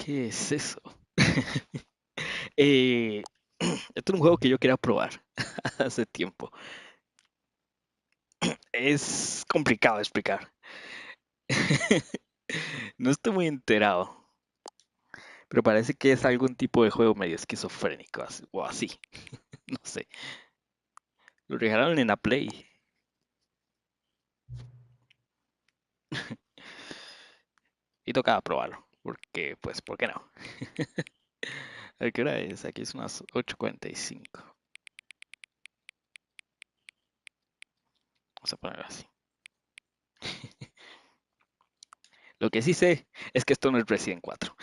¿Qué es eso? Eh, Este es un juego que yo quería probar hace tiempo. Es complicado de explicar. No estoy muy enterado, pero parece que es algún tipo de juego medio esquizofrénico o así. No sé. Lo regalaron en la Play y tocaba probarlo. Porque, pues, ¿por qué no? A ver qué hora es. Aquí es unas 8:45. Vamos a ponerlo así. Lo que sí sé es que esto no es Resident 4.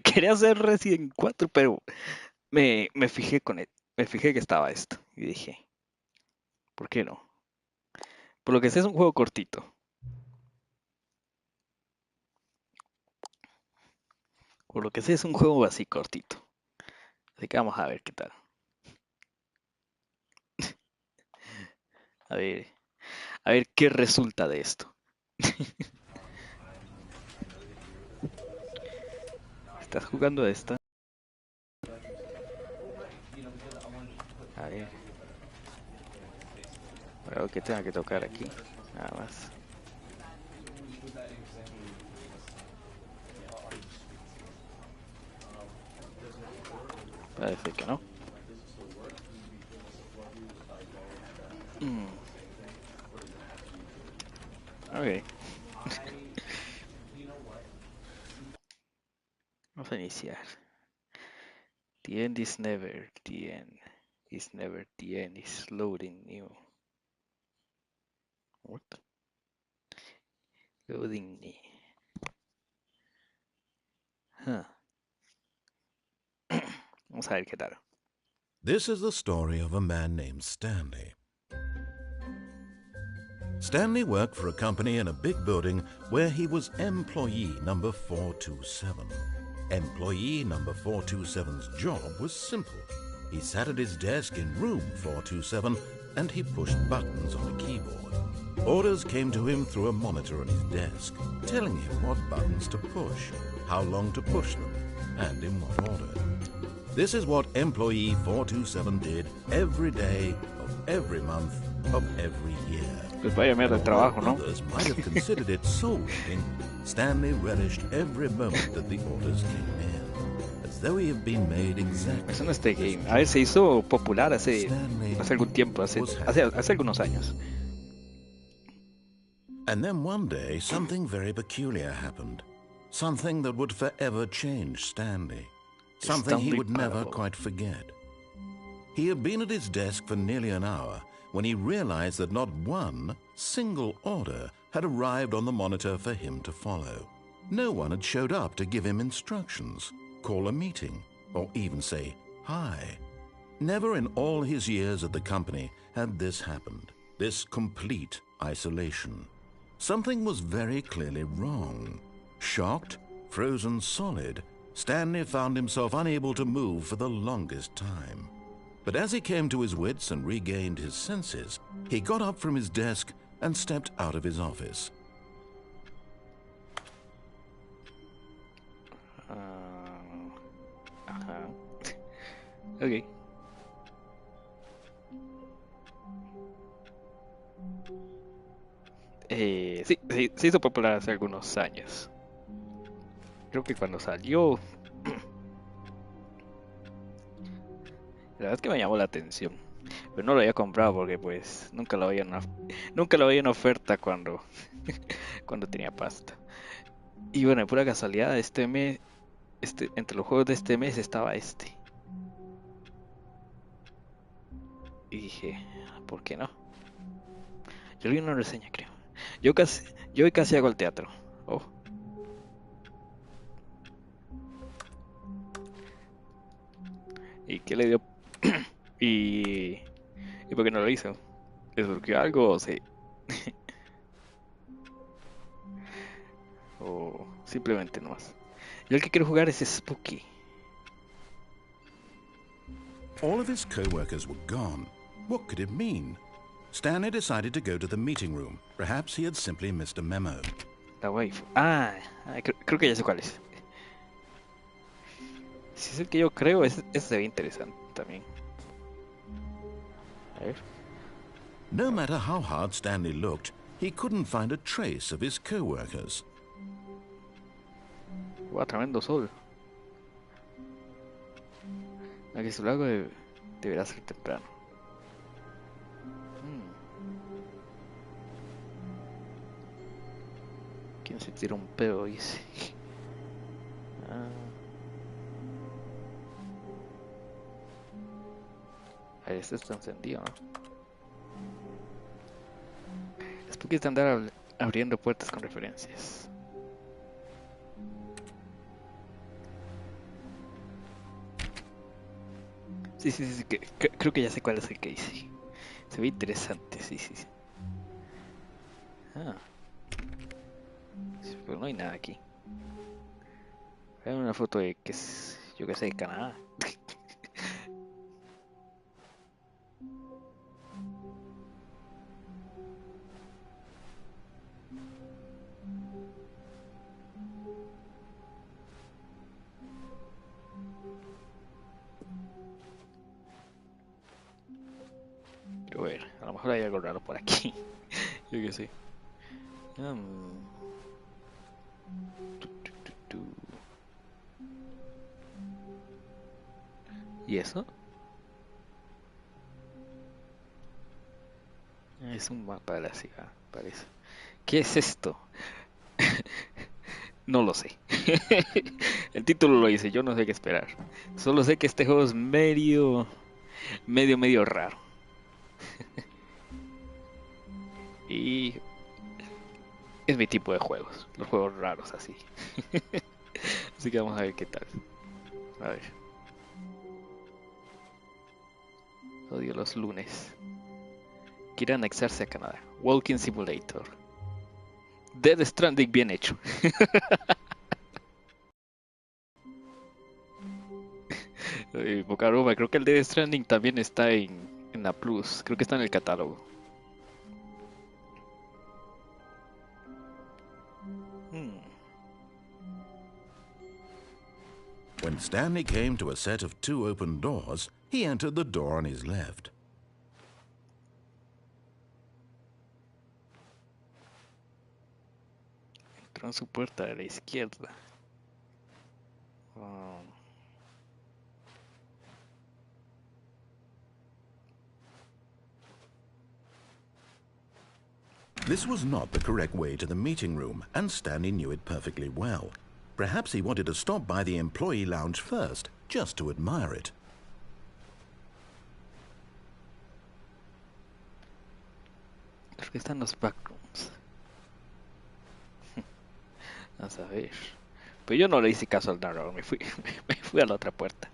Quería hacer Resident 4, pero me fijé con él. Me fijé que estaba esto. Y dije, ¿por qué no? Por lo que sé es un juego cortito. Por lo que sé es un juego así cortito. Así que vamos a ver qué tal. A ver, a ver qué resulta de esto. ¿Estás jugando esta? A ver. Algo que tenga que tocar aquí. Nada más. Parece que no. Mm, ok. Vamos a iniciar. The end is never the end. Is never the end. Is loading new. What? Loading new. Huh. Vamos a ver qué tal. This is the story of a man named Stanley. Stanley worked for a company in a big building where he was employee number 427. Employee number 427's job was simple. He sat at his desk in room 427 and he pushed buttons on a keyboard. Orders came to him through a monitor on his desk, telling him what buttons to push, how long to push them, and in what order. This is what employee 427 did every day of every month of every year. Pues vaya mierda de trabajo, ¿no? Others might have considered it soul-wrenching, Stanley relished every moment that the orders came in, as though he had been made exactly. Eso no es este game. A ver, se hizo popular hace algún tiempo, hace algunos años. And then one day, something very peculiar happened. Something that would forever change Stanley. Something he would never quite forget. He had been at his desk for nearly an hour when he realized that not one single order had arrived on the monitor for him to follow. No one had showed up to give him instructions, call a meeting, or even say hi. Never in all his years at the company had this happened, this complete isolation. Something was very clearly wrong. Shocked, frozen solid, Stanley found himself unable to move for the longest time. But as he came to his wits and regained his senses, he got up from his desk and stepped out of his office. Ok. Sí, se hizo popular hace algunos años. Creo que cuando salió, la verdad es que me llamó la atención. Pero no lo había comprado porque pues nunca lo veía en oferta cuando, cuando tenía pasta. Y bueno, de pura casualidad, este mes, entre los juegos de este mes estaba este. Y dije, ¿por qué no? Yo vi una reseña, creo. Yo hoy casi hago el teatro. Oh. ¿Y qué le dio? y, ¿Y por qué no lo hizo? ¿Le surgió algo o se... o simplemente no más? Yo el que quiero jugar es Spooky. All of his co-workers were gone. What could it mean? Stanley decided to go to the meeting room. Perhaps he had simply missed a memo. La waifu. Creo que ya sé cuál es. Si es el que yo creo, ese se ve interesante también. A ver. No matter how hard Stanley looked, he couldn't find a trace of his co-workers. Wow, tremendo sol. Aquí su lago deberá ser temprano. ¿Quién se tira un pedo? Dice. Ahí este está encendido, ¿no? Es porque está andar abriendo puertas con referencias. Sí, creo que ya sé cuál es el que hice. Se ve interesante, sí. Ah, sí, pero no hay nada aquí. Hay una foto de que es, yo que sé, de Canadá. Pero bueno, a lo mejor hay algo raro por aquí. Yo que sé. ¿Y eso? Es un mapa de la ciudad, parece. ¿Qué es esto? No lo sé. El título lo dice, yo no sé qué esperar. Solo sé que este juego es medio raro. Y es mi tipo de juegos, los juegos raros así. Así que vamos a ver qué tal. A ver. Odio los lunes. Quiere anexarse a Canadá. Walking Simulator. Dead Stranding bien hecho. Poca broma, creo que el Dead Stranding también está en la Plus. Creo que está en el catálogo. When Stanley came to a set of 2 open doors, he entered the door on his left. Entró en su puerta de la izquierda. This was not the correct way to the meeting room, and Stanley knew it perfectly well. Perhaps he wanted to stop by the employee lounge first, just to admire it. Creo que están los backrooms. Vamos a ver. Pero yo no le hice caso al narrador, me fui a la otra puerta.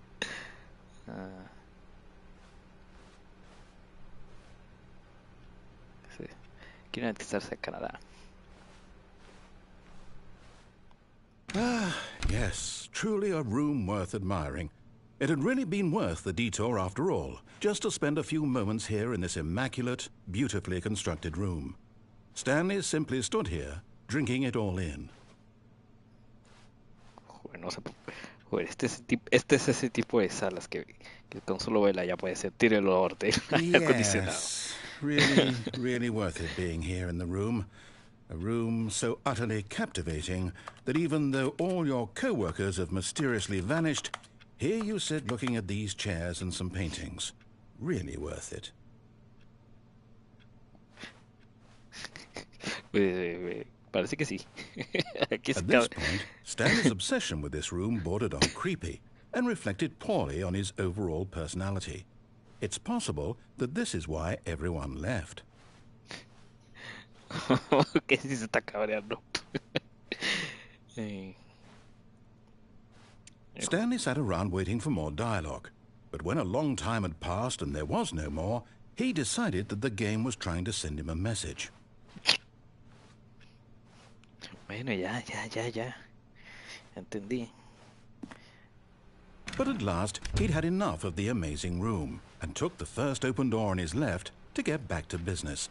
Sí. Quieren anexarse a Canadá. Ah, yes, truly a room worth admiring. It had really been worth the detour after all, just to spend a few moments here in this immaculate, beautifully constructed room. Stanley simply stood here, drinking it all in. Joder, no sé, joder, este es ese tipo de salas que con solo vela ya puede sentir el olor del aire acondicionado. Yes, really worth it being here in the room. A room so utterly captivating that even though all your co-workers have mysteriously vanished, here you sit looking at these chairs and some paintings. Really worth it. Parece que sí. At this point, Stanley's obsession with this room bordered on creepy and reflected poorly on his overall personality. It's possible that this is why everyone left. Que sí se está cabreando. Stanley sat around waiting for more dialogue, but when a long time had passed and there was no more, he decided that the game was trying to send him a message. Bueno, ya. Entendí. But at last, he'd had enough of the amazing room and took the first open door on his left to get back to business.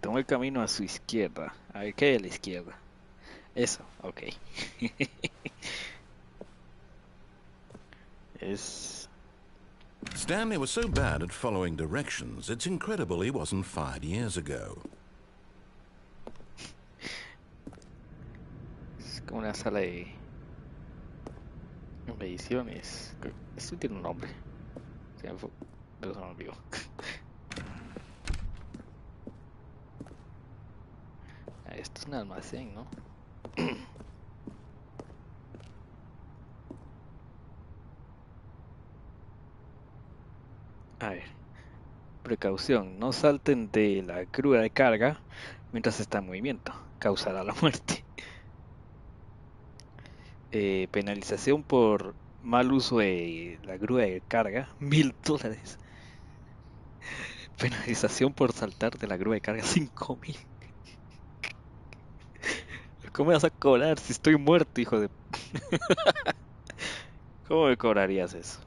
Tomó el camino a su izquierda. A ver, ¿qué hay a la izquierda? Eso, ok. Es... Stanley was so bad at following directions, it's incredible he wasn't fired years ago. Es como una sala de mediciones. Esto tiene un nombre. Pero se me olvidó. Esto es un almacén, ¿no? A ver. Precaución. No salten de la grúa de carga mientras está en movimiento. Causará la muerte. Penalización por mal uso de la grúa de carga. $1000. Penalización por saltar de la grúa de carga. 5000. ¿Cómo me vas a cobrar si estoy muerto, hijo de... ¿Cómo me cobrarías eso?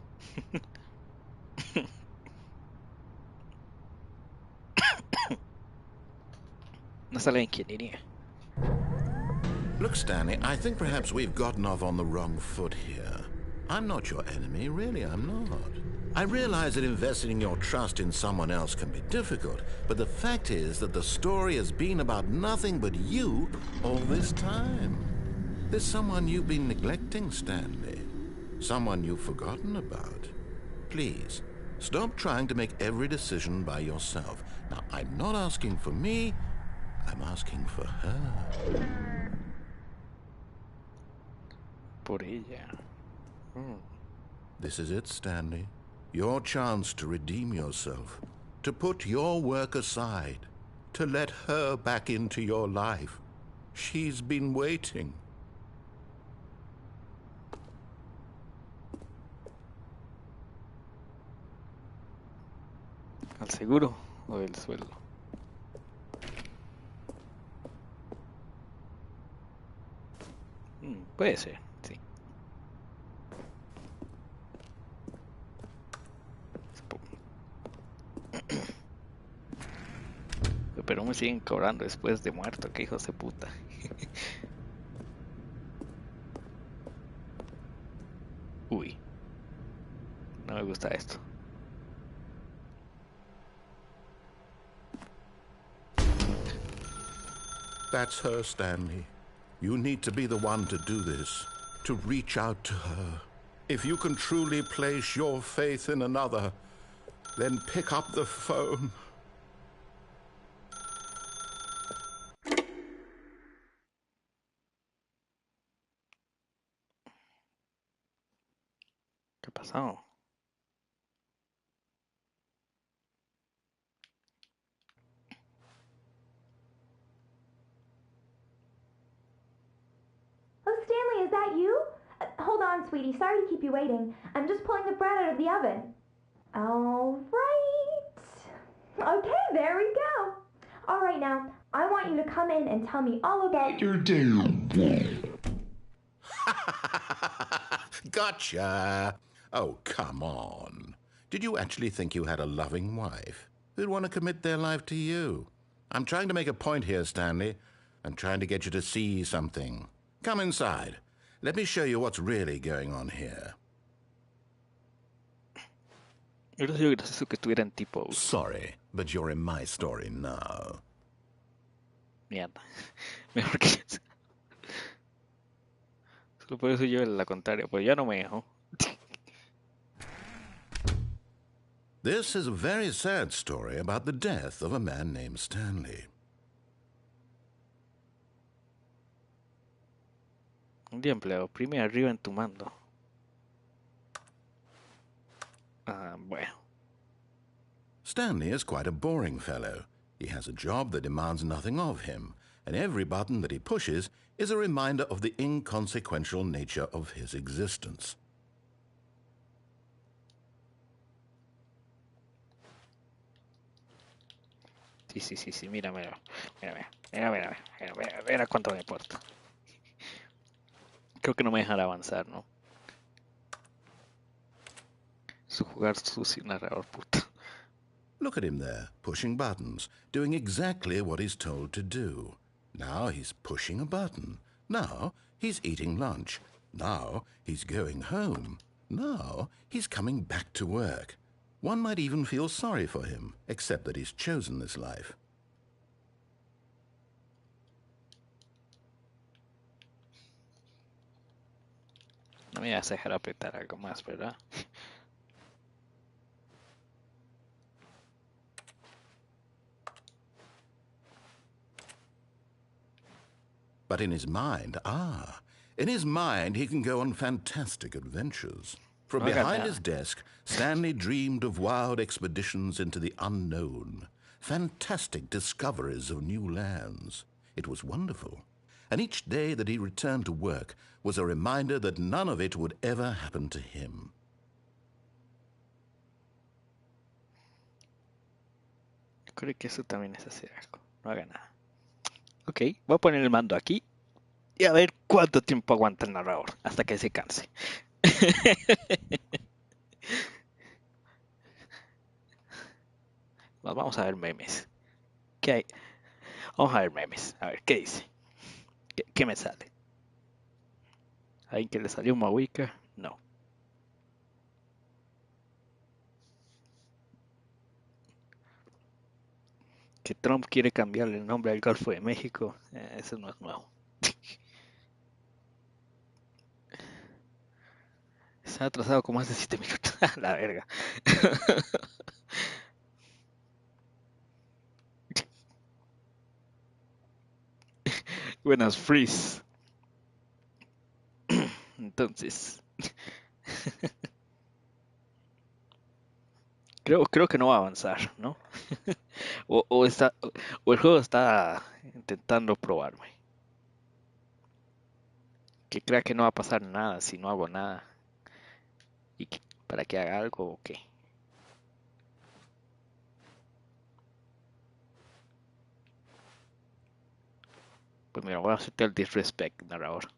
No sale de ingeniería. Look, Stanley, I think perhaps we've gotten off on the wrong foot here. I'm not your enemy, really, I'm not. I realize that investing your trust in someone else can be difficult, but the fact is that the story has been about nothing but you all this time. There's someone you've been neglecting, Stanley. Someone you've forgotten about. Please, stop trying to make every decision by yourself. Now, I'm not asking for me, I'm asking for her. Por ella. This is it, Stanley. Your chance to redeem yourself. To put your work aside. To let her back into your life. She's been waiting. ¿Al seguro o del sueldo? Puede ser, sí. Pero me siguen cobrando después de muerto, que hijos de puta. Uy, no me gusta esto. That's her, Stanley. You need to be the one to do this. To reach out to her. If you can truly place your faith in another, then pick up the phone. ¿Qué ha pasado? Oh, Stanley, is that you? Hold on, sweetie. Sorry to keep you waiting. I'm just pulling the bread out of the oven. All right. Okay, there we go. All right, now, I want you to come in and tell me all about your day. Gotcha. Oh, come on. Did you actually think you had a loving wife who'd want to commit their life to you? I'm trying to make a point here, Stanley. I'm trying to get you to see something. Come inside. Let me show you what's really going on here. Hubiera sido gracioso que estuvieran tipo... Sorry, but you're in my story now. Mierda. Mejor que eso. Solo por eso yo la contraria, pues ya no me dejo. This is a very sad story about the death of a man named Stanley. Un día empleado, oprime arriba en tu mando. Bueno. Stanley is quite a boring fellow. He has a job that demands nothing of him, and every button that he pushes is a reminder of the inconsequential nature of his existence. Sí, mira a cuánto me importa. Creo que no me dejará avanzar, ¿no? Su jugar sucio, narrador puto. Look at him there, pushing buttons, doing exactly what he's told to do. Now he's pushing a button. Now he's eating lunch. Now he's going home. Now he's coming back to work. One might even feel sorry for him, except that he's chosen this life. No me vas a dejar apretar algo más, ¿verdad? But in his mind, he can go on fantastic adventures. From behind his desk, Stanley dreamed of wild expeditions into the unknown, fantastic discoveries of new lands. It was wonderful. And each day that he returned to work was a reminder that none of it would ever happen to him. Creo que eso también es hacer algo. No haga nada. Ok, voy a poner el mando aquí y a ver cuánto tiempo aguanta el narrador hasta que se canse. Vamos a ver memes. ¿Qué hay? Vamos a ver memes. A ver, ¿qué dice? ¿Qué me sale? ¿Alguien que le salió un Mahuica? No. Que Trump quiere cambiarle el nombre al Golfo de México. Eso no es nuevo. Se ha atrasado como hace 7 minutos. La verga. Buenas, Freeze. Entonces. Creo que no va a avanzar, ¿no? o el juego está intentando probarme. Que crea que no va a pasar nada si no hago nada. ¿Y para que haga algo o qué? Pues mira, voy a hacerte el disrespect, narrador.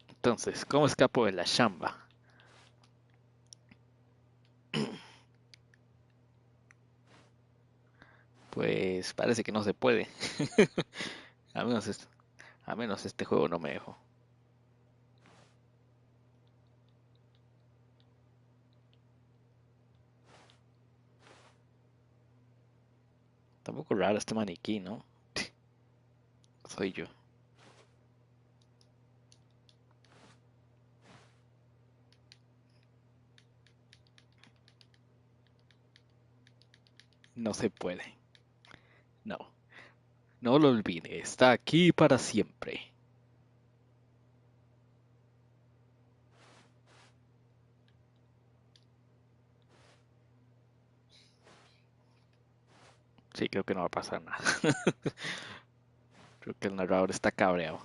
Entonces, ¿cómo escapo de la chamba? Pues parece que no se puede. a menos este juego no me dejó. Tampoco raro este maniquí, ¿no? Soy yo. No se puede. No. No lo olvide. Está aquí para siempre. Sí, creo que no va a pasar nada. Creo que el narrador está cabreado.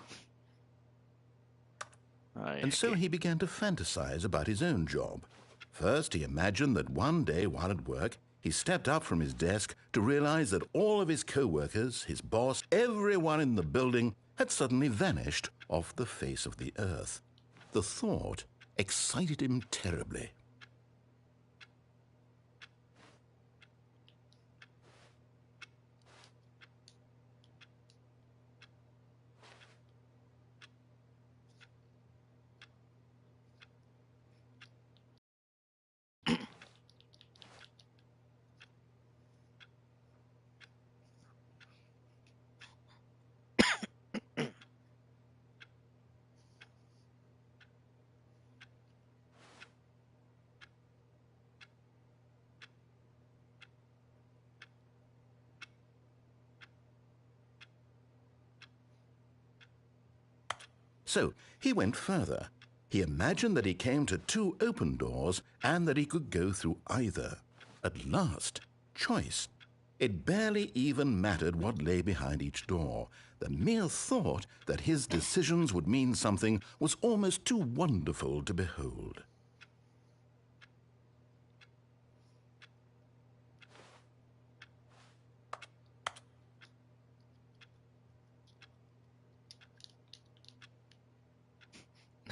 And so he began to fantasize about his own job. First, he imagined that one day while at work, he stepped up from his desk to realize that all of his co-workers, his boss, everyone in the building had suddenly vanished off the face of the earth. The thought excited him terribly. So he went further. He imagined that he came to 2 open doors and that he could go through either. At last, choice. It barely even mattered what lay behind each door. The mere thought that his decisions would mean something was almost too wonderful to behold.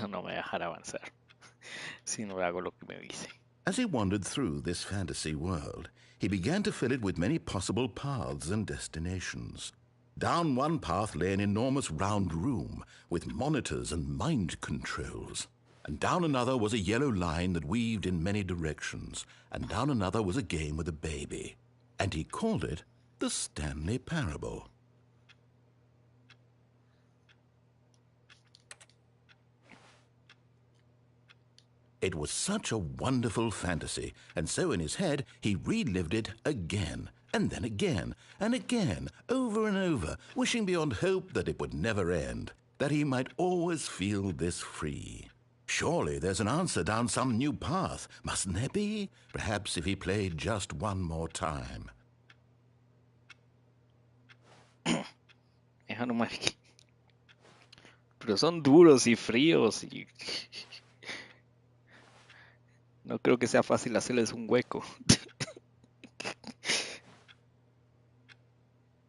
No me va a dejar avanzar. si no hago lo que me dice. As he wandered through this fantasy world, he began to fill it with many possible paths and destinations. Down one path lay an enormous round room with monitors and mind controls. And down another was a yellow line that weaved in many directions. And down another was a game with a baby. And he called it the Stanley Parable. It was such a wonderful fantasy, and so in his head he relived it again, and then again, and again, over and over, wishing beyond hope that it would never end, that he might always feel this free. Surely there's an answer down some new path, mustn't there be? Perhaps if he played just one more time. Pero son duros y fríos y... No creo que sea fácil hacerles un hueco.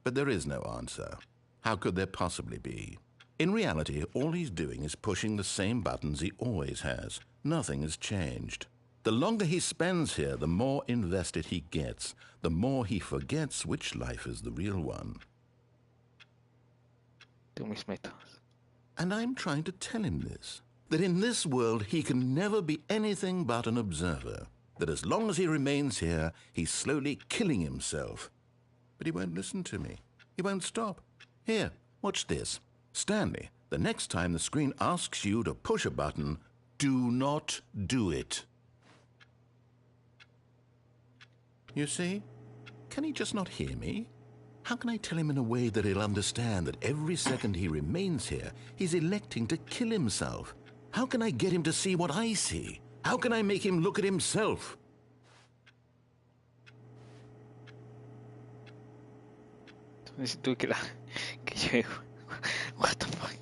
But there is no answer. How could there possibly be? In reality, all he's doing is pushing the same buttons he always has. Nothing has changed. The longer he spends here, the more invested he gets, the more he forgets which life is the real one. Tengo mis metas. And I'm trying to tell him this, that in this world he can never be anything but an observer, that as long as he remains here, he's slowly killing himself. But he won't listen to me. He won't stop. Here, watch this. Stanley, the next time the screen asks you to push a button, do not do it. You see? Can he just not hear me? How can I tell him in a way that he'll understand that every second he remains here, he's electing to kill himself? How can I get him to see what I see? How can I make him look at himself? Necesito que llegue. What the fuck?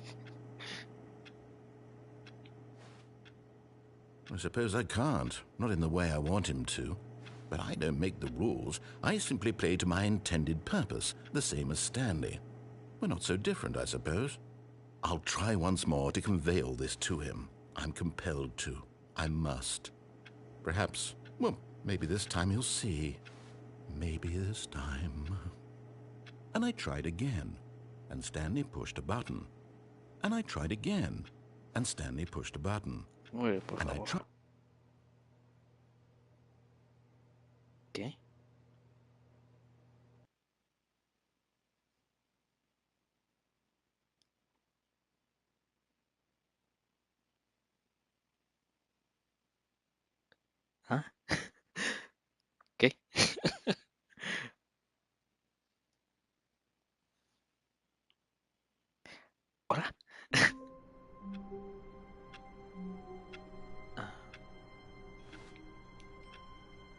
I suppose I can't. Not in the way I want him to. But I don't make the rules. I simply play to my intended purpose, the same as Stanley. We're not so different, I suppose. I'll try once more to convey all this to him. I'm compelled to. I must. Perhaps, well, maybe this time he'll see. Maybe this time. And I tried again, and Stanley pushed a button. And I tried again, and Stanley pushed a button. And I tried. ¿Qué? ¿Ah? ¿Qué? Hola.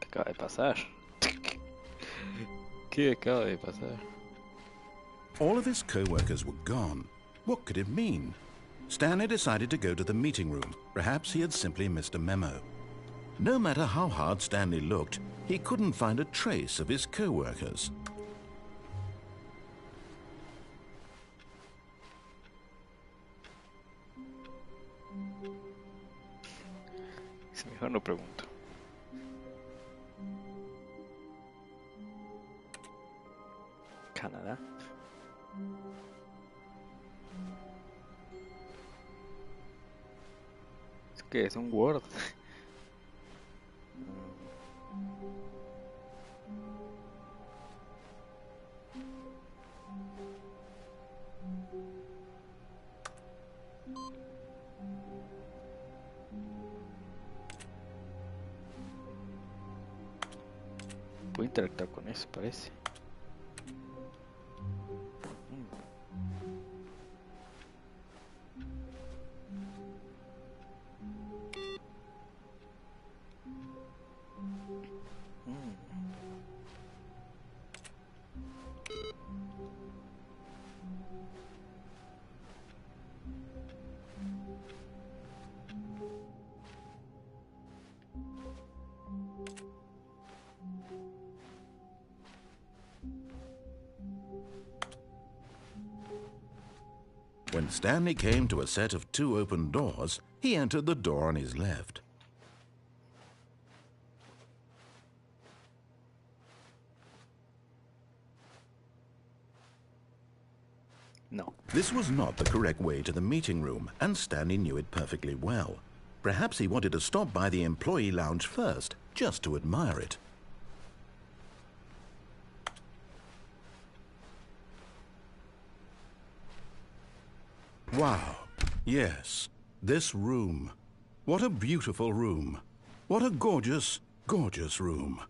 ¿Qué acaba de pasar? ¿Qué acaba de pasar? All of his co-workers were gone. What could it mean? Stanley decided to go to the meeting room. Perhaps he had simply missed a memo. No matter how hard Stanley looked, he couldn't find a trace of his co-workers. Si mejor no pregunto. Canadá. Es que es un Word. Puedo interactuar con eso, parece. When Stanley came to a set of 2 open doors, he entered the door on his left. No. This was not the correct way to the meeting room, and Stanley knew it perfectly well. Perhaps he wanted to stop by the employee lounge first, just to admire it. Wow. Yes, this room. What a beautiful room. What a gorgeous, gorgeous room.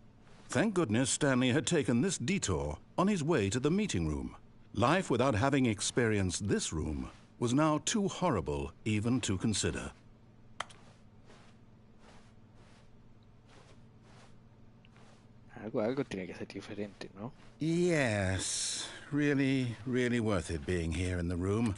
Thank goodness Stanley had taken this detour on his way to the meeting room. Life without having experienced this room was now too horrible even to consider. Algo tiene que ser diferente, ¿no? Yes, really, really worth it being here in the room.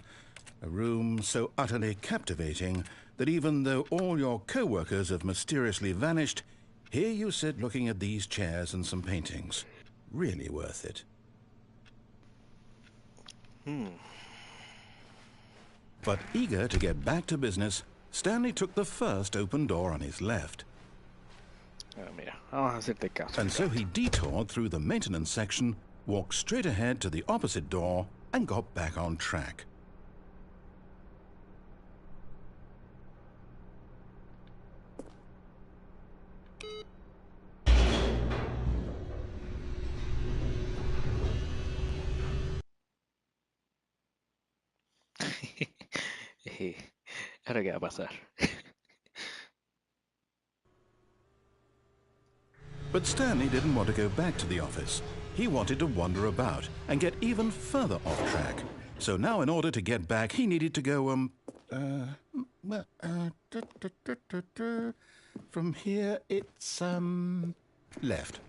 A room so utterly captivating that even though all your co-workers have mysteriously vanished, here you sit looking at these chairs and some paintings. Really worth it. But eager to get back to business, Stanley took the first open door on his left. Mira, vamos a hacerte caso. And so he detoured through the maintenance section, walked straight ahead to the opposite door, and got back on track. Ahora qué va a pasar. But Stanley didn't want to go back to the office. He wanted to wander about and get even further off track. So now in order to get back, he needed to go, from here it's, left.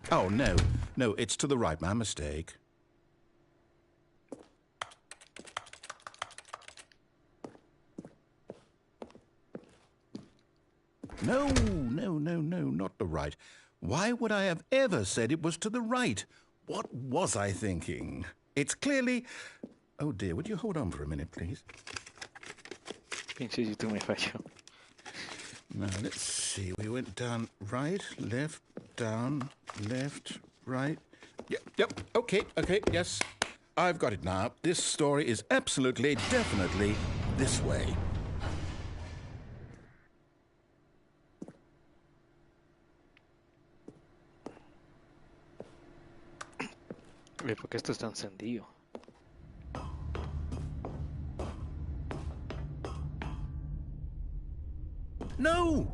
Oh, no. No, it's to the right. My mistake. No, not the right. Why would I have ever said it was to the right? What was I thinking? It's clearly... Oh, dear, would you hold on for a minute, please? Pinche YouTube me falló. Now, let's see. We went down right, left, down, left, right. Yep, okay, yes. I've got it now. This story is absolutely, definitely this way. ¿Por qué esto está encendido? No.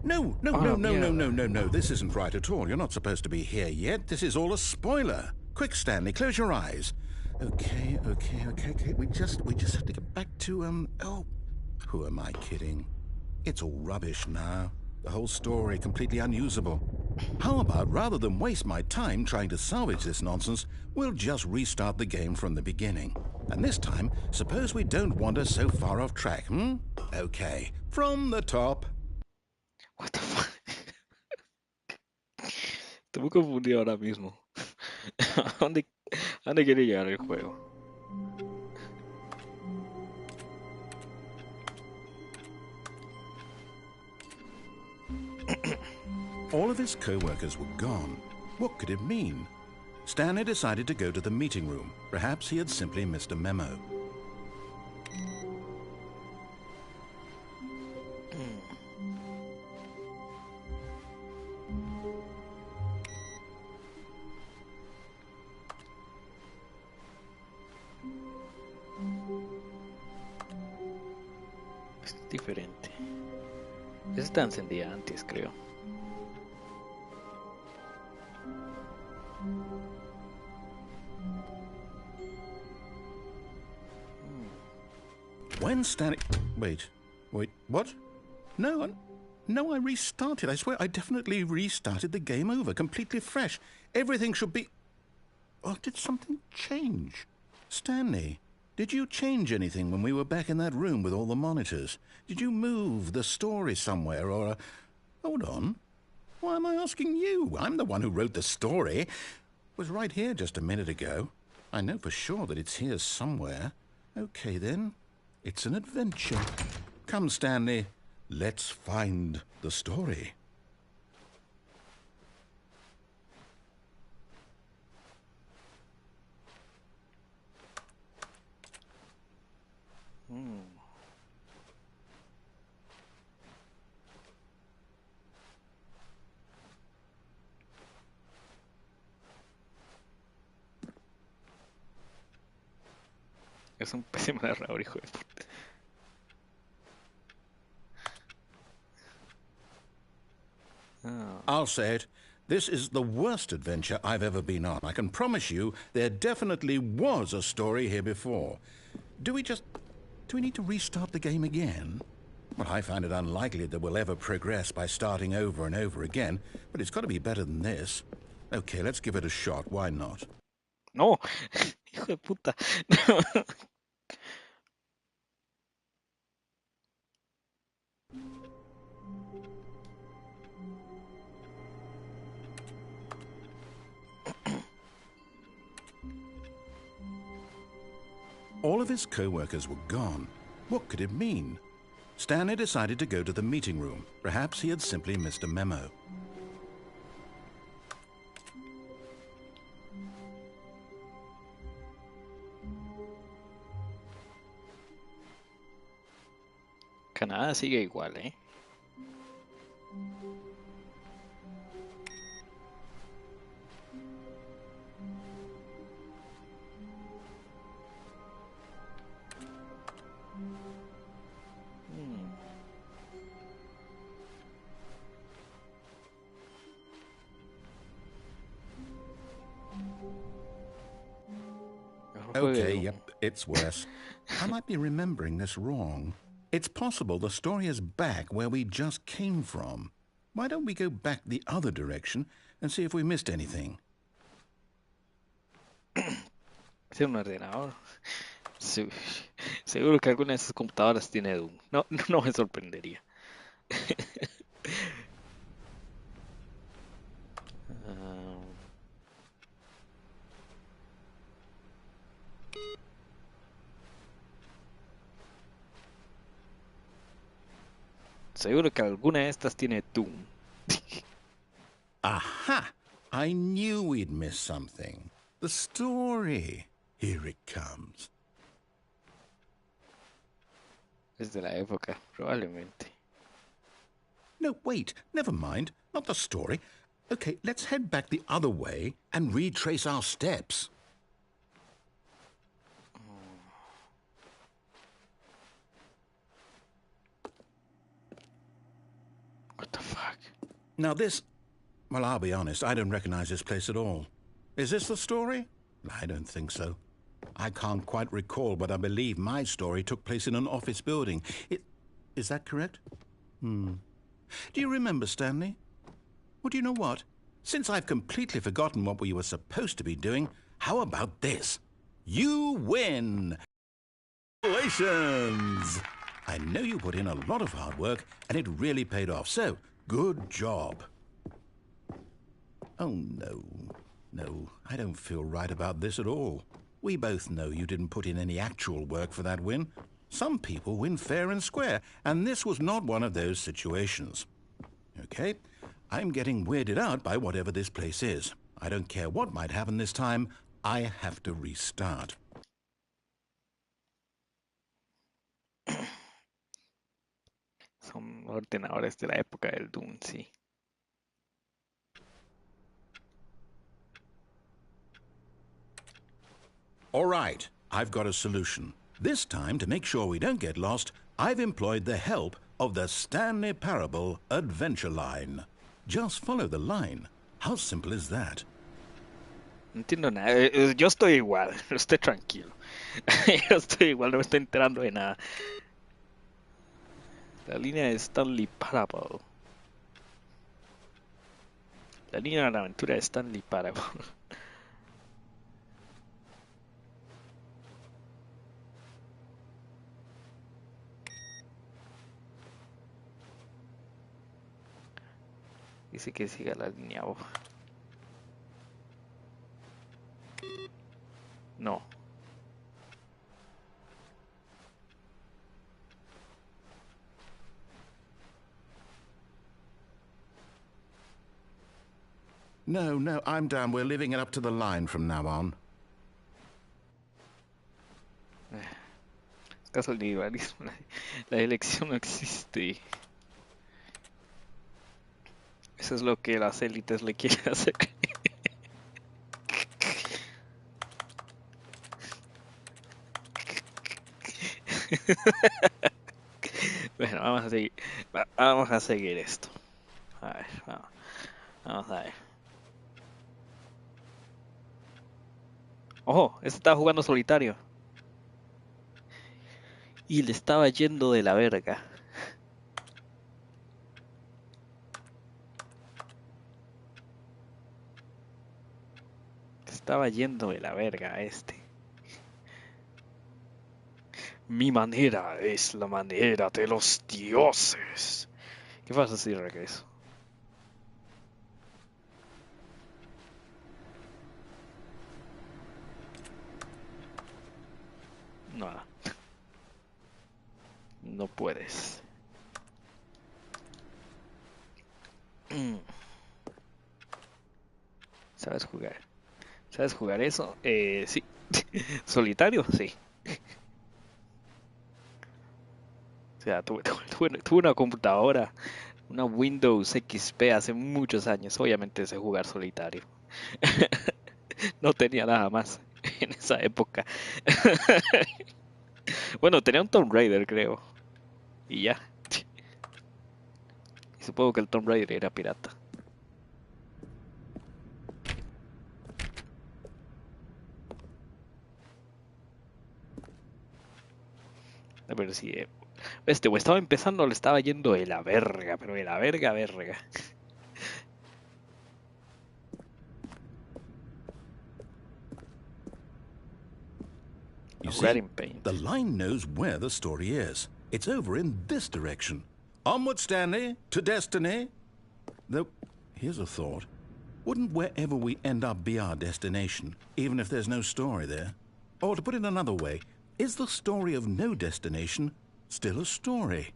This isn't right at all. You're not supposed to be here yet. This is all a spoiler. Quick, Stanley, close your eyes. Okay. We just have to get back to, oh, who am I kidding? It's all rubbish now. The whole story completely unusable. How about, rather than waste my time trying to salvage this nonsense, we'll just restart the game from the beginning. And this time, suppose we don't wander so far off track, Okay, from the top. What the fuck? Estoy muy confundido ahora mismo. ¿A dónde quiere llegar el juego? All of his co-workers were gone. What could it mean? Stanley decided to go to the meeting room. Perhaps he had simply missed a memo. Es diferente. Esta está encendida antes, creo. When Stanley... Wait, what? No, I restarted. I swear I definitely restarted the game over, completely fresh. Everything should be... Oh, did something change? Stanley, did you change anything when we were back in that room with all the monitors? Did you move the story somewhere or... Hold on. Why am I asking you? I'm the one who wrote the story. It was right here just a minute ago. I know for sure that it's here somewhere. Okay, then. It's an adventure. Come, Stanley, let's find the story. Es un pésimo narrador, hijo de puta. I'll say it. This is the worst adventure I've ever been on. I can promise you there definitely was a story here before. Do we need to restart the game again? Well, I find it unlikely that we'll ever progress by starting over and over again, but it's got to be better than this. Okay, let's give it a shot. Why not? No, hijo de puta. All of his co-workers were gone. What could it mean? Stanley decided to go to the meeting room. Perhaps he had simply missed a memo. Canadá sigue igual, ¿eh? Okay, yep, it's worse. I might be remembering this wrong. It's possible the story is back where we just came from. Why don't we go back the other direction and see if we missed anything? Es un ordenador. Seguro que alguna de esas computadoras tiene Doom. No, no me sorprendería. Seguro que alguna de estas tiene Doom. Aha! I knew we'd miss something. The story. Here it comes. Es de la época, probablemente. No, wait, never mind. Not the story. Okay, let's head back the other way and retrace our steps. What the fuck? Now this... Well, I'll be honest, I don't recognize this place at all. Is this the story? I don't think so. I can't quite recall, but I believe my story took place in an office building. Is that correct? Do you remember, Stanley? Well, do you know what? Since I've completely forgotten what we were supposed to be doing, how about this? You win! Congratulations! I know you put in a lot of hard work, and it really paid off, so good job. Oh, no. No, I don't feel right about this at all. We both know you didn't put in any actual work for that win. Some people win fair and square, and this was not one of those situations. Okay, I'm getting weirded out by whatever this place is. I don't care what might happen this time. I have to restart. Son ordenadores de la época del Doom, sí. All right, I've got a solution. This time, to make sure we don't get lost, I've employed the help of the Stanley Parable Adventure Line. Just follow the line. How simple is that? No entiendo nada. Yo estoy igual, esté tranquilo. Yo estoy igual, no me estoy enterando de nada. La línea de Stanley Parable. La línea de la aventura de Stanley Parable. Dice que siga la línea O. No. No, no, I'm down. We're leaving it up to the line from now on. Caso del individualismo, la elección no existe. Eso es lo que las élites le quieren hacer. Bueno, vamos a seguir esto. A ver, vamos a ver. Ojo, este estaba jugando solitario. Y le estaba yendo de la verga. Estaba yendo de la verga a este. Mi manera es la manera de los dioses. ¿Qué pasa si regreso? No. No puedes. ¿Sabes jugar? ¿Sabes jugar eso? Sí. ¿Solitario? Sí. O sea, tuve una computadora, una Windows XP hace muchos años. Obviamente sé jugar solitario. No tenía nada más en esa época. Bueno, tenía un Tomb Raider, creo. Y ya. Y supongo que el Tomb Raider era pirata. A ver si... o estaba empezando, le estaba yendo de la verga, pero de la verga. You see, the line knows where the story is. It's over in this direction. Onward, Stanley, to destiny. Though, here's a thought. Wouldn't wherever we end up be our destination, even if there's no story there? Or to put it another way, is the story of no destination still a story?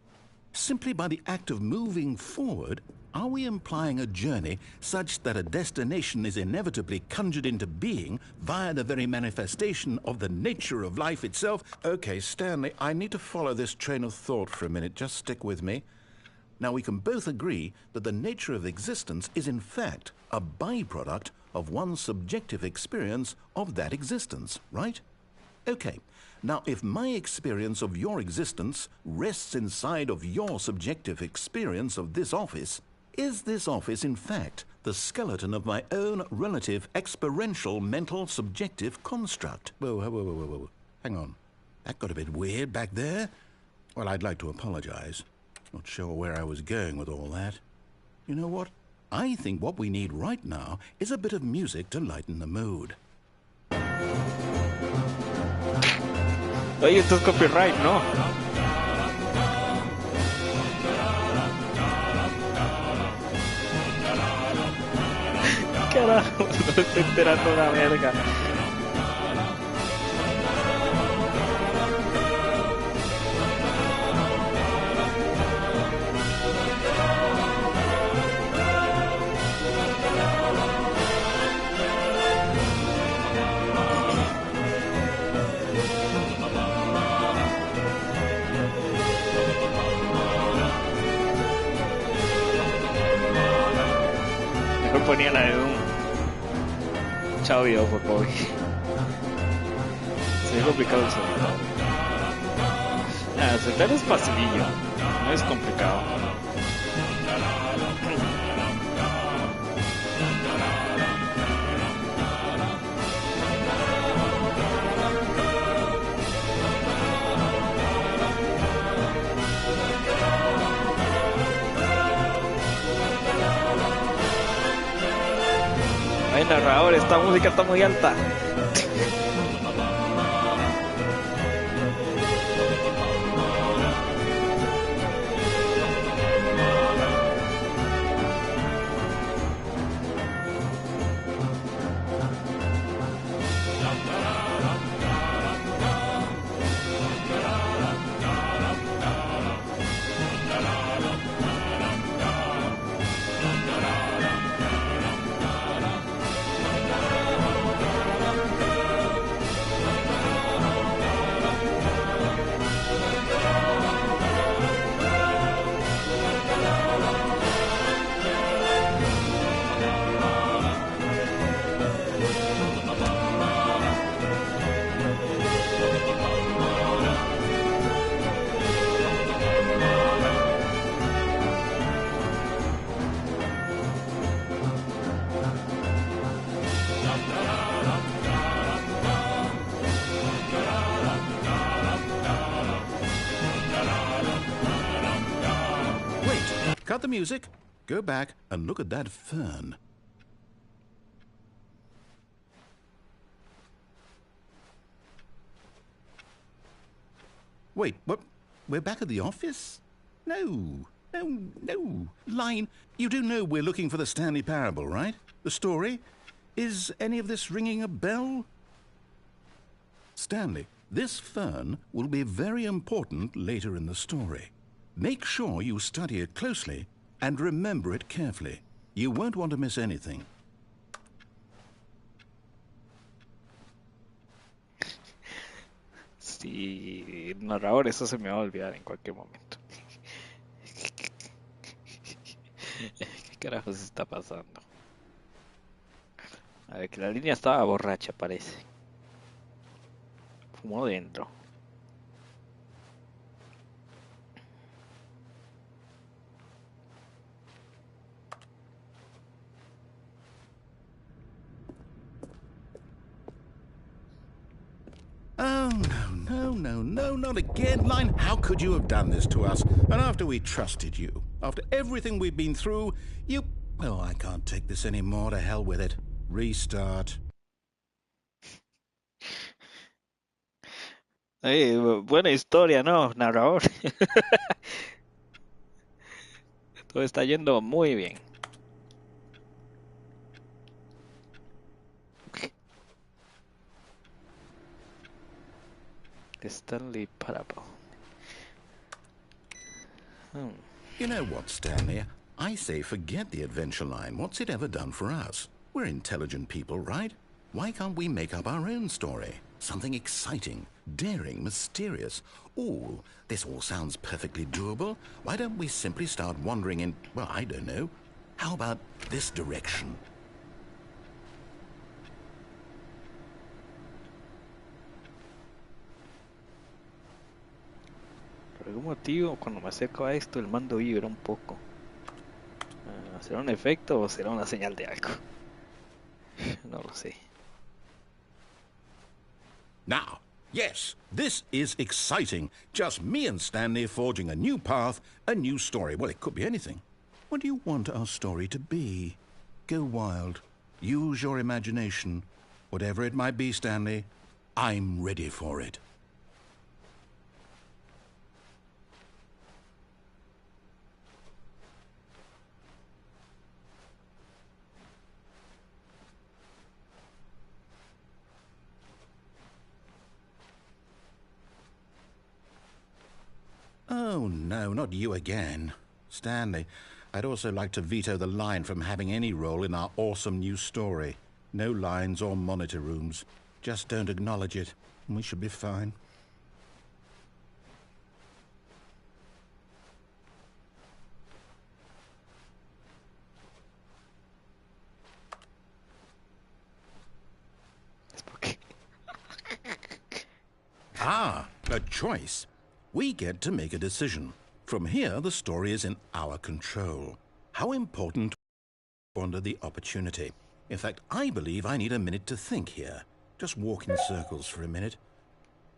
Simply by the act of moving forward, are we implying a journey such that a destination is inevitably conjured into being via the very manifestation of the nature of life itself? Okay, Stanley, I need to follow this train of thought for a minute. Just stick with me. Now, we can both agree that the nature of existence is in fact a byproduct of one's subjective experience of that existence, right? Okay. Now, if my experience of your existence rests inside of your subjective experience of this office, is this office, in fact, the skeleton of my own relative experiential mental subjective construct? Whoa. Hang on. That got a bit weird back there. Well, I'd like to apologize. Not sure where I was going with all that. You know what? I think what we need right now is a bit of music to lighten the mood. Oye, esto es copyright, ¿no? Carajo, no estoy enterando una verga. Ponía la de un chao video por Bobby. Se ve complicado el sonido. Soltar es facilillo, no es complicado. Ay, narrador, esta música está muy alta. cut the music, go back and look at that fern. Wait, what? We're back at the office? No. Line, you do know we're looking for the Stanley Parable, right? The story? Is any of this ringing a bell? Stanley, this fern will be very important later in the story. Make sure you study it closely and remember it carefully. You won't want to miss anything. Sí, narrador, eso se me va a olvidar en cualquier momento. ¿Qué carajos está pasando? A ver, que la línea estaba borracha, parece. Fumó dentro. Oh, no, not again. Line, how could you have done this to us? And after we trusted you, after everything we've been through, you... Oh, I can't take this anymore. To hell with it. Restart. Buena historia, ¿no, narrador? Todo está yendo muy bien. Stanley Parable. You know what, Stanley? I say forget the adventure line. What's it ever done for us? We're intelligent people, right? Why can't we make up our own story? Something exciting, daring, mysterious. Oh, this all sounds perfectly doable. Why don't we simply start wandering in, well, I don't know. How about this direction? Por algún motivo, cuando me acerco a esto, el mando vibra un poco. ¿Será un efecto o será una señal de algo? No lo sé. Now, yes, this is exciting. Just me and Stanley forging a new path, a new story. Well, it could be anything. What do you want our story to be? Go wild. Use your imagination. Whatever it might be, Stanley, I'm ready for it. Oh, no, not you again. Stanley, I'd also like to veto the line from having any role in our awesome new story. No lines or monitor rooms. Just don't acknowledge it, and we should be fine. Ah, a choice. We get to make a decision. From here, the story is in our control. How important under the opportunity. In fact, I believe I need a minute to think here. Just walk in circles for a minute.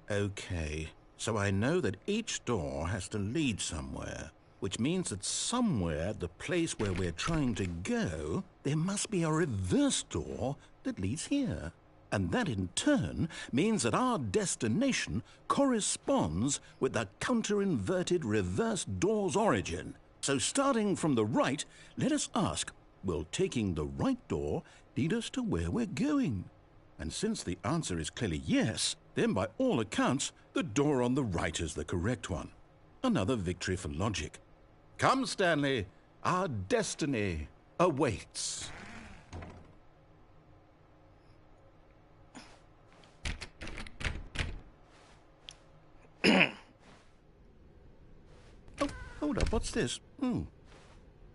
Okay, so I know that each door has to lead somewhere, which means that somewhere at the place where we're trying to go, there must be a reverse door that leads here. And that in turn means that our destination corresponds with the counter-inverted reverse door's origin. So starting from the right, let us ask, will taking the right door lead us to where we're going? And since the answer is clearly yes, then by all accounts, the door on the right is the correct one. Another victory for logic. Come, Stanley, our destiny awaits. Oh, hold up, what's this?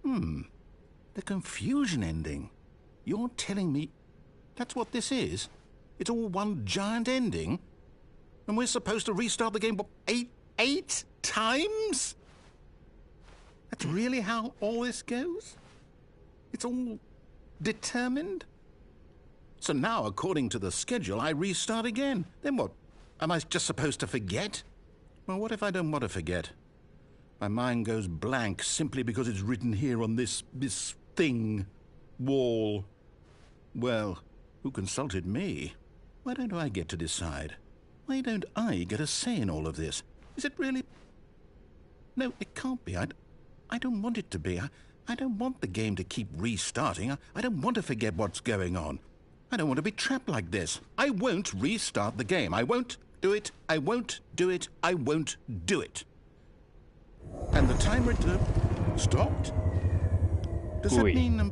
The confusion ending. You're telling me that's what this is? It's all one giant ending? And we're supposed to restart the game, what, eight times? That's really how all this goes? It's all determined? So now, according to the schedule, I restart again. Then what? Am I just supposed to forget? Well, what if I don't want to forget? My mind goes blank simply because it's written here on this thing. Wall. Well, who consulted me? Why don't I get to decide? Why don't I get a say in all of this? Is it really... No, it can't be. I don't want it to be. I don't want the game to keep restarting. I don't want to forget what's going on. I don't want to be trapped like this. I won't restart the game. I won't do it. I won't do it. I won't do it. And the timer stopped? Does that mean...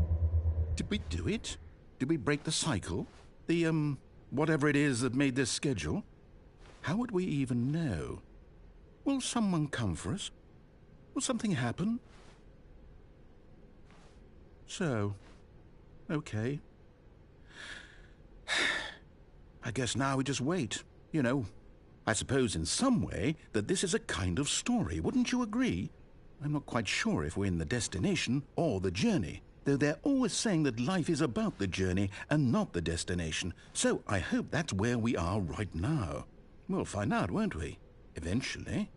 did we do it? Did we break the cycle? The, whatever it is that made this schedule? How would we even know? Will someone come for us? Will something happen? So, okay. I guess now we just wait, you know. I suppose in some way that this is a kind of story, wouldn't you agree? I'm not quite sure if we're in the destination or the journey, though they're always saying that life is about the journey and not the destination. So I hope that's where we are right now. We'll find out, won't we? Eventually.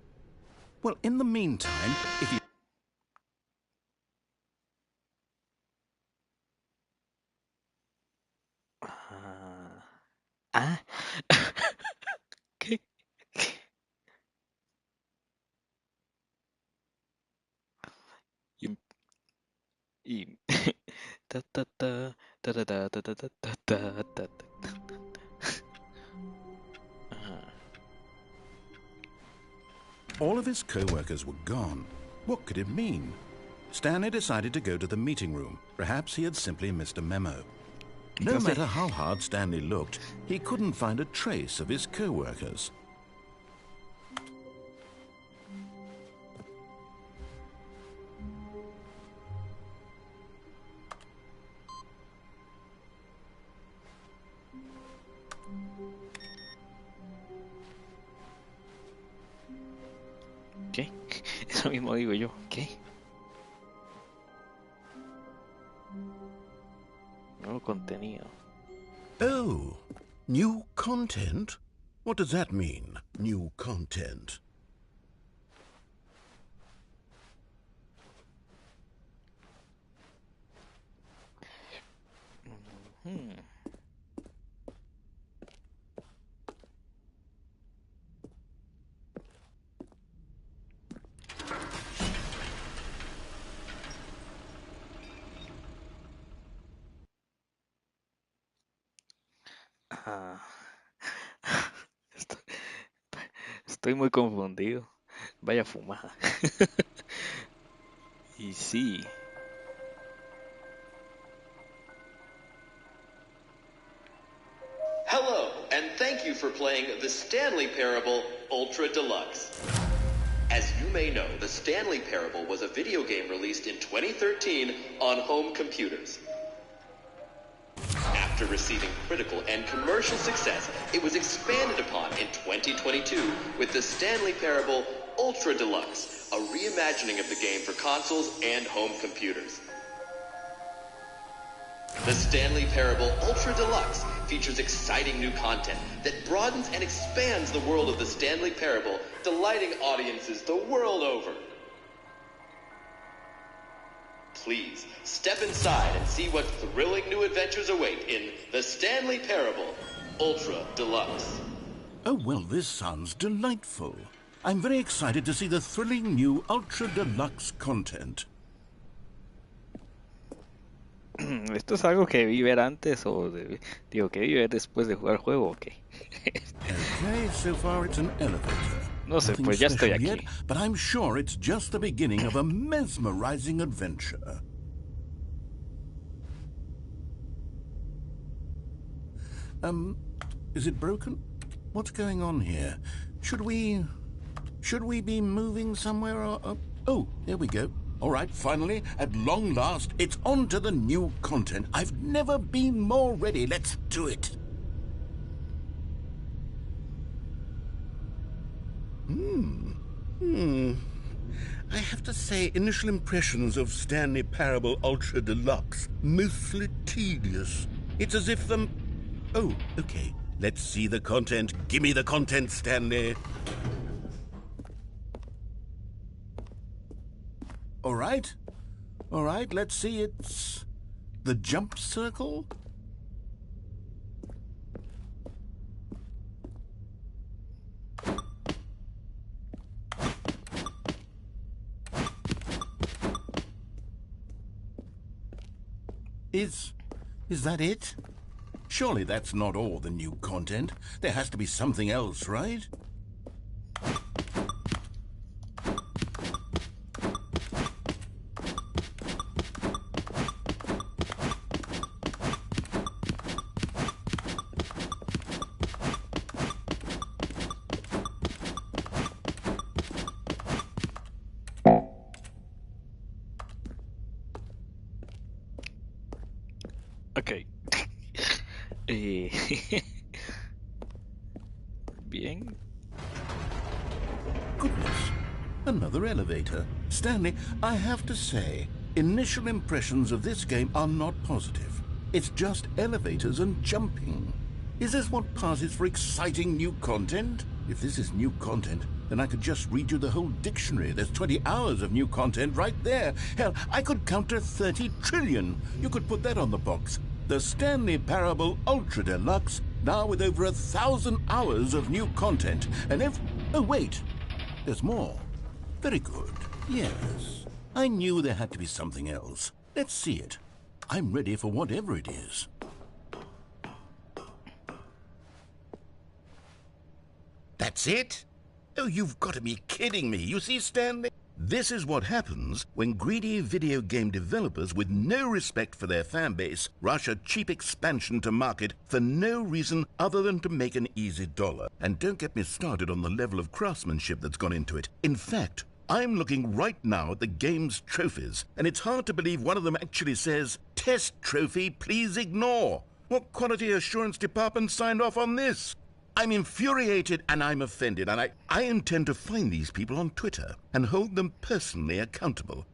Well, in the meantime, if you... ¿Qué? Y ta ta ta ta ta ta ta ta ta ta ta ta. All of his co-workers were gone. What could it mean? Stanley decided to go to the meeting room. Perhaps he had simply missed a memo. No matter how hard Stanley looked, he couldn't find a trace of his co-workers. ¿Qué? Eso mismo digo yo. ¿Qué? Nuevo contenido. Oh, new content? What does that mean, new content? Estoy muy confundido. Vaya fumada. Y sí. Hello, and thank you for playing the Stanley Parable Ultra Deluxe. As you may know, the Stanley Parable was a video game released in 2013 on home computers. After receiving critical and commercial success, it was expanded upon in 2022 with the Stanley Parable Ultra Deluxe, a reimagining of the game for consoles and home computers. The Stanley Parable Ultra Deluxe features exciting new content that broadens and expands the world of the Stanley Parable, delighting audiences the world over. Please, step inside and see what thrilling new adventures await in the Stanley Parable Ultra Deluxe. Oh, well, this sounds delightful. I'm very excited to see the thrilling new Ultra Deluxe content. ¿Esto es algo que debí ver antes o digo que debí ver después de jugar el juego o qué? Okay, so far it's an elevator. No sé, Nothing pues ya estoy special aquí. yet, but I'm sure it's just the beginning of a mesmerizing adventure. Is it broken? What's going on here? Should we be moving somewhere or... Oh, there we go. All right, finally, at long last, it's on to the new content. I've never been more ready. Let's do it. I have to say, initial impressions of Stanley Parable Ultra Deluxe, mostly tedious. It's as if Oh, okay. Let's see the content. Give me the content, Stanley. All right, let's see. It's the jump circle. Is that it? Surely that's not all the new content. There has to be something else, right? Ok. Bien. Goodness, another elevator. Stanley, I have to say, initial impressions of this game are not positive. It's just elevators and jumping. Is this what passes for exciting new content? If this is new content, then I could just read you the whole dictionary. There's 20 hours of new content right there. Hell, I could count to 30 trillion. You could put that on the box. The Stanley Parable Ultra Deluxe, now with over 1,000 hours of new content. And if... Oh, wait. There's more. Very good. Yes. I knew there had to be something else. Let's see it. I'm ready for whatever it is. That's it? Oh, you've got to be kidding me. You see, Stanley? This is what happens when greedy video game developers with no respect for their fan base rush a cheap expansion to market for no reason other than to make an easy dollar. And don't get me started on the level of craftsmanship that's gone into it. In fact, I'm looking right now at the game's trophies, and it's hard to believe one of them actually says, "Test trophy, please ignore." What quality assurance department signed off on this? I'm infuriated and I'm offended, and I intend to find these people on Twitter and hold them personally accountable.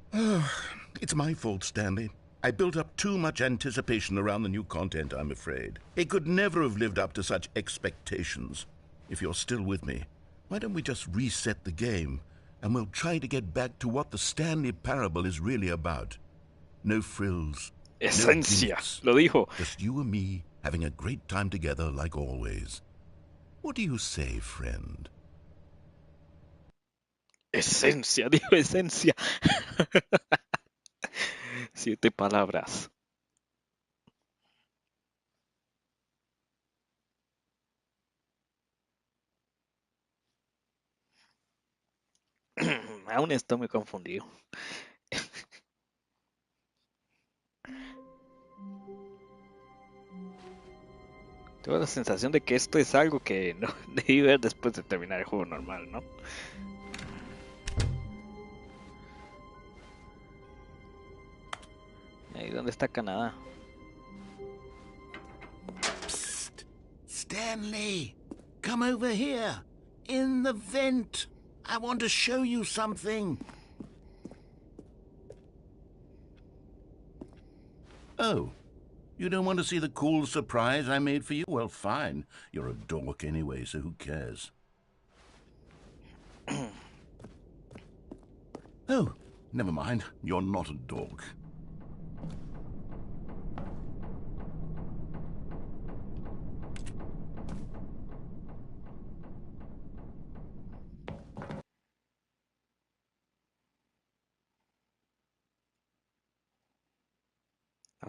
It's my fault, Stanley. I built up too much anticipation around the new content, I'm afraid. It could never have lived up to such expectations. If you're still with me, why don't we just reset the game and we'll try to get back to what the Stanley Parable is really about. No frills. Esencia, no gimmicks. lo dijo. Just you and me having a great time together like always. What do you say, friend? Esencia, dijo esencia. 7 palabras. Aún estoy muy confundido. Tengo la sensación de que esto es algo que no debí ver después de terminar el juego normal, ¿no? ¿Y dónde está Canadá? Psst! Stanley! Come over here! In the vent! I want to show you something! Oh. You don't want to see the cool surprise I made for you? Well, fine. You're a dork anyway, so who cares? Oh, never mind. You're not a dork.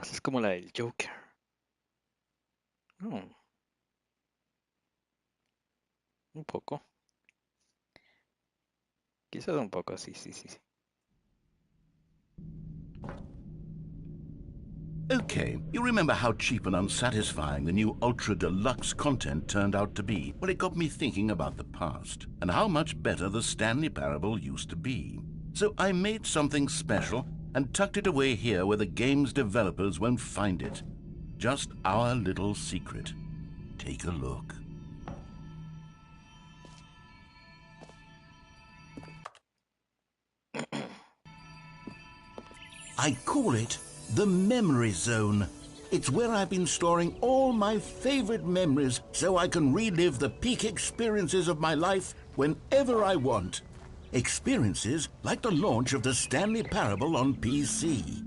Es como la del Joker. Un poco. Quizás un poco, sí. Okay, you remember how cheap and unsatisfying the new Ultra Deluxe content turned out to be? Well, it got me thinking about the past and how much better the Stanley Parable used to be. So I made something special and tucked it away here where the game's developers won't find it. Just our little secret. Take a look. I call it the Memory Zone. It's where I've been storing all my favorite memories so I can relive the peak experiences of my life whenever I want. Experiences like the launch of the Stanley Parable on PC.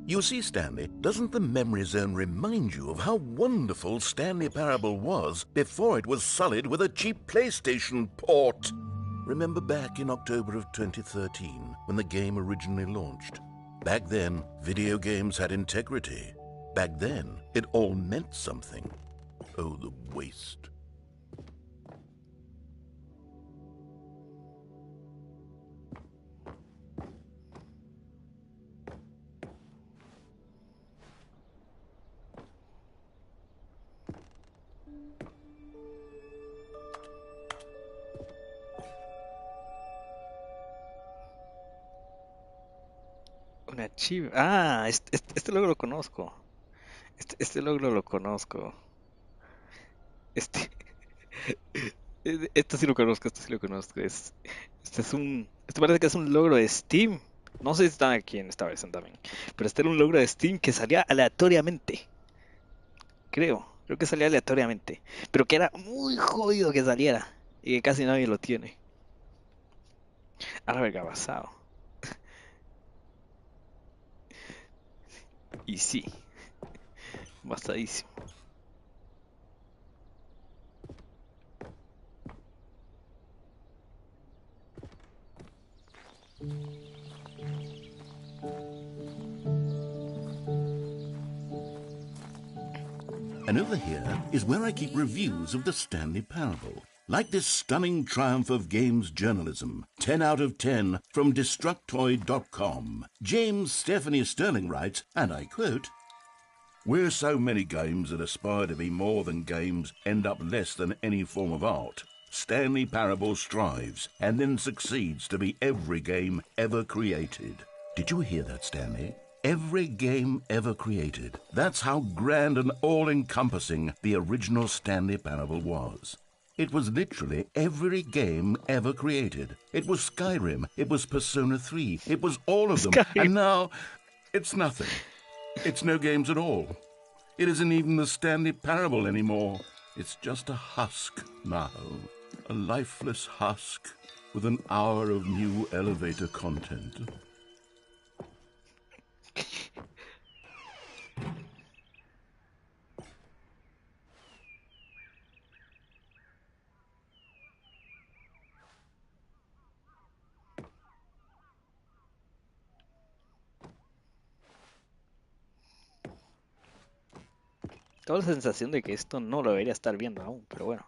You see, Stanley, doesn't the Memory Zone remind you of how wonderful Stanley Parable was before it was sullied with a cheap PlayStation port? Remember back in October of 2013, when the game originally launched? Back then, video games had integrity. Back then, it all meant something. Oh, the waste. Un archivo. Ah, este logro lo conozco. Este logro lo conozco. Este, este sí lo conozco, este sí lo conozco. Este parece que es un logro de Steam. No sé si está aquí en esta versión también. Pero este era un logro de Steam que salía aleatoriamente. Creo que salía aleatoriamente. Pero que era muy jodido que saliera. Y que casi nadie lo tiene. Ahora verga basado. Y sí, basadísimo. And over here is where I keep reviews of the Stanley Parable. Like this stunning triumph of games journalism, 10 out of 10 from Destructoid.com. James Stephanie Sterling writes, and I quote, "Where so many games that aspire to be more than games end up less than any form of art, Stanley Parable strives and then succeeds to be every game ever created." Did you hear that, Stanley? Every game ever created. That's how grand and all-encompassing the original Stanley Parable was. It was literally every game ever created. It was Skyrim, it was Persona 3, it was all of them. Skyrim. And now, it's nothing. It's no games at all. It isn't even the Stanley Parable anymore. It's just a husk now. A lifeless husk with an hour of new elevator content. Tengo la sensación de que esto no lo debería estar viendo aún, pero bueno.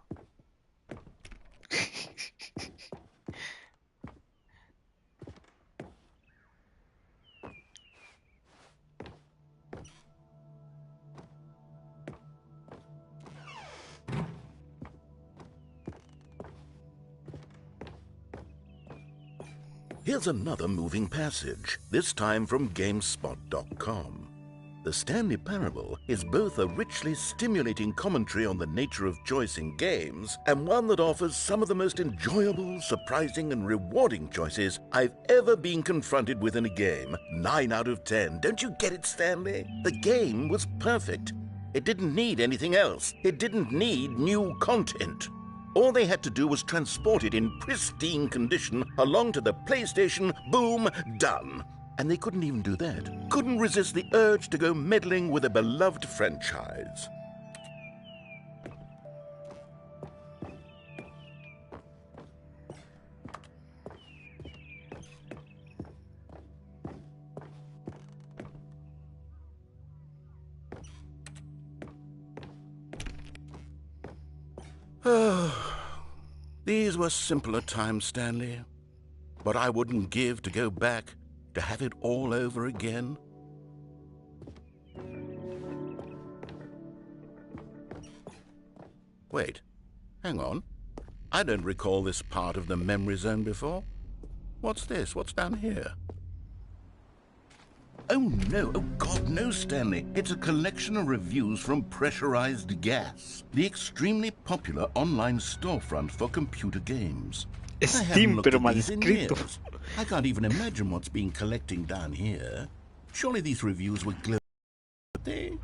Here's another moving passage, this time from GameSpot.com. The Stanley Parable is both a richly stimulating commentary on the nature of choice in games and one that offers some of the most enjoyable, surprising, and rewarding choices I've ever been confronted with in a game. 9 out of 10. Don't you get it, Stanley? The game was perfect. It didn't need anything else. It didn't need new content. All they had to do was transport it in pristine condition along to the PlayStation. Boom, done. And they couldn't even do that. Couldn't resist the urge to go meddling with a beloved franchise. These were simpler times, Stanley. But I wouldn't give to go back to have it all over again. Wait, hang on. I don't recall this part of the memory zone before. What's this? What's down here? Oh no, oh God, no, Stanley. It's a collection of reviews from Pressurized Gas, the extremely popular online storefront for computer games. Steam, pero mal escrito. I can't even imagine what's been collecting down here. Surely these reviews were glowing.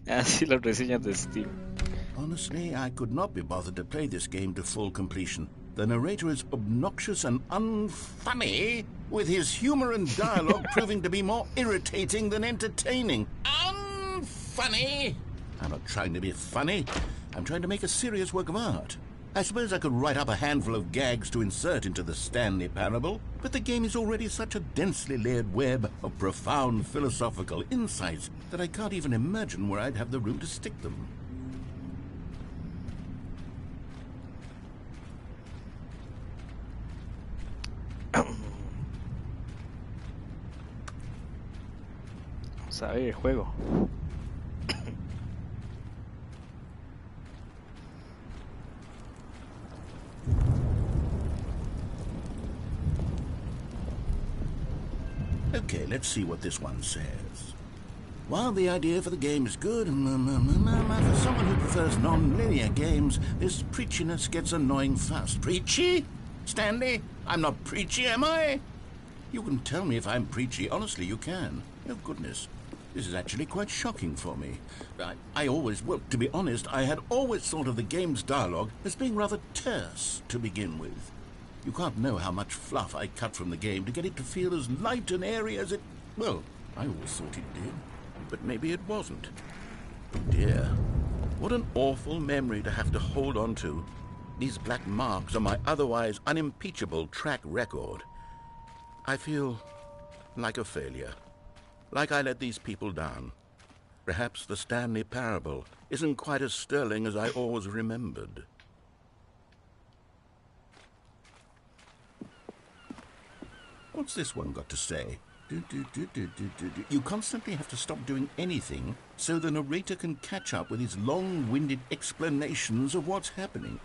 Así las reseñas de Steam. Honestly, I could not be bothered to play this game to full completion. The narrator is obnoxious and unfunny, with his humor and dialogue proving to be more irritating than entertaining. Unfunny? I'm not trying to be funny. I'm trying to make a serious work of art. I suppose I could write up a handful of gags to insert into the Stanley Parable, but the game is already such a densely layered web of profound philosophical insights that I can't even imagine where I'd have the room to stick them. Vamos a ver el juego. Okay, let's see what this one says. While the idea for the game is good, for someone who prefers non-linear games, this preachiness gets annoying fast. Preachy? Stanley? I'm not preachy, am I? You can tell me if I'm preachy. Honestly, you can. Oh, goodness. This is actually quite shocking for me. Well, to be honest, I had always thought of the game's dialogue as being rather terse to begin with. You can't know how much fluff I cut from the game to get it to feel as light and airy as it... Well, I always thought it did, but maybe it wasn't. Oh dear, what an awful memory to have to hold on to. These black marks on my otherwise unimpeachable track record. I feel like a failure, like I let these people down. Perhaps the Stanley Parable isn't quite as sterling as I always remembered. What's this one got to say? You constantly have to stop doing anything so the narrator can catch up with his long-winded explanations of what's happening.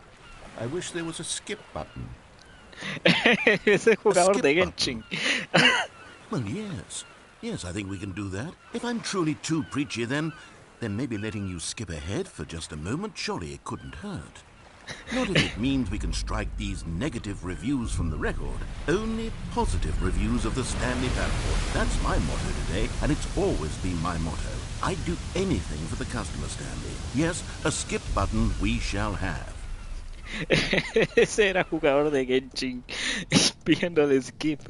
I wish there was a skip button. Ese jugador de Genshin. Well, yes. Yes, I think we can do that. If I'm truly too preachy, then maybe letting you skip ahead for just a moment, surely it couldn't hurt. Not if it means we can strike these negative reviews from the record. Only positive reviews of the Stanley Parable. That's my motto today, and it's always been my motto. I'd do anything for the customer, Stanley. Yes, a skip button we shall have. Ese era jugador de Genshin viendo el skip.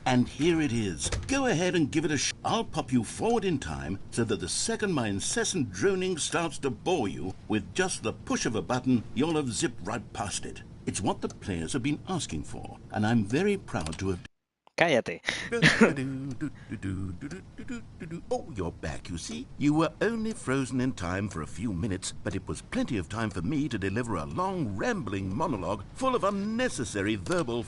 And here it is. Go ahead and give it a shot. I'll pop you forward in time so that the second my incessant droning starts to bore you, with just the push of a button, you'll have zipped right past it. It's what the players have been asking for, and I'm very proud to have... Cállate. Oh, you're back, you see. You were only frozen in time for a few minutes, but it was plenty of time for me to deliver a long, rambling monologue full of unnecessary verbal...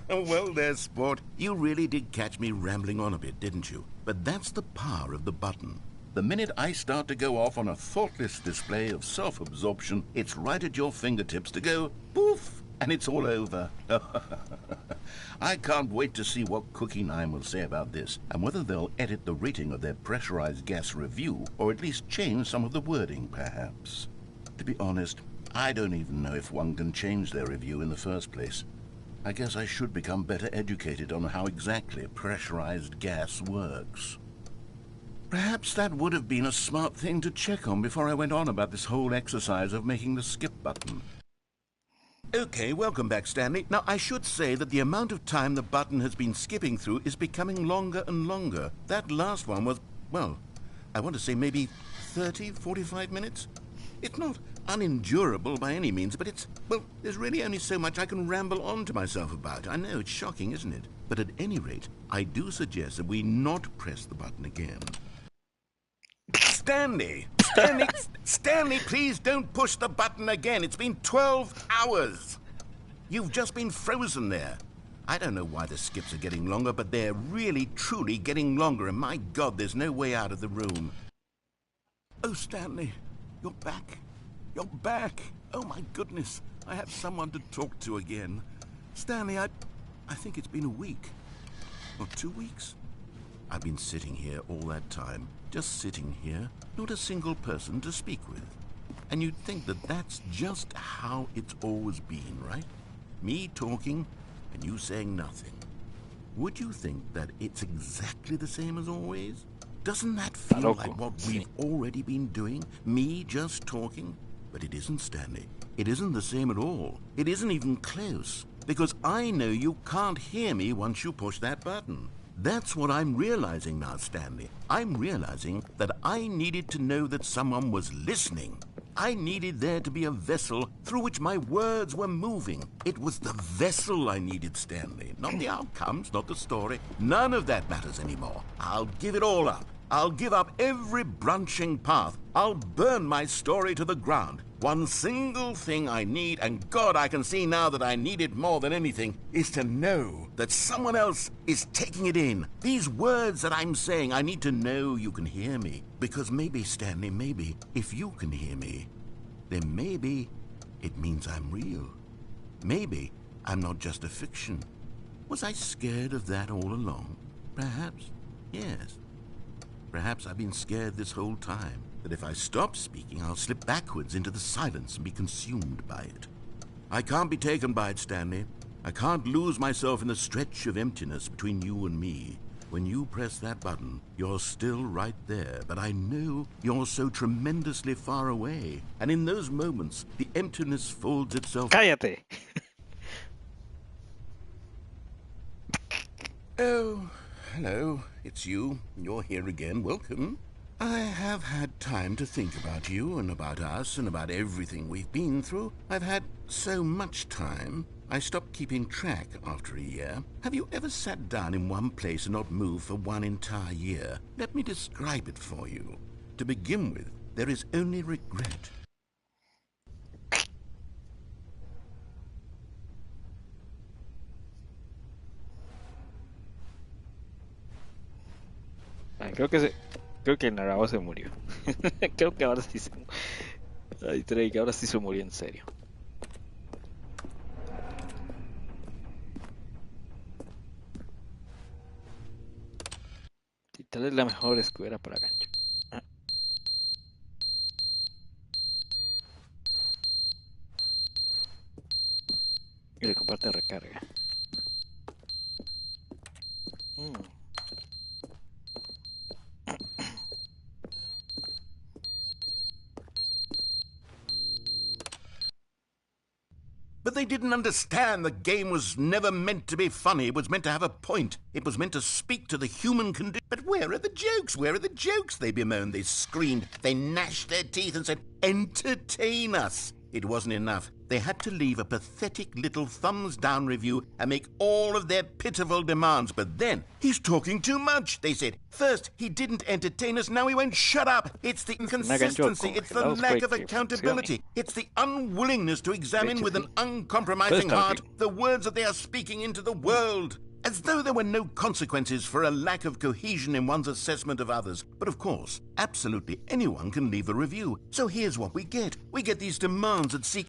Well there, sport. You really did catch me rambling on a bit, didn't you? But that's the power of the button. The minute I start to go off on a thoughtless display of self-absorption, it's right at your fingertips to go poof, and it's all over. I can't wait to see what Cookie 9 will say about this, and whether they'll edit the rating of their pressurized gas review, or at least change some of the wording, perhaps. To be honest, I don't even know if one can change their review in the first place. I guess I should become better educated on how exactly pressurized gas works. Perhaps that would have been a smart thing to check on before I went on about this whole exercise of making the skip button. Okay, welcome back, Stanley. Now, I should say that the amount of time the button has been skipping through is becoming longer and longer. That last one was, well, I want to say maybe 30, 45 minutes? It's not unendurable by any means, but well, there's really only so much I can ramble on to myself about. I know, it's shocking, isn't it? But at any rate, I do suggest that we not press the button again. Stanley! Stanley, please don't push the button again. It's been 12 hours. You've just been frozen there. I don't know why the skips are getting longer, but they're really, truly getting longer, and my God, there's no way out of the room. Oh, Stanley, you're back. You're back. Oh, my goodness. I have someone to talk to again. Stanley, I think it's been a week. Or 2 weeks. I've been sitting here all that time. Just sitting here. Not a single person to speak with. And you'd think that that's just how it's always been, right? Me talking and you saying nothing. would you think that it's exactly the same as always? Doesn't that feel like what we've already been doing? Me just talking? But it isn't, Stanley. It isn't the same at all. It isn't even close. Because I know you can't hear me once you push that button. That's what I'm realizing now, Stanley. I'm realizing that I needed to know that someone was listening. I needed there to be a vessel through which my words were moving. It was the vessel I needed, Stanley. Not the outcomes, not the story. None of that matters anymore. I'll give it all up. I'll give up every branching path. I'll burn my story to the ground. One single thing I need, and God, I can see now that I need it more than anything, is to know that someone else is taking it in. These words that I'm saying, I need to know you can hear me. Because maybe, Stanley, maybe, if you can hear me, then maybe it means I'm real. Maybe I'm not just a fiction. Was I scared of that all along? Perhaps, yes. Perhaps I've been scared this whole time, that if I stop speaking, I'll slip backwards into the silence and be consumed by it. I can't be taken by it, Stanley. I can't lose myself in the stretch of emptiness between you and me. When you press that button, you're still right there, but I know you're so tremendously far away. And in those moments, the emptiness folds itself... ¡Cállate! Oh, hello. It's you. You're here again. Welcome. I have had time to think about you and about us and about everything we've been through. I've had so much time. I stopped keeping track after a year. Have you ever sat down in one place and not moved for one entire year? Let me describe it for you. To begin with, there is only regret. Creo que el narrador se murió. Creo que ahora sí se murió. Ay, Drake, ahora sí se murió en serio. Y tal vez la mejor escudera para gancho. Ah. Y le comparte recarga. But they didn't understand the game was never meant to be funny. It was meant to have a point. It was meant to speak to the human condition. But where are the jokes? Where are the jokes? They bemoaned, they screamed, they gnashed their teeth and said, entertain us. It wasn't enough. They had to leave a pathetic little thumbs-down review and make all of their pitiful demands. But then, he's talking too much, they said. First, he didn't entertain us, now he won't shut up. It's the inconsistency, it's the lack of accountability. It's the unwillingness to examine with an uncompromising heart the words that they are speaking into the world. As though there were no consequences for a lack of cohesion in one's assessment of others. But of course, absolutely anyone can leave a review. So here's what we get. We get these demands that seek...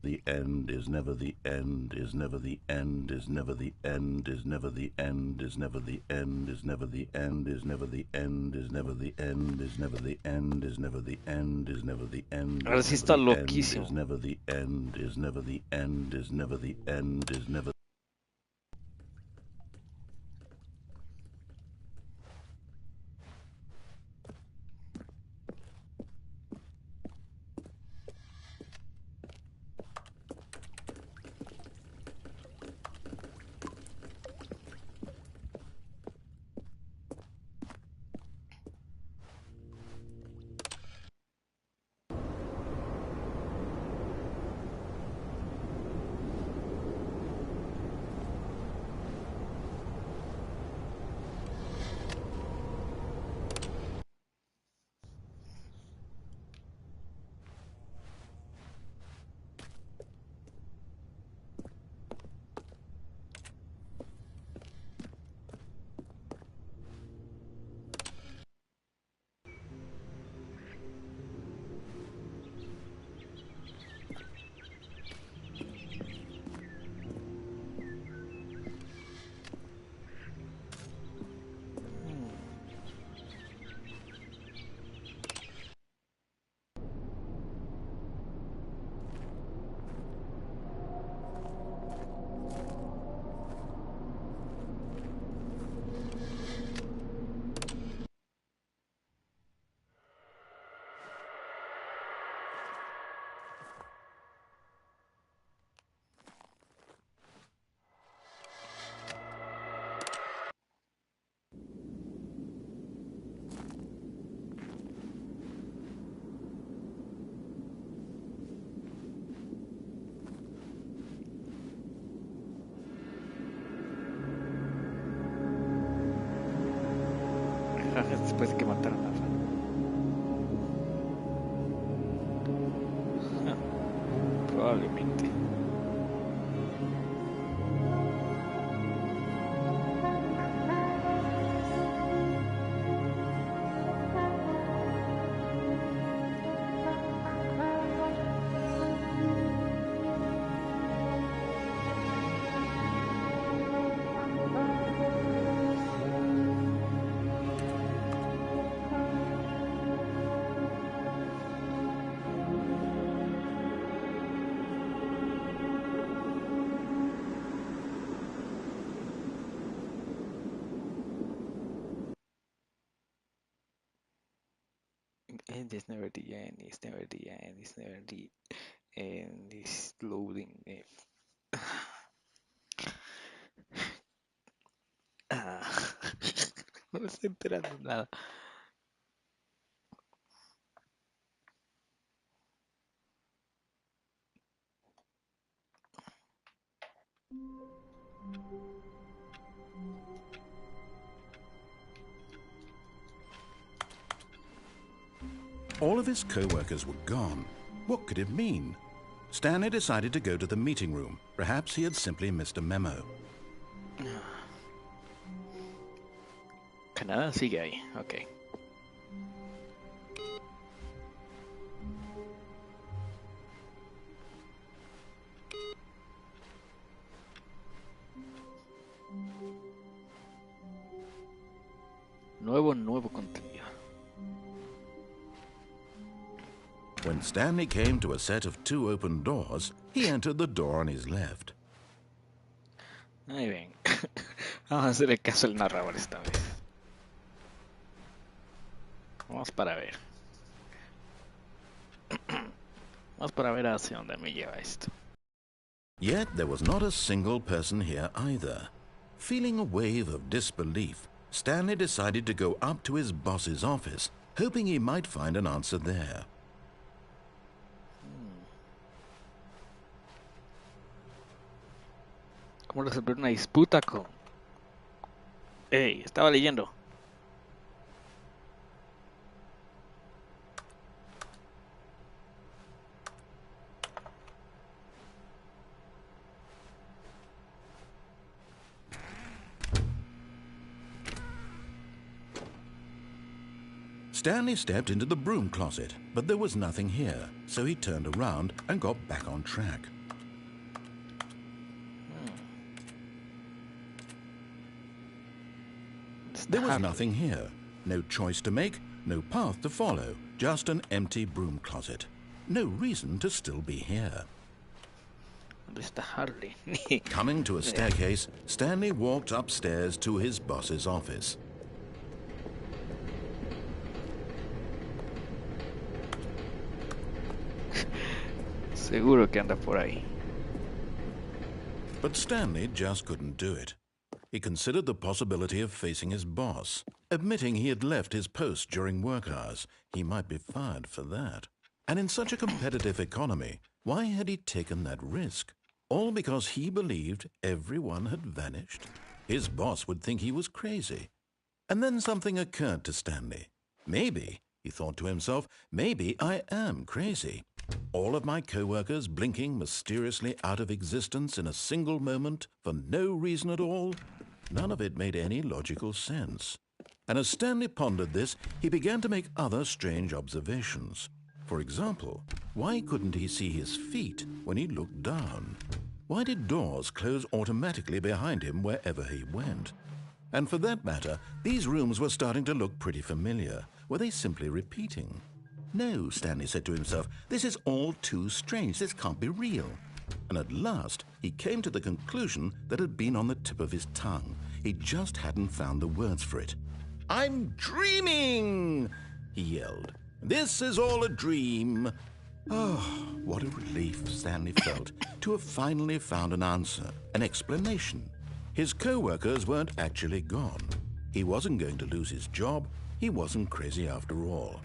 The end is never the end, is never the end, is never the end, is never the end, is never the end, is never the end, is never the end, is never the end, is never the end, is never the end, is never the end. Ahora sí está loquísimo. Is never the end, is never the end, is never the end, is never... Después de que mataron a Ran. Probablemente. And it's never the end, it's never the end, it's never the end, it's loading. Ah. No me estoy enterando de nada. All of his co-workers were gone. What could it mean? Stanley decided to go to the meeting room. Perhaps he had simply missed a memo. Canadá sigue ahí, ok. Nuevo contenido. When Stanley came to a set of 2 open doors, he entered the door on his left. Ahí ven. Vamos a hacerle caso al narrador esta vez. Vamos para ver. Vamos para ver hacia dónde me lleva esto. Yet there was not a single person here either. Feeling a wave of disbelief, Stanley decided to go up to his boss's office, hoping he might find an answer there. ¿Cómo resolver una disputa con...? ¡Ey! Estaba leyendo. Stanley stepped into the broom closet, but there was nothing here, so he turned around and got back on track. There was nothing here. No choice to make, no path to follow, just an empty broom closet. No reason to still be here. ¿Dónde está Harley? Coming to a staircase, Stanley walked upstairs to his boss's office. Seguro que anda por ahí. But Stanley just couldn't do it. He considered the possibility of facing his boss. Admitting he had left his post during work hours, he might be fired for that. And in such a competitive economy, why had he taken that risk? All because he believed everyone had vanished? His boss would think he was crazy. And then something occurred to Stanley. Maybe, he thought to himself, maybe I am crazy. All of my co-workers blinking mysteriously out of existence in a single moment for no reason at all? None of it made any logical sense. And as Stanley pondered this, he began to make other strange observations. For example, why couldn't he see his feet when he looked down? Why did doors close automatically behind him wherever he went? And for that matter, these rooms were starting to look pretty familiar. Were they simply repeating? No, Stanley said to himself, this is all too strange. This can't be real. And at last, he came to the conclusion that had been on the tip of his tongue. He just hadn't found the words for it. I'm dreaming, he yelled. This is all a dream. Oh, what a relief Stanley felt to have finally found an answer, an explanation. His co-workers weren't actually gone. He wasn't going to lose his job. He wasn't crazy after all.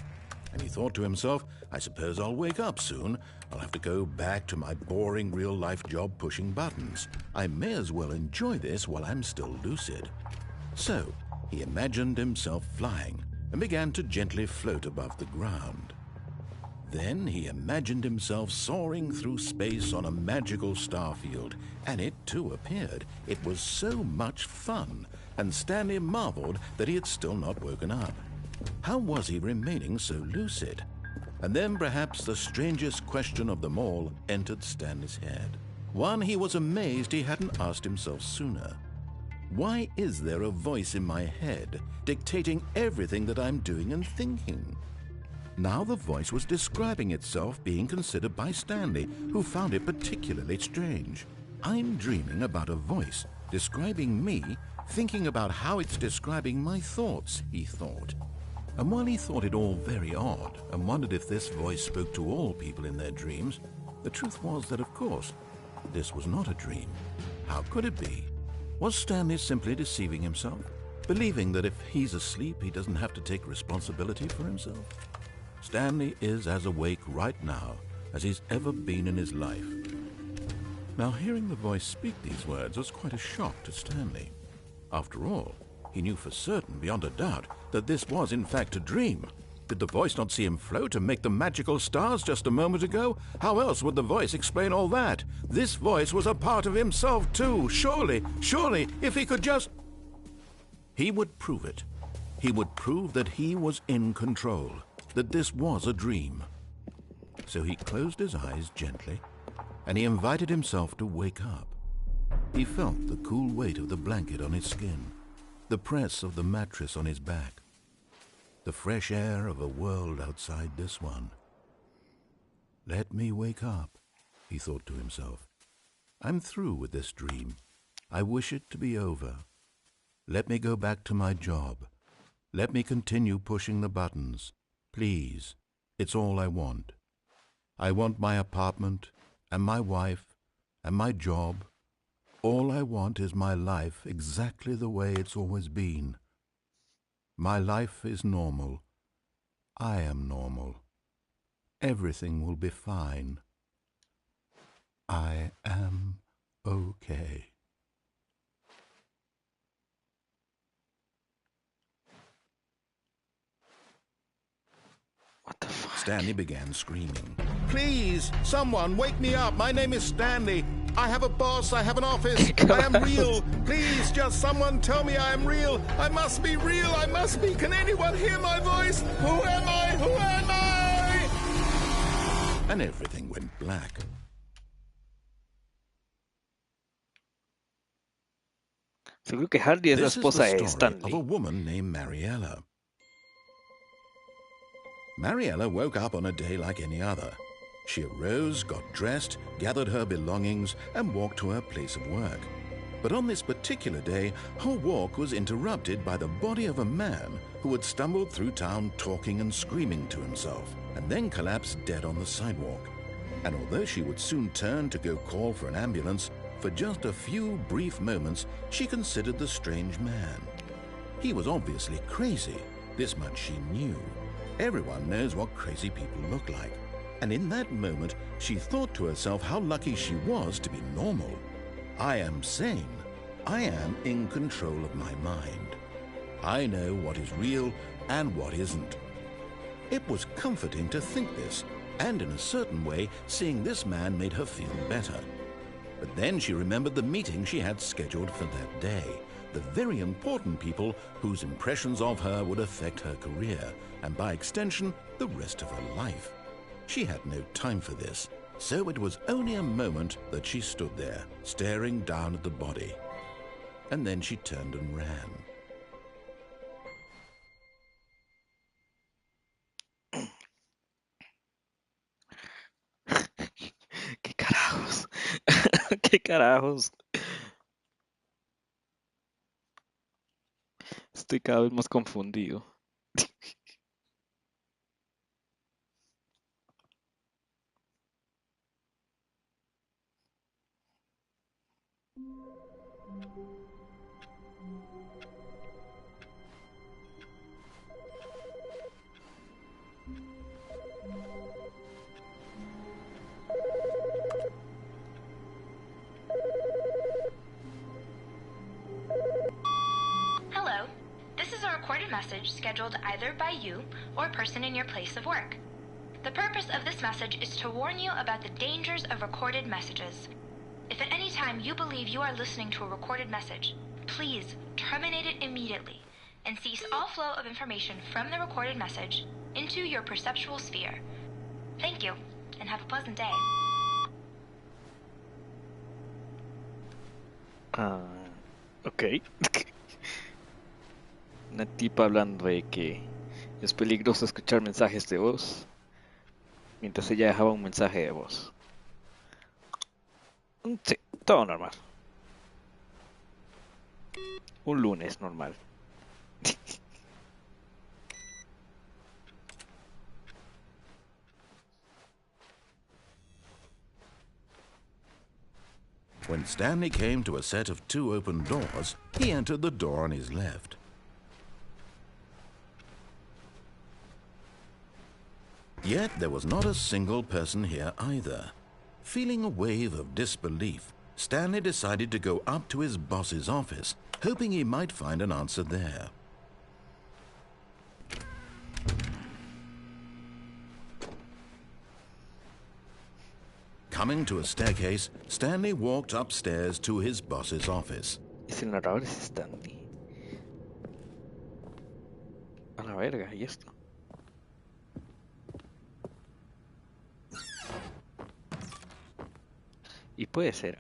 And he thought to himself, I suppose I'll wake up soon. I'll have to go back to my boring real-life job pushing buttons. I may as well enjoy this while I'm still lucid. So, he imagined himself flying, and began to gently float above the ground. Then he imagined himself soaring through space on a magical starfield, and it too appeared. It was so much fun, and Stanley marveled that he had still not woken up. How was he remaining so lucid? And then perhaps the strangest question of them all entered Stanley's head. One he was amazed he hadn't asked himself sooner. Why is there a voice in my head dictating everything that I'm doing and thinking? Now the voice was describing itself being considered by Stanley, who found it particularly strange. I'm dreaming about a voice describing me, thinking about how it's describing my thoughts, he thought. And while he thought it all very odd and wondered if this voice spoke to all people in their dreams, the truth was that, of course, this was not a dream. How could it be? Was Stanley simply deceiving himself, believing that if he's asleep, he doesn't have to take responsibility for himself? Stanley is as awake right now as he's ever been in his life. Now, hearing the voice speak these words was quite a shock to Stanley. After all, he knew for certain, beyond a doubt, that this was in fact a dream. Did the voice not see him float and make the magical stars just a moment ago? How else would the voice explain all that? This voice was a part of himself too. Surely, if he could just... He would prove it. He would prove that he was in control, that this was a dream. So he closed his eyes gently, and he invited himself to wake up. He felt the cool weight of the blanket on his skin, the press of the mattress on his back, the fresh air of a world outside this one. Let me wake up, he thought to himself. I'm through with this dream. I wish it to be over. Let me go back to my job. Let me continue pushing the buttons. Please, it's all I want. I want my apartment and my wife and my job. All I want is my life exactly the way it's always been. My life is normal. I am normal. Everything will be fine. I am okay. What the fuck? Stanley began screaming. Please, someone, wake me up. My name is Stanley. I have a boss. I have an office. I am real. Please, just someone tell me I am real. I must be real. I must be. Can anyone hear my voice? Who am I? Who am I? And everything went black. Seguro que Hardy es la This is esposa the de story of a Stanley. woman named Mariella. Mariella woke up on a day like any other. She arose, got dressed, gathered her belongings, and walked to her place of work. But on this particular day, her walk was interrupted by the body of a man who had stumbled through town talking and screaming to himself, and then collapsed dead on the sidewalk. And although she would soon turn to go call for an ambulance, for just a few brief moments she considered the strange man. He was obviously crazy. This much she knew. Everyone knows what crazy people look like. And in that moment, she thought to herself how lucky she was to be normal. I am sane. I am in control of my mind. I know what is real and what isn't. It was comforting to think this, and in a certain way, seeing this man made her feel better. But then she remembered the meeting she had scheduled for that day, the very important people whose impressions of her would affect her career, and by extension, the rest of her life. She had no time for this, so it was only a moment that she stood there, staring down at the body. And then she turned and ran. ¿Qué carajos? ¿Qué carajos? Estoy cada vez más confundido. message scheduled either by you or a person in your place of work. The purpose of this message is to warn you about the dangers of recorded messages. If at any time you believe you are listening to a recorded message, please terminate it immediately and cease all flow of information from the recorded message into your perceptual sphere. Thank you, and have a pleasant day. Ok. Una tipa hablando de que es peligroso escuchar mensajes de voz mientras ella dejaba un mensaje de voz. Sí, todo normal. Un lunes normal. When Stanley came to a set of 2 open doors, he entered the door on his left. Yet there was not a single person here either. Feeling a wave of disbelief, Stanley decided to go up to his boss's office, hoping he might find an answer there. Coming to a staircase, Stanley walked upstairs to his boss's office. Es el narrador, es Stanley. A la verga, ¿y esto? Y puede ser,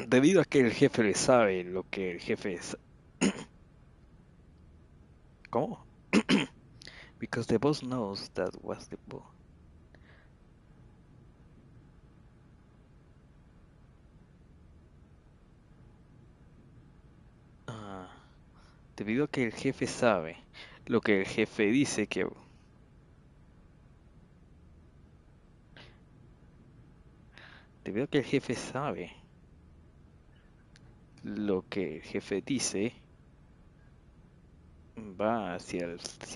debido a que el jefe le sabe lo que el jefe es. ¿Cómo? Because the boss knows that was the boss. Debido a que el jefe sabe lo que el jefe dice que... Debido a que el jefe sabe lo que el jefe dice, si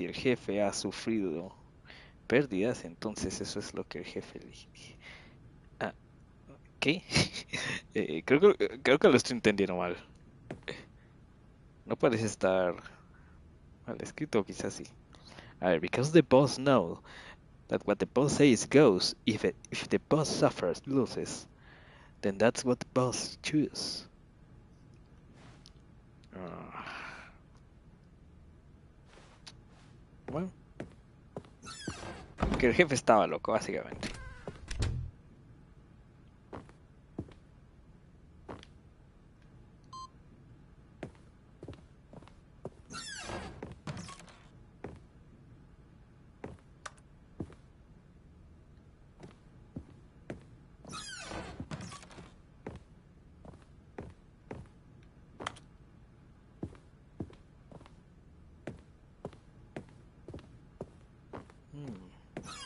el jefe ha sufrido pérdidas, entonces eso es lo que el jefe le dice. ¿Qué? Creo que lo estoy entendiendo mal. No parece estar mal escrito, quizás sí. A ver, because the boss knows that what the boss says goes. If the boss suffers losses, then that's what the boss chooses. Bueno, que el jefe estaba loco, básicamente.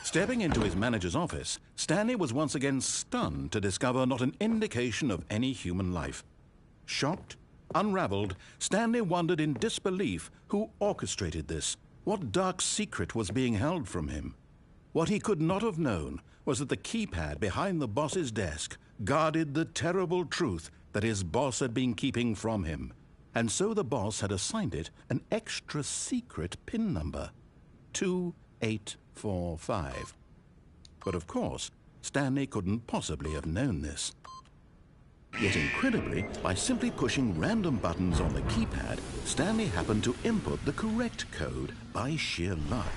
Stepping into his manager's office, Stanley was once again stunned to discover not an indication of any human life. Shocked, unraveled, Stanley wondered in disbelief who orchestrated this, what dark secret was being held from him. What he could not have known was that the keypad behind the boss's desk guarded the terrible truth that his boss had been keeping from him, and so the boss had assigned it an extra secret PIN number, 2845. But of course, Stanley couldn't possibly have known this. Yet incredibly, by simply pushing random buttons on the keypad, Stanley happened to input the correct code by sheer luck.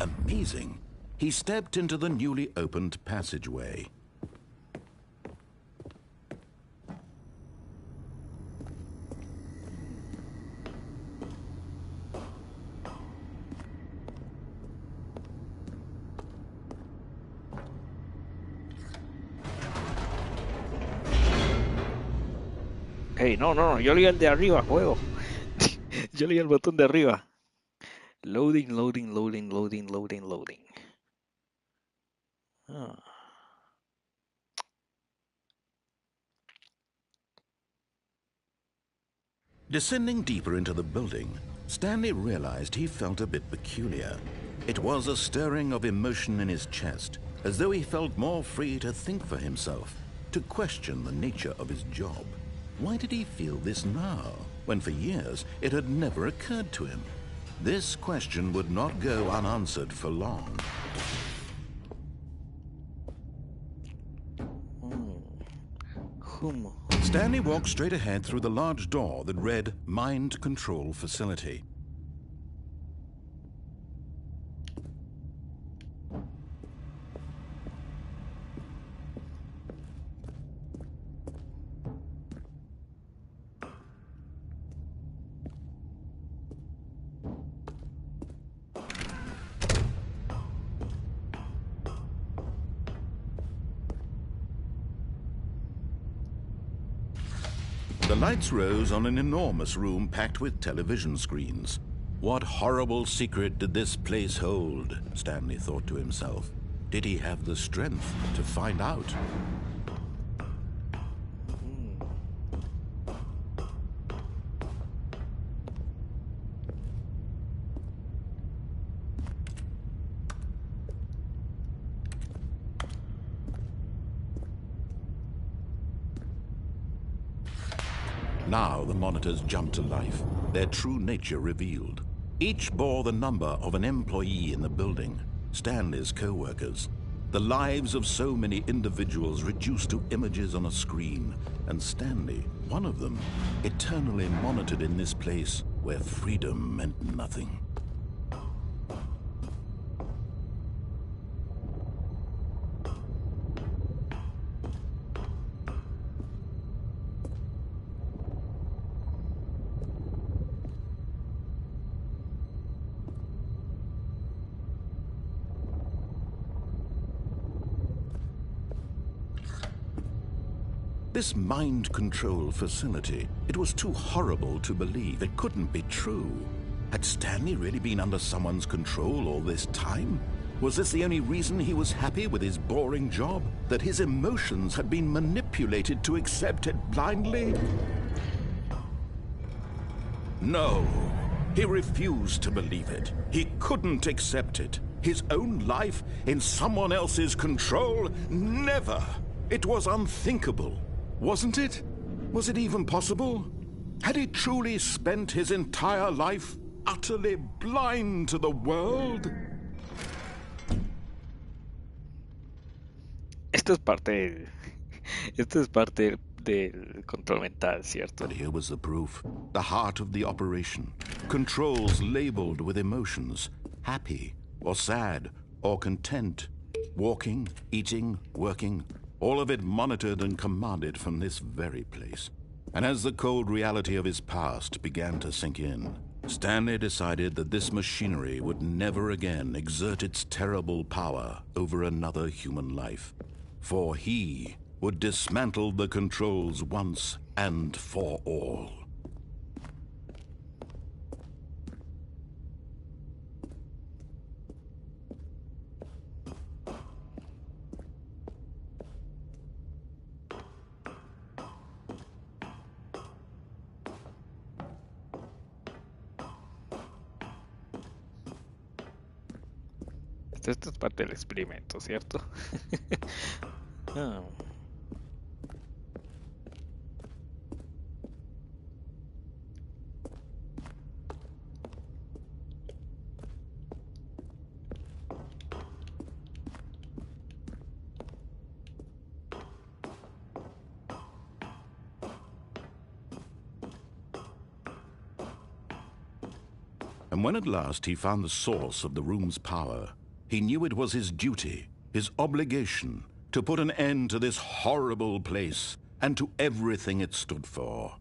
Amazing. He stepped into the newly opened passageway. Hey, no, yo leí el de arriba, juego. Yo leí el botón de arriba. Loading. Descending deeper into the building, Stanley realized he felt a bit peculiar. It was a stirring of emotion in his chest, as though he felt more free to think for himself, to question the nature of his job. Why did he feel this now, when for years it had never occurred to him? This question would not go unanswered for long. Stanley walked straight ahead through the large door that read Mind Control Facility. The lights rose on an enormous room packed with television screens. What horrible secret did this place hold? Stanley thought to himself. Did he have the strength to find out? Now the monitors jumped to life, their true nature revealed. Each bore the number of an employee in the building, Stanley's co-workers. The lives of so many individuals reduced to images on a screen, and Stanley, one of them, eternally monitored in this place where freedom meant nothing. This mind control facility, it was too horrible to believe. It couldn't be true. Had Stanley really been under someone's control all this time? Was this the only reason he was happy with his boring job? That his emotions had been manipulated to accept it blindly? No, he refused to believe it. He couldn't accept it. His own life in someone else's control? Never! It was unthinkable. Wasn't it? Was it even possible? Had he truly spent his entire life utterly blind to the world? Esto es parte del control mental, ¿cierto? But here was the proof. The heart of the operation. Controls labeled with emotions. Happy, or sad, or content. Walking, eating, working. All of it monitored and commanded from this very place. And as the cold reality of his past began to sink in, Stanley decided that this machinery would never again exert its terrible power over another human life. For he would dismantle the controls once and for all. Esto es parte del experimento, ¿cierto? Ah. And when at last he found the source of the room's power, he knew it was his duty, his obligation, to put an end to this horrible place and to everything it stood for.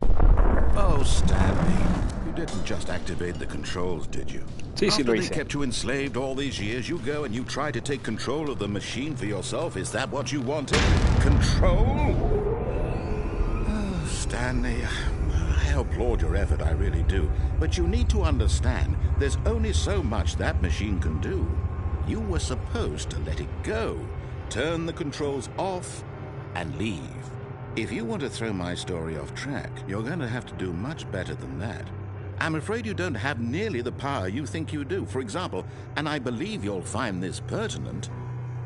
Oh, Stanley, you didn't just activate the controls, did you? After they kept you enslaved all these years, you go and you try to take control of the machine for yourself. Is that what you wanted? Control? Oh, Stanley, I applaud your effort, I really do. But you need to understand, there's only so much that machine can do. You were supposed to let it go, turn the controls off, and leave. If you want to throw my story off track, you're going to have to do much better than that. I'm afraid you don't have nearly the power you think you do. For example, and I believe you'll find this pertinent,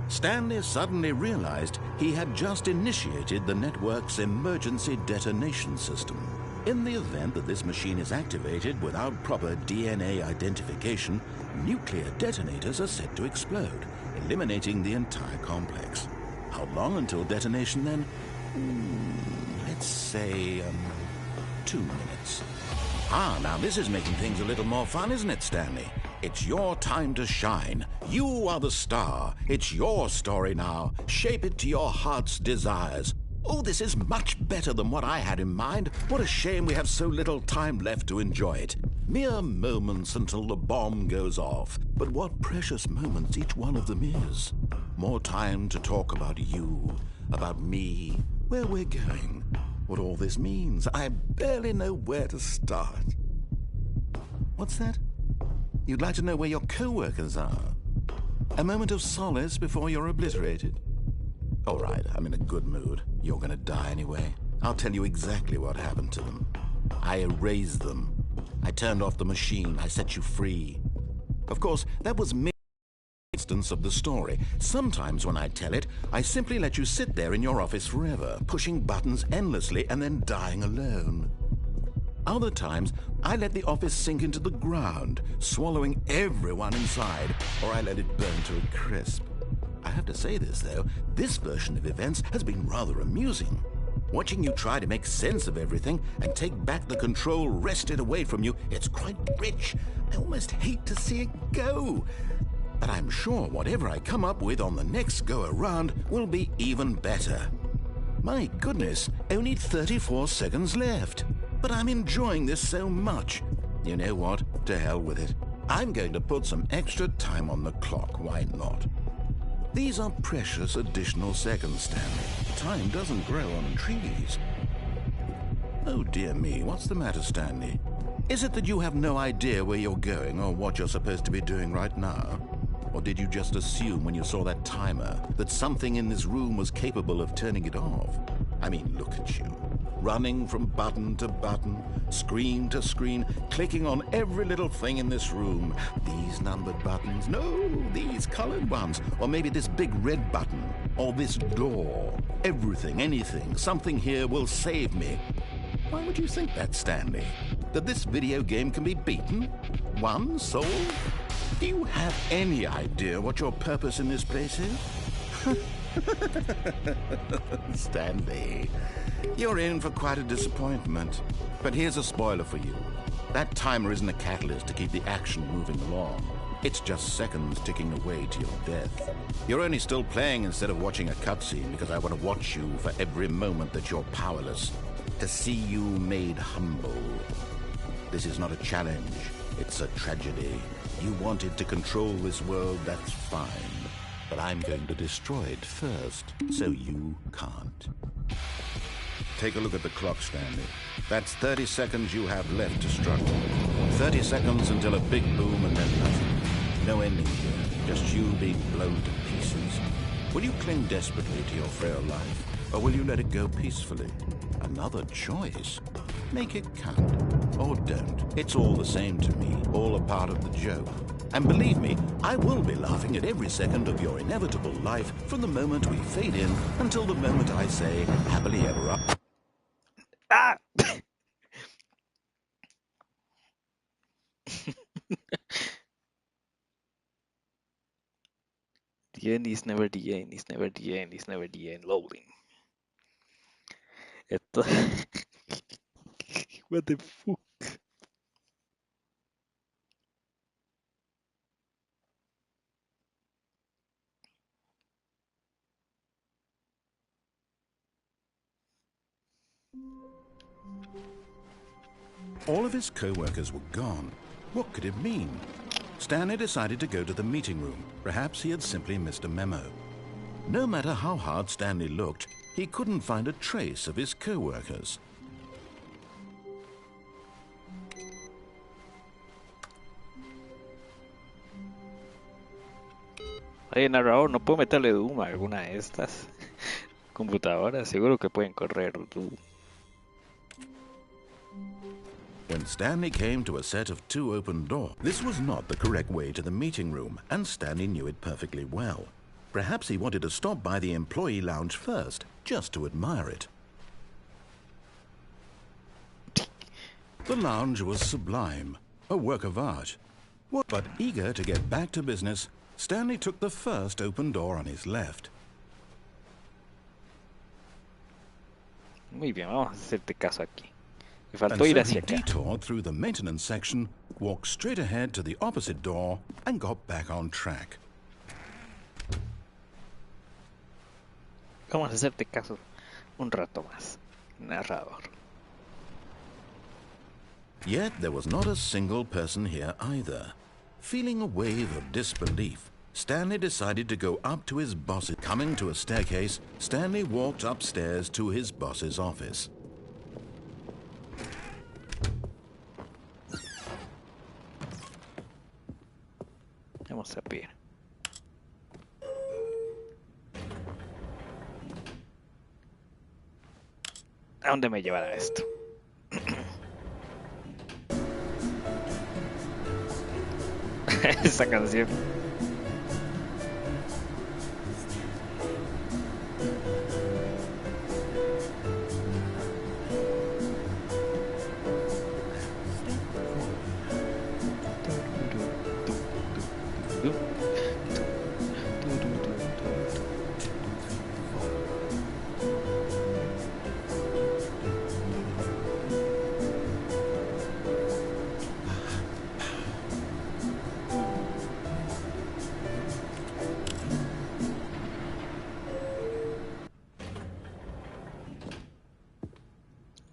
Stanley suddenly realized he had just initiated the network's emergency detonation system. In the event that this machine is activated without proper DNA identification, nuclear detonators are set to explode, eliminating the entire complex. How long until detonation then? Let's say, 2 minutes. Ah, now this is making things a little more fun, isn't it, Stanley? It's your time to shine. You are the star. It's your story now. Shape it to your heart's desires. Oh, this is much better than what I had in mind. What a shame we have so little time left to enjoy it. Mere moments until the bomb goes off. But what precious moments each one of them is. More time to talk about you, about me, where we're going, what all this means. I barely know where to start. What's that? You'd like to know where your co-workers are? A moment of solace before you're obliterated? All right, I'm in a good mood. You're gonna die anyway. I'll tell you exactly what happened to them. I erased them. I turned off the machine. I set you free. Of course, that was mere instance of the story. Sometimes when I tell it, I simply let you sit there in your office forever, pushing buttons endlessly and then dying alone. Other times, I let the office sink into the ground, swallowing everyone inside, or I let it burn to a crisp. I have to say this, though, this version of events has been rather amusing. Watching you try to make sense of everything and take back the control wrested away from you, it's quite rich. I almost hate to see it go. But I'm sure whatever I come up with on the next go-around will be even better. My goodness, only 34 seconds left. But I'm enjoying this so much. You know what? To hell with it. I'm going to put some extra time on the clock. Why not? These are precious additional seconds, Stanley. Time doesn't grow on trees. Oh, dear me. What's the matter, Stanley? Is it that you have no idea where you're going or what you're supposed to be doing right now? Or did you just assume when you saw that timer that something in this room was capable of turning it off? I mean, look at you. Running from button to button, screen to screen, clicking on every little thing in this room. These numbered buttons, no, these colored ones. Or maybe this big red button, or this door. Everything, anything, something here will save me. Why would you think that, Stanley? That this video game can be beaten? Won? Solved? Do you have any idea what your purpose in this place is? Stanley, you're in for quite a disappointment. But here's a spoiler for you. That timer isn't a catalyst to keep the action moving along. It's just seconds ticking away to your death. You're only still playing instead of watching a cutscene because I want to watch you for every moment that you're powerless. To see you made humble. This is not a challenge. It's a tragedy. You wanted to control this world, that's fine. But I'm going to destroy it first, so you can't. Take a look at the clock, Stanley. That's 30 seconds you have left to struggle. 30 seconds until a big boom and then nothing. No ending here, just you being blown to pieces. Will you cling desperately to your frail life, or will you let it go peacefully? Another choice. Make it count. Or don't. It's all the same to me, all a part of the joke. And believe me, I will be laughing at every second of your inevitable life from the moment we fade in until the moment I say, happily ever up. Ah! The end is never the end, it's never the end, it's never the end. Loading. Esto... What the fuck? All of his co-workers were gone. What could it mean? Stanley decided to go to the meeting room. Perhaps he had simply missed a memo. No matter how hard Stanley looked, he couldn't find a trace of his co-workers. Oye, narrador, ¿no puedo meterle Doom a alguna de estas computadoras? Seguro que pueden correr Doom. When Stanley came to a set of 2 open doors, this was not the correct way to the meeting room, and Stanley knew it perfectly well. Perhaps he wanted to stop by the employee lounge first, just to admire it. The lounge was sublime, a work of art. But eager to get back to business, Stanley took the first open door on his left. Muy bien, vamos a hacerte caso aquí. Me And faltó so ir he hacia acá. detoured through the maintenance section, walked straight ahead to the opposite door, and got back on track. Vamos a hacerte caso un rato más, narrador. Yet there was not a single person here either. Feeling a wave of disbelief, Stanley decided to go up to his boss. Coming to a staircase, Stanley walked upstairs to his boss's office. Vamos a ver. ¿A dónde me llevará esto? Esa canción.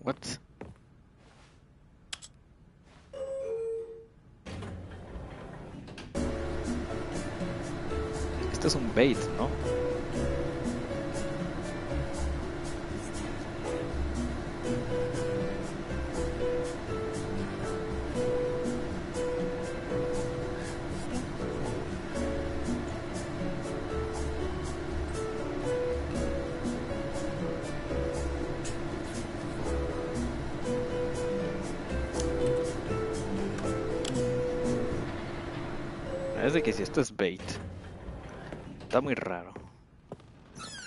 What? Esto es un bait, ¿no? Es de que si esto es bait, está muy raro.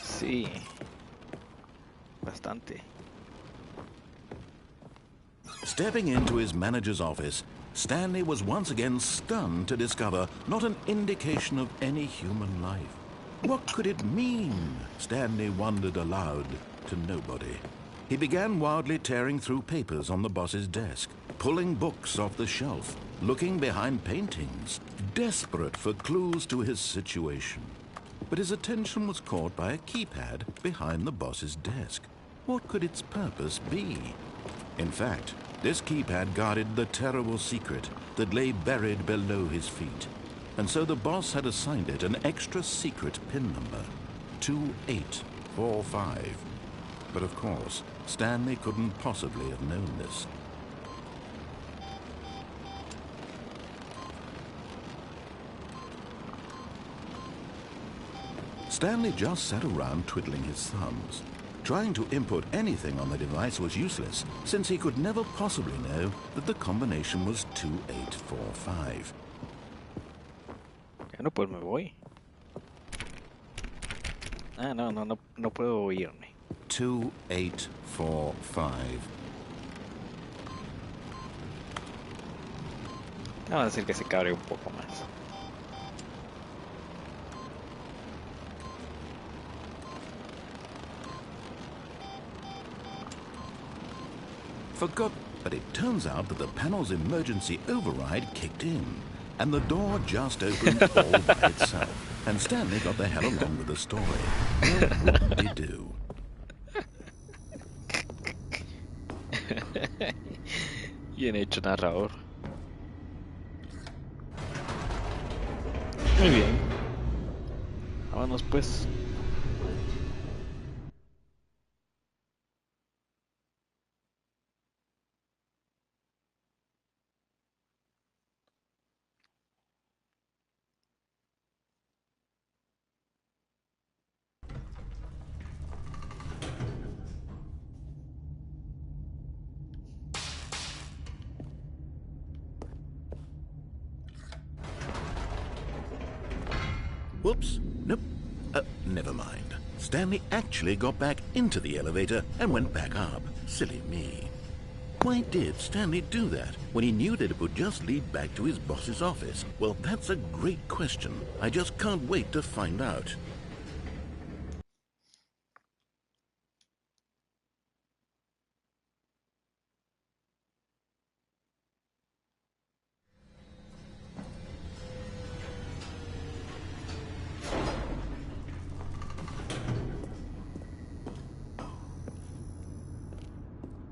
Sí, bastante. Stepping into his manager's office, Stanley was once again stunned to discover not an indication of any human life. What could it mean? Stanley wondered aloud to nobody. He began wildly tearing through papers on the boss's desk, pulling books off the shelf, looking behind paintings, desperate for clues to his situation. But his attention was caught by a keypad behind the boss's desk. What could its purpose be? In fact, this keypad guarded the terrible secret that lay buried below his feet. And so the boss had assigned it an extra secret PIN number, 2845. But of course, Stanley couldn't possibly have known this. Stanley just sat around twiddling his thumbs. Trying to input anything on the device was useless, since he could never possibly know that the combination was 2845. Bueno, pues me voy. Ah, no puedo irme. 2845. Vamos a decir que se cabre un poco más. Forgot, but it turns out that the panel's emergency override kicked in, and the door just opened all by itself, and Stanley got the hell along with the story. Well, what did he do? Bien hecho, narrador. Muy bien. Vámonos pues. Whoops. Nope. Never mind. Stanley actually got back into the elevator and went back up. Silly me. Why did Stanley do that when he knew that it would just lead back to his boss's office? Well, that's a great question. I just can't wait to find out.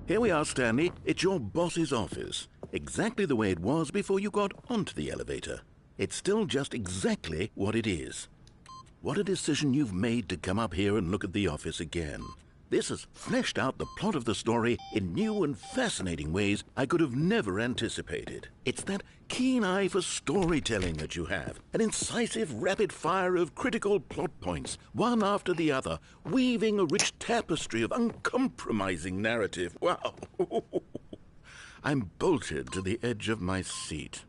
Here we are, Stanley. It's your boss's office. Exactly the way it was before you got onto the elevator. It's still just exactly what it is. What a decision you've made to come up here and look at the office again. This has fleshed out the plot of the story in new and fascinating ways I could have never anticipated. It's that keen eye for storytelling that you have, an incisive rapid fire of critical plot points, one after the other, weaving a rich tapestry of uncompromising narrative. Wow! I'm bolted to the edge of my seat.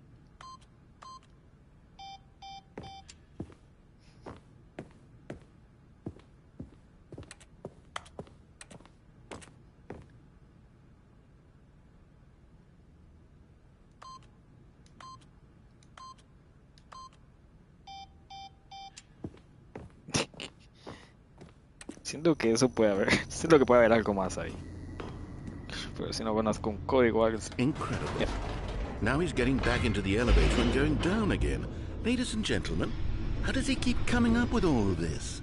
Siento que eso puede haber. Siento que puede haber algo más ahí. Pero si no conozco un código algo. Incredible. Yeah. Now he's getting back into the elevator and going down again. Ladies and gentlemen, how does he keep coming up with all of this?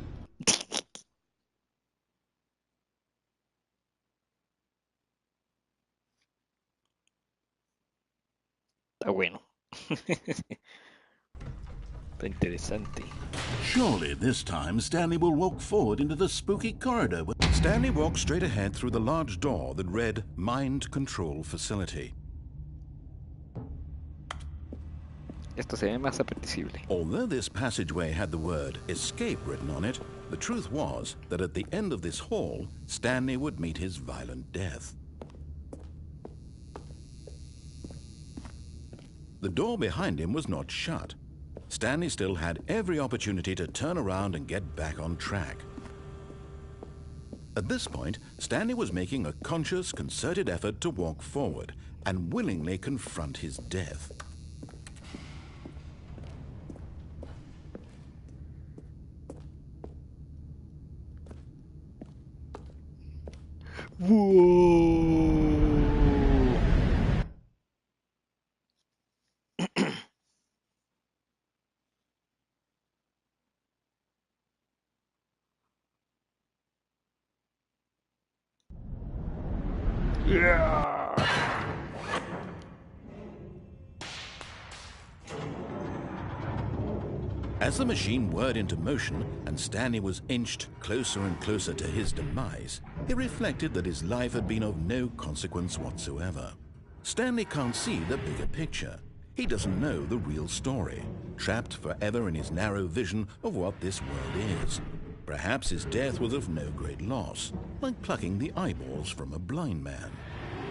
Está bueno. Está interesante. Surely this time Stanley will walk forward into the spooky corridor. Stanley walked straight ahead through the large door that read Mind Control Facility. Esto se ve más apetecible. Although this passageway had the word escape written on it, the truth was that at the end of this hall, Stanley would meet his violent death. The door behind him was not shut. Stanley still had every opportunity to turn around and get back on track. At this point, Stanley was making a conscious, concerted effort to walk forward and willingly confront his death. Whoa. Yeah. As the machine whirred into motion and Stanley was inched closer and closer to his demise, he reflected that his life had been of no consequence whatsoever. Stanley can't see the bigger picture. He doesn't know the real story, trapped forever in his narrow vision of what this world is. Perhaps his death was of no great loss, like plucking the eyeballs from a blind man.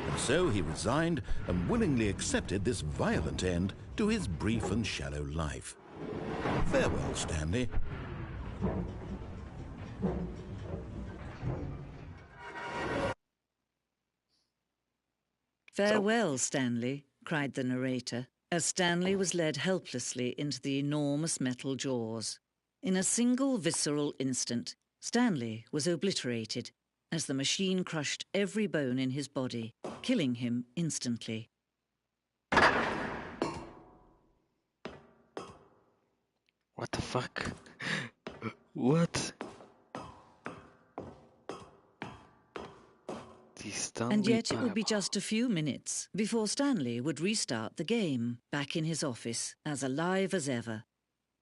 And so he resigned and willingly accepted this violent end to his brief and shallow life. Farewell, Stanley. Farewell, Stanley, cried the narrator, as Stanley was led helplessly into the enormous metal jaws. In a single visceral instant, Stanley was obliterated as the machine crushed every bone in his body, killing him instantly. What the fuck? What? And yet it would be just a few minutes before Stanley would restart the game, back in his office, as alive as ever.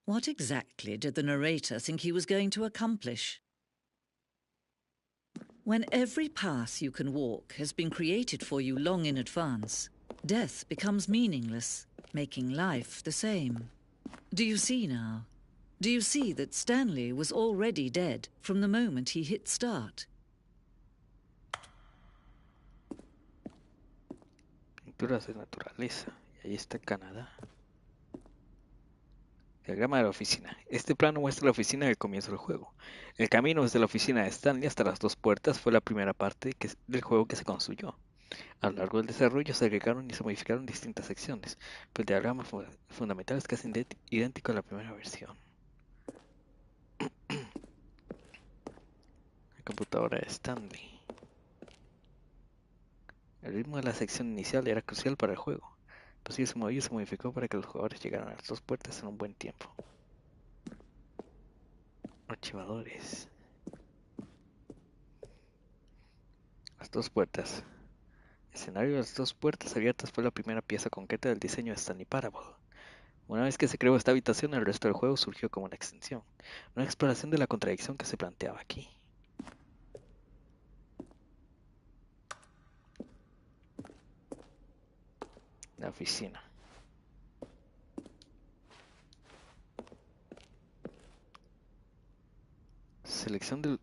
What exactly did the narrator think he was going to accomplish? When every path you can walk has been created for you long in advance, death becomes meaningless, making life the same. Do you see now? Do you see that Stanley was already dead from the moment he hit start? Pinturas de naturaleza. Y ahí está Canadá. Diagrama de la oficina. Este plano muestra la oficina del comienzo del juego. El camino desde la oficina de Stanley hasta las dos puertas fue la primera parte del juego que se construyó. A lo largo del desarrollo se agregaron y se modificaron distintas secciones, pero el diagrama fundamental es casi idéntico a la primera versión. La computadora de Stanley. El ritmo de la sección inicial era crucial para el juego, pero sí se movió y se modificó para que los jugadores llegaran a las dos puertas en un buen tiempo. Archivadores. Las dos puertas. El escenario de las dos puertas abiertas fue la primera pieza concreta del diseño de Stanley Parable. Una vez que se creó esta habitación, el resto del juego surgió como una extensión, una exploración de la contradicción que se planteaba aquí. La oficina. Selección de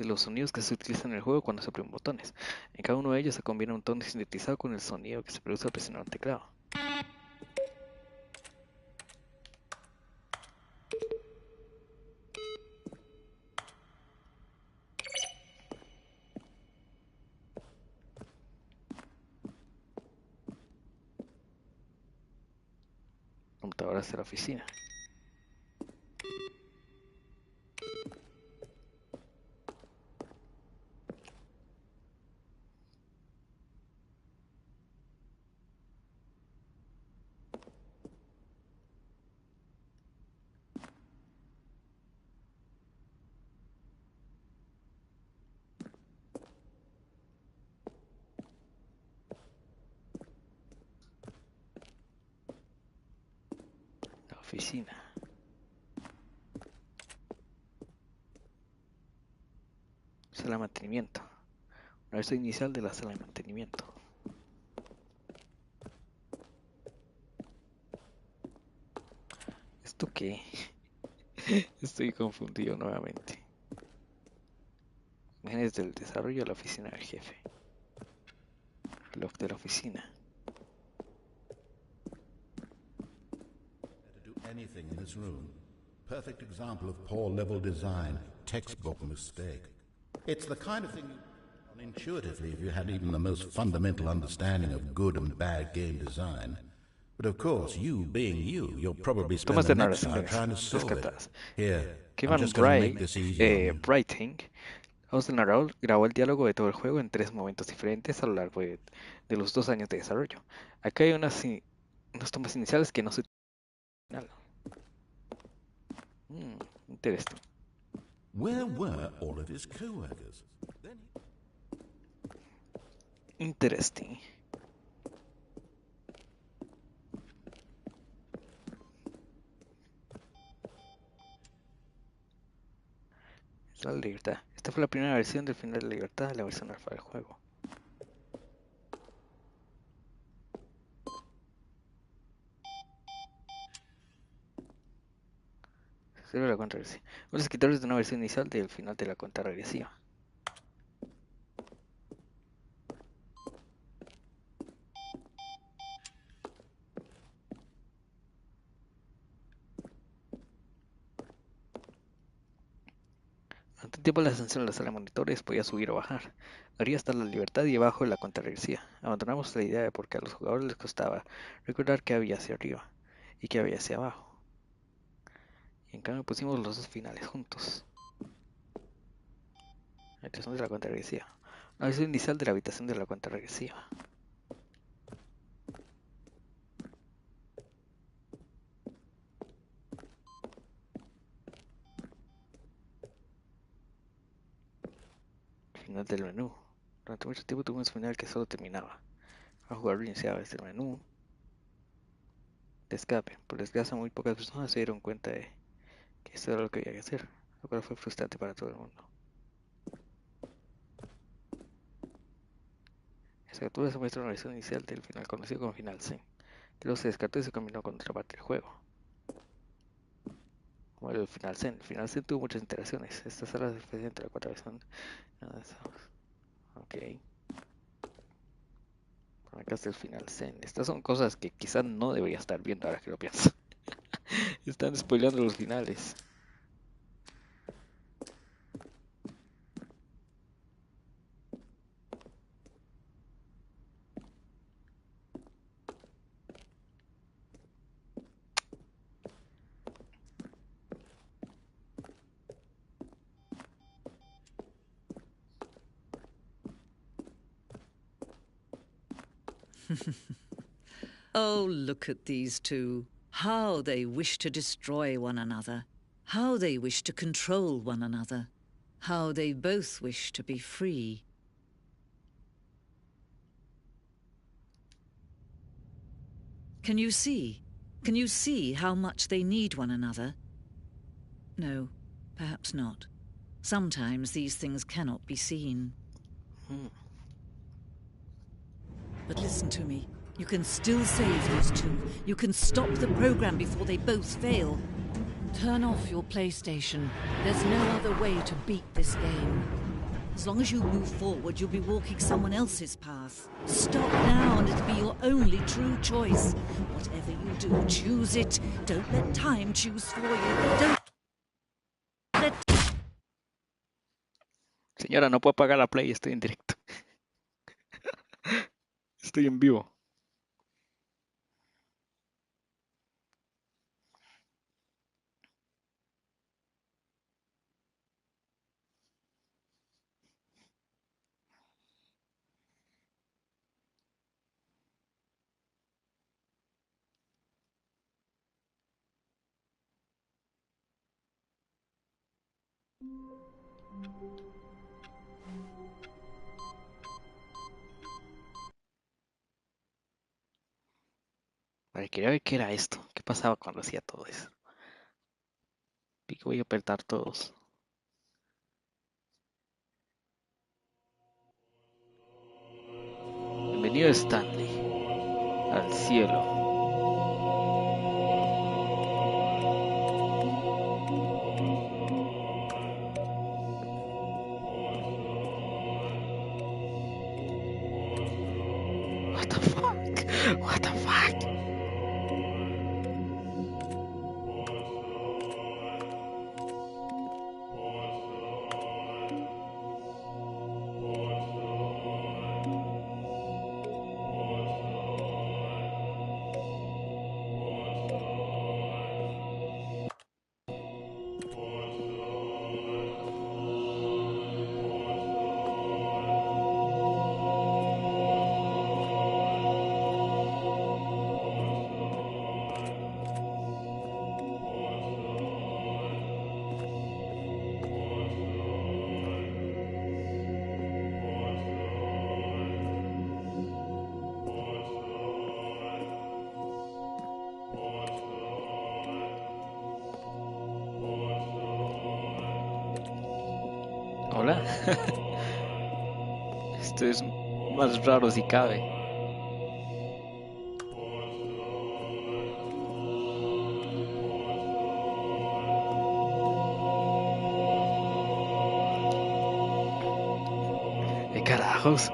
los sonidos que se utilizan en el juego cuando se oprimen botones. En cada uno de ellos se combina un tono sintetizado con el sonido que se produce al presionar un teclado. Computadoras de la oficina. La oficina. Sala de mantenimiento. Una versión inicial de la sala de mantenimiento. ¿Esto qué? Estoy confundido nuevamente. Imágenes del desarrollo de la oficina del jefe. Reloj de la oficina. To do anything in this room. Perfect example of poor level design. Textbook mistake. It's the kind of thing you intuitively if you had even the most fundamental understanding of good and bad game design. But of course, you being you, you'll probably spend Tomas the de next hour narración trying to solve it. rescatadas. Here, I'm Kevin just going to make this easy on you. Brighting, la voz del narrador, grabó el diálogo de todo el juego en 3 momentos diferentes a lo largo de los 2 años de desarrollo. Acá hay unas tomas iniciales que no se utilizan. Interesante. Where were all of his co-workers? Interesting. La libertad. Esta fue la primera versión del final de la libertad, la versión alfa del juego. Sirve la cuenta regresiva. Los escritores de una versión inicial del final de la cuenta regresiva. Durante un tiempo la ascensión a la sala de monitores podía subir o bajar. Arriba está la libertad y abajo la cuenta regresiva. Abandonamos la idea de por qué a los jugadores les costaba recordar qué había hacia arriba y qué había hacia abajo. Y en cambio pusimos los dos finales juntos. La habitación de la cuenta regresiva. La versión inicial de la habitación de la cuenta regresiva. Final del menú. Durante mucho tiempo tuvimos un final que solo terminaba. A jugar iniciaba desde el menú de escape. Por desgracia, muy pocas personas se dieron cuenta de que esto era lo que había que hacer, lo cual fue frustrante para todo el mundo. Esta captura se muestra una versión inicial del final conocido como final C, que luego se descartó y se combinó con otra parte del juego. Como el final C. El final C tuvo muchas interacciones. Esta sala se diferencia entre la 4 versión. Ok. Acá está el final C. Estas son cosas que quizás no debería estar viendo ahora que lo pienso. Están spoileando los finales. Oh, look at these two. How they wish to destroy one another. How they wish to control one another. How they both wish to be free. Can you see? Can you see how much they need one another? No, perhaps not. Sometimes these things cannot be seen. But listen to me. You can still save those two. You can stop the program before they both fail. Turn off your PlayStation. There's no other way to beat this game. As long as you move forward, you'll be walking someone else's path. Stop now and it'll be your only true choice. Whatever you do, choose it. Don't let time choose for you. Don't let... Señora, no puedo apagar la Play, estoy en directo. Estoy en vivo. Vale, quería ver qué era esto. ¿Qué pasaba cuando hacía todo eso? Y que voy a apretar todos. Bienvenido Stanley al cielo. What the fuck? What the fuck? Hola. Esto es más raro si cabe. ¿Qué carajos?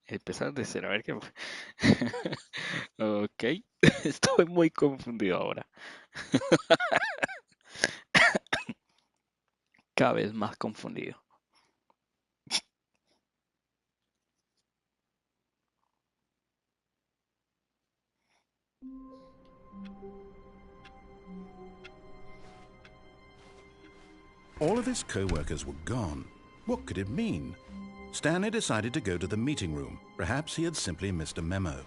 Empezar de cero, a ver qué. Ok, estoy muy confundido ahora. Cada vez más confundido. All of his co-workers were gone. What could it mean? Stanley decided to go to the meeting room. Perhaps he had simply missed a memo.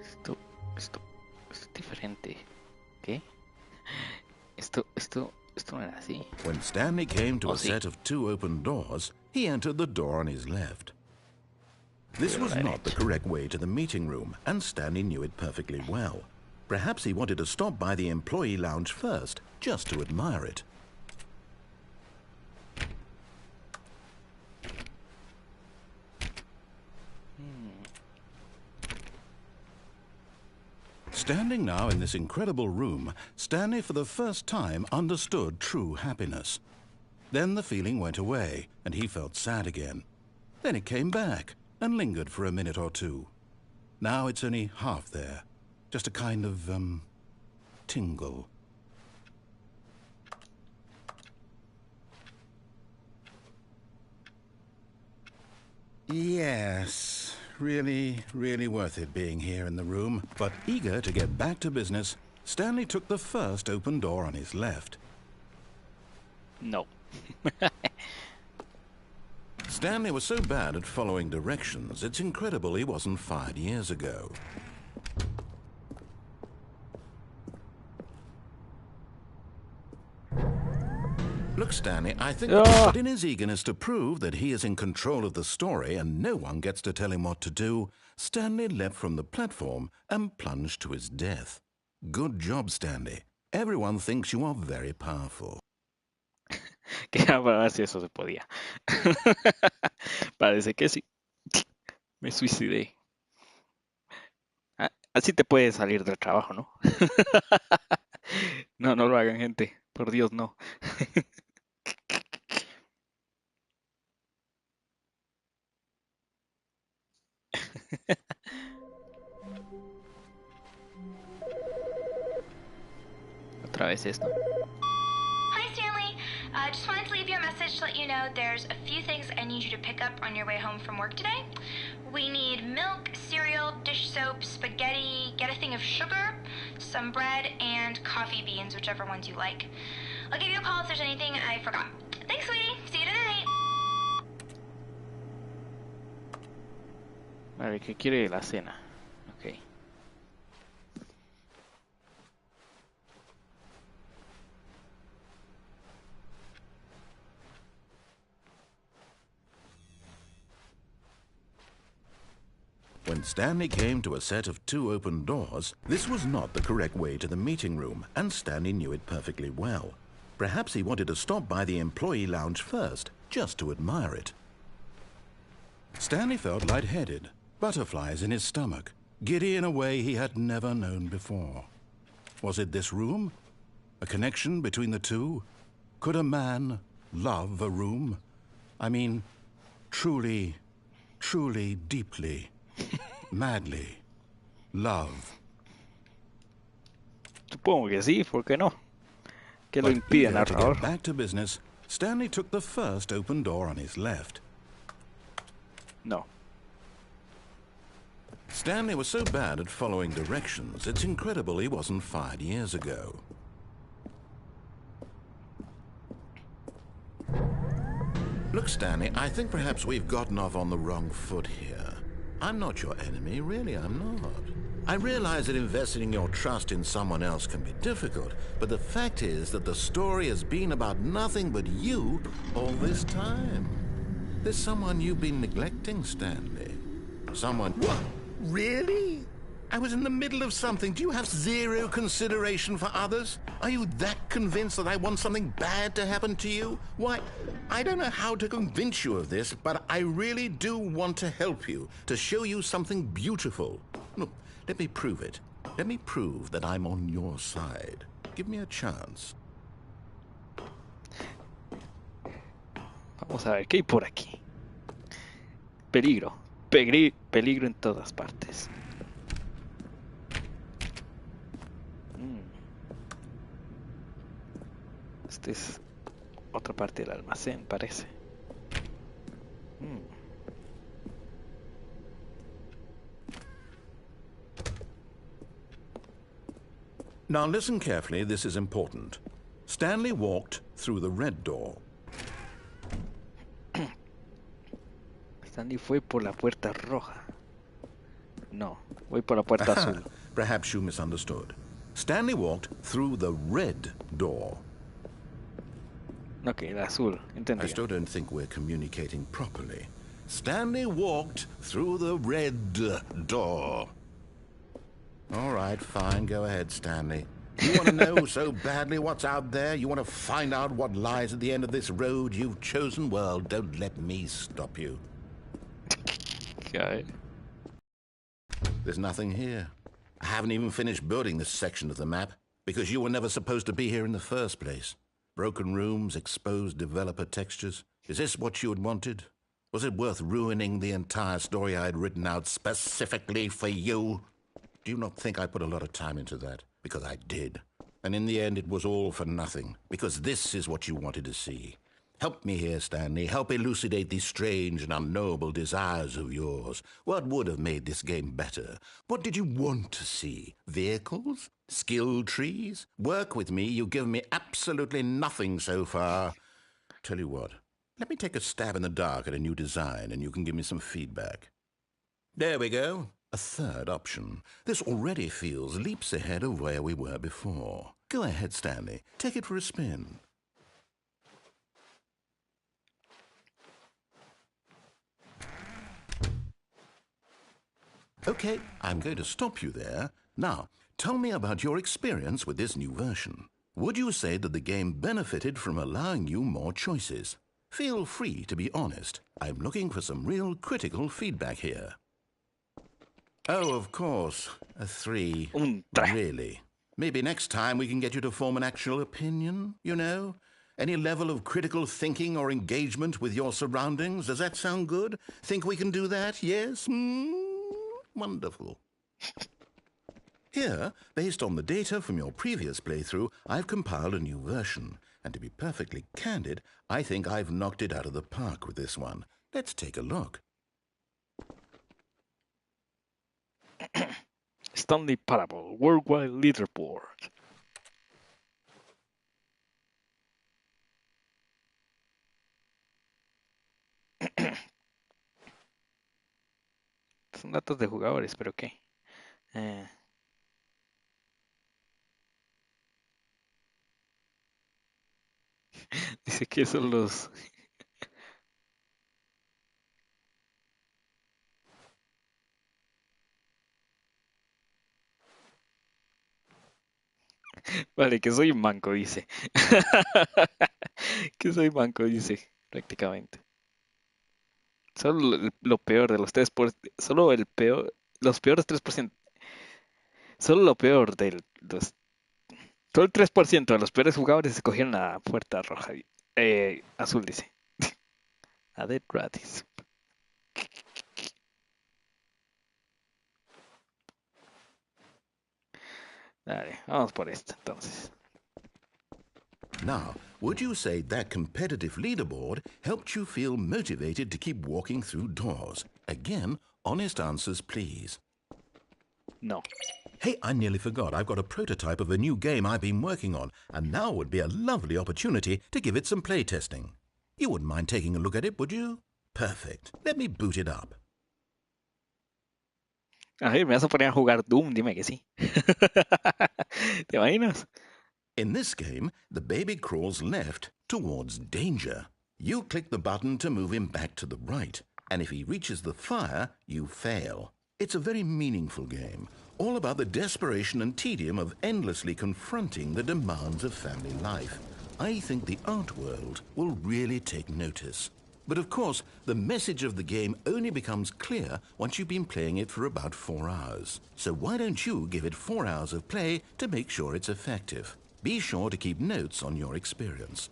Esto es diferente. ¿Qué? Esto no era así. When Stanley came to a set of 2 open doors, he entered the door on his left. This was not the correct way to the meeting room, and Stanley knew it perfectly well. Perhaps he wanted to stop by the employee lounge first, just to admire it. Standing now in this incredible room, Stanley for the first time understood true happiness. Then the feeling went away, and he felt sad again. Then it came back, and lingered for a minute or two. Now it's only half there. Just a kind of, tingle. Yes, really worth it being here in the room. But eager to get back to business, Stanley took the first open door on his left. No. Stanley was so bad at following directions, it's incredible he wasn't fired years ago. Look, Stanley, I think that in his eagerness to prove that he is in control of the story and no one gets to tell him what to do, Stanley leapt from the platform and plunged to his death. Good job, Stanley. Everyone thinks you are very powerful. Quería para ver si eso se podía. Parece que sí. Me suicidé. Así te puedes salir del trabajo, ¿no? No, no lo hagan, gente. Por Dios, no. Otra vez esto. Hi, Stanley. Just wanted to leave you a message to let you know there's a few things I need you to pick up on your way home from work today. We need milk, cereal, dish soap, spaghetti, get a thing of sugar, some bread, and coffee beans, whichever ones you like. I'll give you a call if there's anything I forgot. Thanks, sweetie. See you tonight. Vale, ¿qué quiere la cena? Ok. When Stanley came to a set of 2 open doors, this was not the correct way to the meeting room, and Stanley knew it perfectly well. Perhaps he wanted to stop by the employee lounge first, just to admire it. Stanley felt lightheaded, butterflies in his stomach, giddy in a way he had never known before. Was it this room? A connection between the two? Could a man love a room? I mean, truly, deeply, madly love. Supongo que sí, ¿por qué no? ¿Qué lo But impide, eager to narrador? get back to business, Stanley took the first open door on his left. No. Stanley was so bad at following directions, it's incredible he wasn't fired years ago. Look, Stanley, I think perhaps we've gotten off on the wrong foot here. I'm not your enemy, really, I'm not. I realize that investing your trust in someone else can be difficult, but the fact is that the story has been about nothing but you all this time. There's someone you've been neglecting, Stanley. Someone... What? Really? I was in the middle of something. Do you have zero consideration for others? Are you that convinced that I want something bad to happen to you? Why, I don't know how to convince you of this, but I really do want to help you, to show you something beautiful. Look, let me prove it. Let me prove that I'm on your side. Give me a chance. Vamos a ver, ¿qué hay por aquí? Peligro. Peligro en todas partes. Esta es otra parte del almacén, parece. Now listen carefully, this is important. Stanley walked through the red door. Stanley fue por la puerta roja. No, voy por la puerta azul. Perhaps you misunderstood. Stanley walked through the red door. Ok, la azul, entendido. I still don't think we're communicating properly. Stanley walked through the red door. All right, fine, go ahead, Stanley. You want to know so badly what's out there? You want to find out what lies at the end of this road you've chosen? Well, don't let me stop you. Okay. There's nothing here. I haven't even finished building this section of the map because you were never supposed to be here in the first place. Broken rooms, exposed developer textures. Is this what you had wanted? Was it worth ruining the entire story I had written out specifically for you? Do you not think I put a lot of time into that? Because I did. And in the end, it was all for nothing. Because this is what you wanted to see. Help me here, Stanley. Help elucidate these strange and unknowable desires of yours. What would have made this game better? What did you want to see? Vehicles? Skill trees? Work with me. You've given me absolutely nothing so far. Tell you what. Let me take a stab in the dark at a new design, and you can give me some feedback. There we go. A third option. This already feels leaps ahead of where we were before. Go ahead, Stanley. Take it for a spin. Okay, I'm going to stop you there. Now, tell me about your experience with this new version. Would you say that the game benefited from allowing you more choices? Feel free to be honest. I'm looking for some real critical feedback here. Oh, of course. A 3. Really? Maybe next time we can get you to form an actual opinion, you know? Any level of critical thinking or engagement with your surroundings? Does that sound good? Think we can do that? Yes? Wonderful. Here, based on the data from your previous playthrough, I've compiled a new version. And to be perfectly candid, I think I've knocked it out of the park with this one. Let's take a look. Stanley Parable, Worldwide Leaderboard. Son datos de jugadores, pero ¿qué? Dice que son los... Vale, que soy un manco, dice. Que soy manco, dice, prácticamente. Solo lo peor de los 3%. Solo el peor... Los peores 3%. Solo lo peor de los... Solo el 3% de los peores jugadores escogieron la puerta roja. Azul, dice. A Dead gratis. Dale, vamos por esto, entonces. Now, would you say that competitive leaderboard helped you feel motivated to keep walking through doors? Again, honest answers, please. No. Hey, I nearly forgot. I've got a prototype of a new game I've been working on, and now would be a lovely opportunity to give it some playtesting. You wouldn't mind taking a look at it, would you? Perfect. Let me boot it up. A ver, me vas a poner a jugar Doom, dime que sí. ¿Te imaginas? In this game, the baby crawls left towards danger. You click the button to move him back to the right, and if he reaches the fire, you fail. It's a very meaningful game, all about the desperation and tedium of endlessly confronting the demands of family life. I think the art world will really take notice. But of course, the message of the game only becomes clear once you've been playing it for about 4 hours. So why don't you give it 4 hours of play to make sure it's effective? Be sure to keep notes on your experience.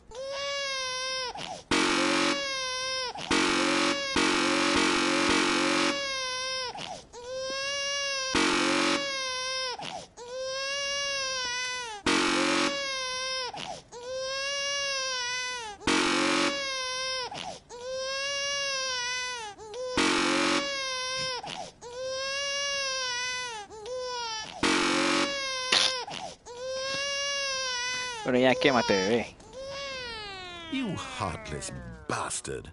Bueno, ya quémate, bebé. You heartless bastard.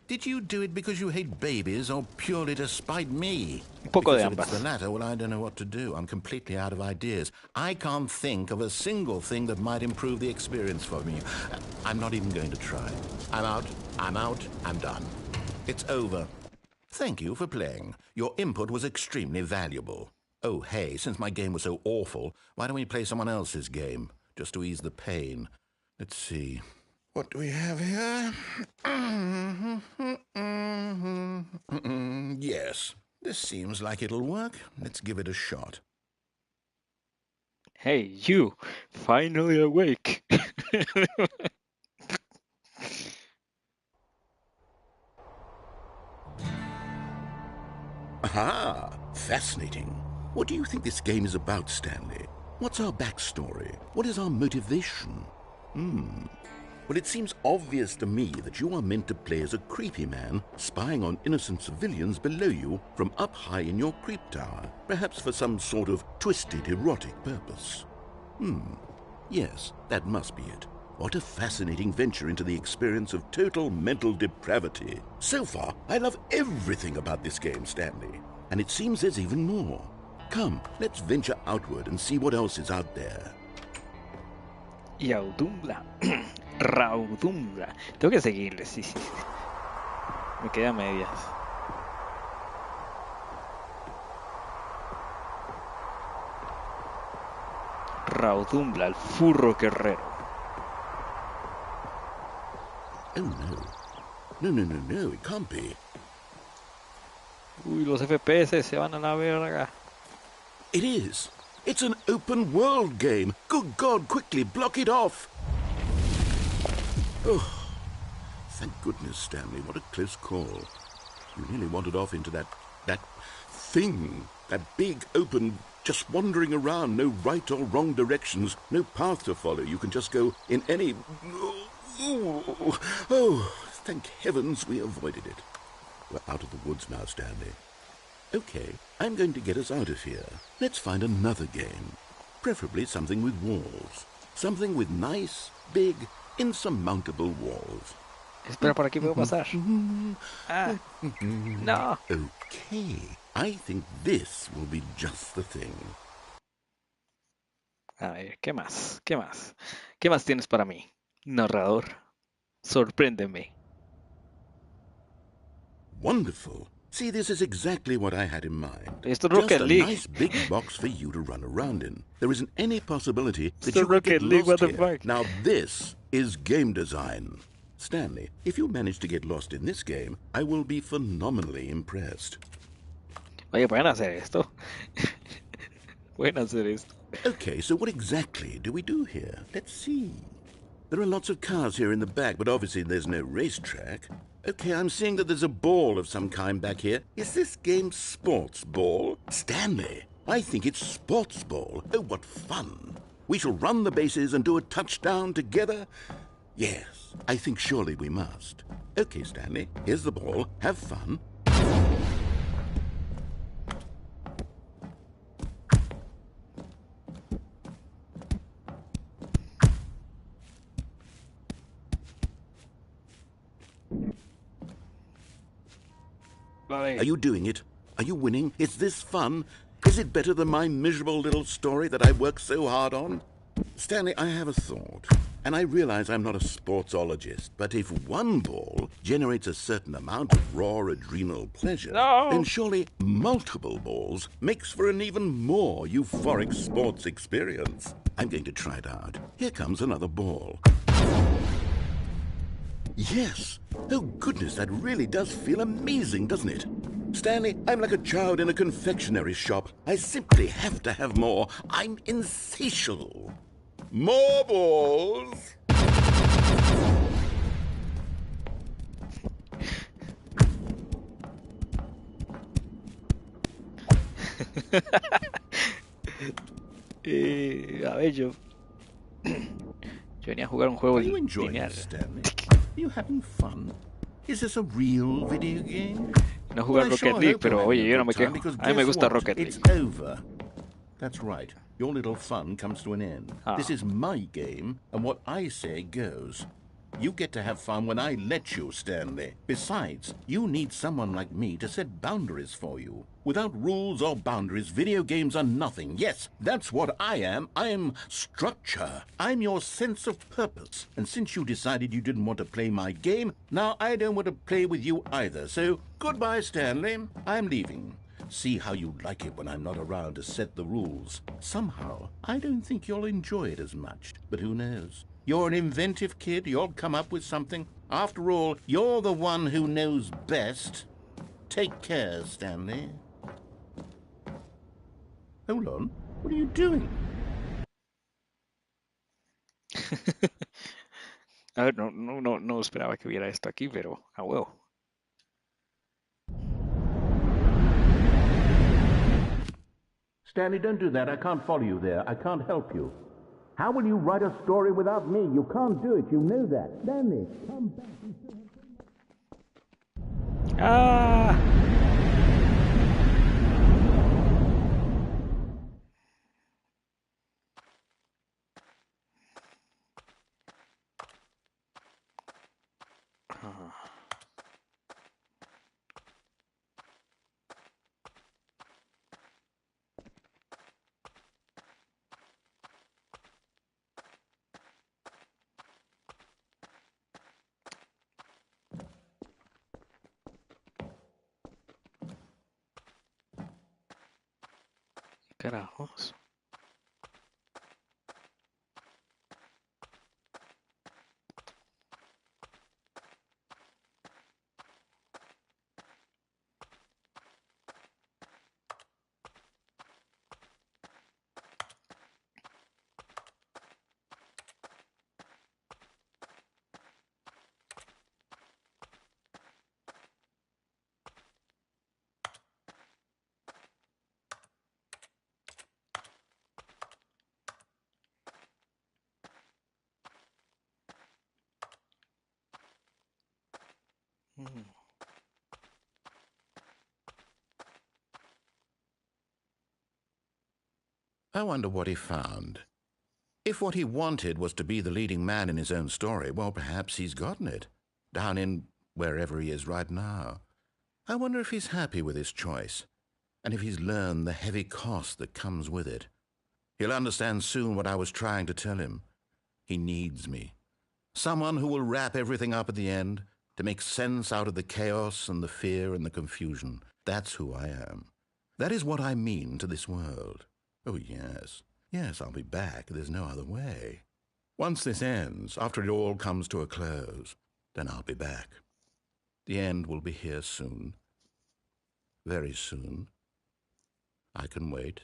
Did you do it because you hate babies or purely to spite me? Un poco Because de if it's ambas. the latter, well, I don't know what to do. I'm completely out of ideas. I can't think of a single thing that might improve the experience for me. I'm not even going to try. I'm out. I'm done. It's over. Thank you for playing. Your input was extremely valuable. Oh, hey, since my game was so awful, why don't we play someone else's game? Just to ease the pain. Let's see. What do we have here? Yes, this seems like it'll work. Let's give it a shot. Hey, you! Finally awake! Aha! Fascinating. What do you think this game is about, Stanley? What's our backstory? What is our motivation? Well, it seems obvious to me that you are meant to play as a creepy man spying on innocent civilians below you from up high in your creep tower, perhaps for some sort of twisted erotic purpose. Yes, that must be it. What a fascinating venture into the experience of total mental depravity. So far, I love everything about this game, Stanley. And it seems there's even more. Come, let's venture outward and see what else is out there. Yaudumbla. Raudumbla. Tengo que seguirle, sí. Me queda a medias. Raudumbla, el furro guerrero. Oh no. No, it can't be. Uy, los FPS se van a la verga. It is. It's an open world game. Good God, quickly block it off. Oh, thank goodness, Stanley. What a close call. You nearly wandered off into that thing. That big, open, just wandering around. No right or wrong directions. No path to follow. You can just go in any... Oh, thank heavens we avoided it. We're out of the woods now, Stanley. Okay, I'm going to get us out of here. Let's find another game. Preferably something with walls. Something with nice, big, insurmountable walls. Espera, por aquí puedo pasar. Ah, no. Okay, I think this will be just the thing. A ver, ¿qué más? ¿Qué más? ¿Qué más tienes para mí, narrador? Sorpréndeme. Wonderful. See, this is exactly what I had in mind. It's the Just Rocket a League. nice big box for you to run around in. There isn't any possibility that the you could Rocket get League, lost what the here. fuck? Now this is game design. Stanley, if you manage to get lost in this game, I will be phenomenally impressed. Oye, pueden hacer esto. Pueden hacer esto. Okay, so what exactly do we do here? Let's see. There are lots of cars here in the back, but obviously there's no racetrack. Okay, I'm seeing that there's a ball of some kind back here. Is this game sports ball? Stanley, I think it's sports ball. Oh, what fun. We shall run the bases and do a touchdown together. Yes, I think surely we must. Okay, Stanley, here's the ball. Have fun. Vale. Are you doing it? Are you winning? Is this fun? Is it better than my miserable little story that I worked so hard on? Stanley, I have a thought. And I realize I'm not a sportsologist, but if one ball generates a certain amount of raw adrenal pleasure, then surely multiple balls makes for an even more euphoric sports experience. I'm going to try it out. Here comes another ball. Yes! Oh goodness, that really does feel amazing, doesn't it? Stanley, I'm like a child in a confectionery shop. I simply have to have more. I'm insatiable. More balls! A ver, yo venía a jugar un juego Are you enjoying lineal. this, Stanley? Are you having fun? Is this a real video game? No jugar I Rocket sure League, hope pero you're oye, having yo a no me good time, quejo. because A mí me guess gusta what? Rocket It's League. over. That's right. your little fun comes to an end. Ah. This is my game, and what I say goes. You get to have fun when I let you, Stanley. Besides, you need someone like me to set boundaries for you. Without rules or boundaries, video games are nothing. Yes, that's what I am. I'm structure. I'm your sense of purpose. And since you decided you didn't want to play my game, now I don't want to play with you either. So, goodbye, Stanley. I'm leaving. See how you like it when I'm not around to set the rules. Somehow, I don't think you'll enjoy it as much. But who knows? You're an inventive kid. You'll come up with something. After all, you're the one who knows best. Take care, Stanley. Hold on. What are you doing? A ver, no esperaba que hubiera esto aquí, pero a huevo. Stanley, don't do that. I can't follow you there. I can't help you. How will you write a story without me? You can't do it. You know that. Stanley, come back. Ah! Carajos. I wonder what he found. If what he wanted was to be the leading man in his own story, well, perhaps he's gotten it. Down in wherever he is right now. I wonder if he's happy with his choice, and if he's learned the heavy cost that comes with it. He'll understand soon what I was trying to tell him. He needs me. Someone who will wrap everything up at the end, to make sense out of the chaos and the fear and the confusion. That's who I am. That is what I mean to this world. Oh, yes. Yes, I'll be back. There's no other way. Once this ends, after it all comes to a close, then I'll be back. The end will be here soon. Very soon. I can wait.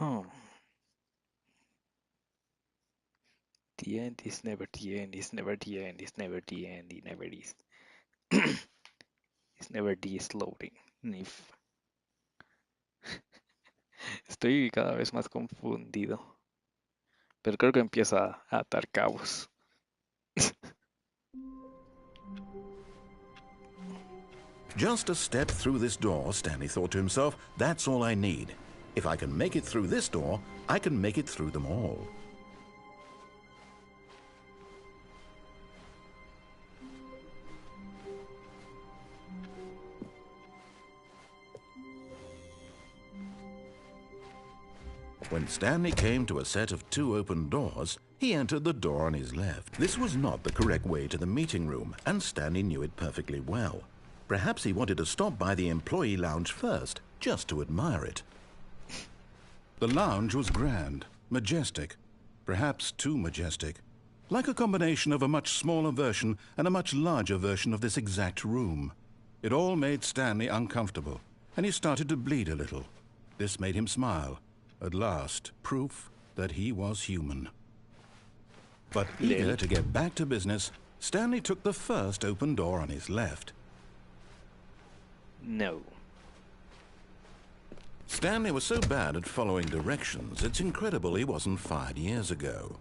Oh. The end is never the end, is never the end, is never the end, it never is. It's never this loading. Nif. Estoy cada vez más confundido. Pero creo que empieza a atar cabos. Just a step through this door, Stanley thought to himself, that's all I need. If I can make it through this door, I can make it through them all. When Stanley came to a set of 2 open doors, he entered the door on his left. This was not the correct way to the meeting room, and Stanley knew it perfectly well. Perhaps he wanted to stop by the employee lounge first, just to admire it. The lounge was grand, majestic, perhaps too majestic, like a combination of a much smaller version and a much larger version of this exact room. It all made Stanley uncomfortable, and he started to bleed a little. This made him smile. At last, proof that he was human. But eager to get back to business, Stanley took the first open door on his left. No. Stanley was so bad at following directions, it's incredible he wasn't fired years ago.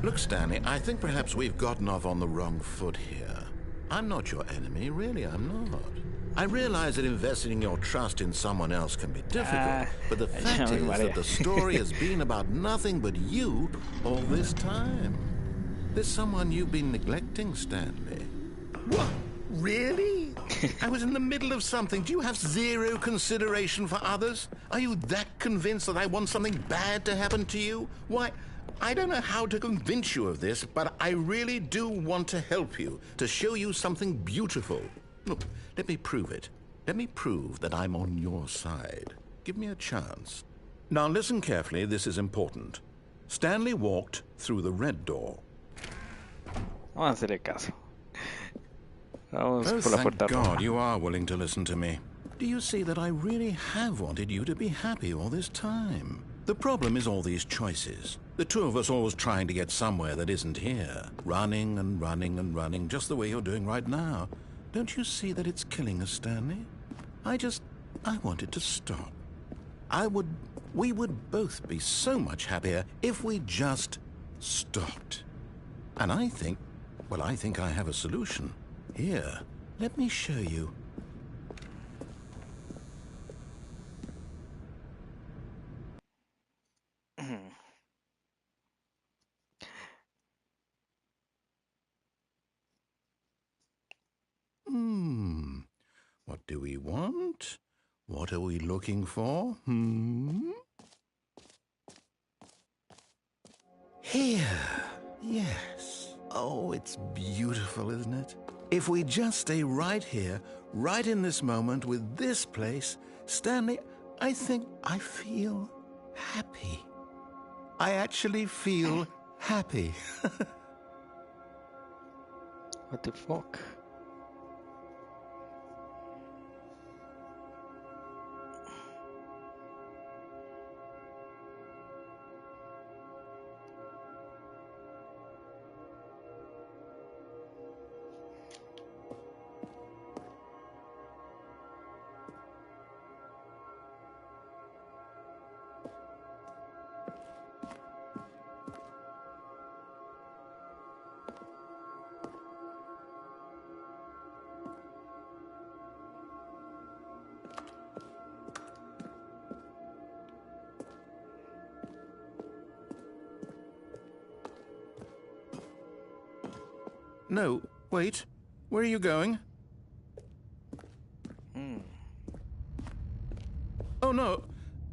Look, Stanley, I think perhaps we've gotten off on the wrong foot here. I'm not your enemy, really, I'm not. I realize that investing your trust in someone else can be difficult, but the fact is that the story has been about nothing but you all this time. There's someone you've been neglecting, Stanley. What? Really? I was in the middle of something. Do you have zero consideration for others? Are you that convinced that I want something bad to happen to you? Why, I don't know how to convince you of this, but I really do want to help you, to show you something beautiful. Look, let me prove it. Let me prove that I'm on your side. Give me a chance. Now listen carefully, this is important. Stanley walked through the red door. Vamos a hacerle caso. Vamos Oh, por la thank puerta God roja. you are willing to listen to me. Do you see that I really have wanted you to be happy all this time? The problem is all these choices. The two of us always trying to get somewhere that isn't here. Running and running and running, just the way you're doing right now. Don't you see that it's killing us, Stanley? I want it to stop. We would both be so much happier if we just stopped. And I think I have a solution. Here, let me show you. What do we want? What are we looking for? Here. Yes. Oh, it's beautiful, isn't it? If we just stay right here, right in this moment with this place, Stanley, I think I feel happy. I actually feel happy. What the fuck? No, wait. Where are you going? Oh, no.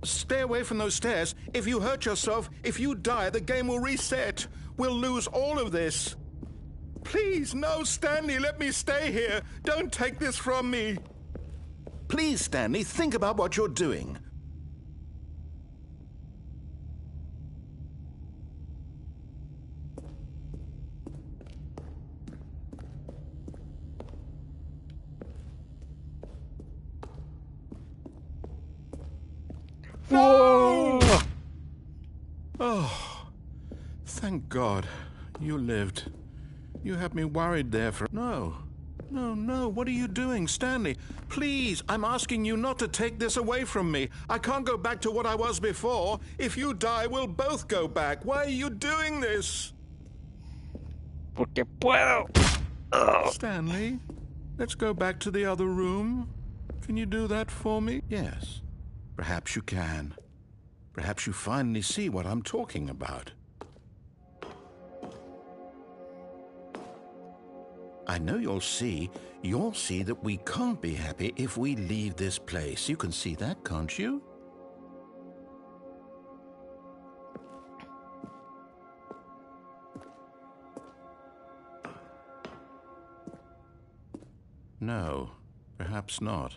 Stay away from those stairs. If you hurt yourself, if you die, the game will reset. We'll lose all of this. Please, no, Stanley, let me stay here. Don't take this from me. Please, Stanley, think about what you're doing. Whoa! Oh, thank God. You lived. You had me worried there for... No, what are you doing, Stanley? Please, I'm asking you not to take this away from me. I can't go back to what I was before. If you die, we'll both go back. Why are you doing this? Porque puedo. Stanley, let's go back to the other room. Can you do that for me? Yes. Perhaps you can. Perhaps you finally see what I'm talking about. I know you'll see that we can't be happy if we leave this place. You can see that, can't you? No, perhaps not.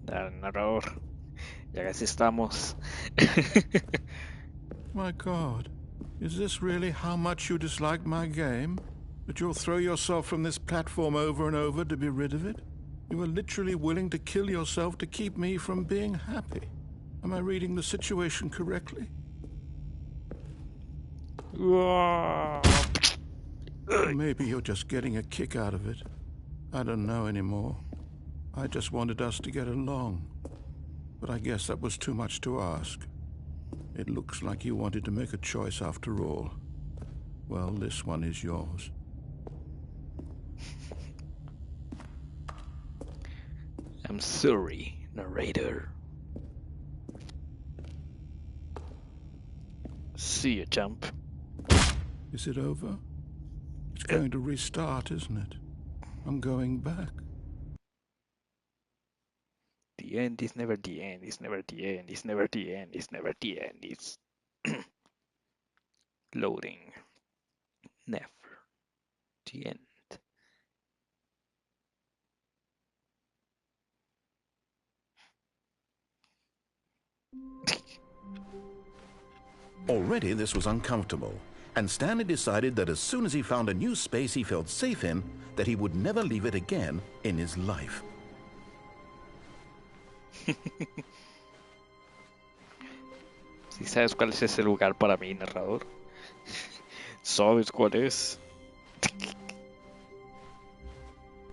Narrador. Ya casi estamos. My God, is this really how much you dislike my game? That you'll throw yourself from this platform over and over to be rid of it? You are literally willing to kill yourself to keep me from being happy. Am I reading the situation correctly? Or maybe you're just getting a kick out of it. I don't know anymore. I just wanted us to get along. But I guess that was too much to ask. It looks like you wanted to make a choice after all. Well, this one is yours. I'm sorry, narrator. See you, chump. Is it over? It's going to restart, isn't it? I'm going back. The end is never the end, it's never the end, it's never the end, it's never the end, it's loading. Never the end. Already this was uncomfortable, and Stanley decided that as soon as he found a new space he felt safe in, that he would never leave it again in his life. Si sabes cuál es ese lugar para mí, narrador. ¿Sabes cuál es?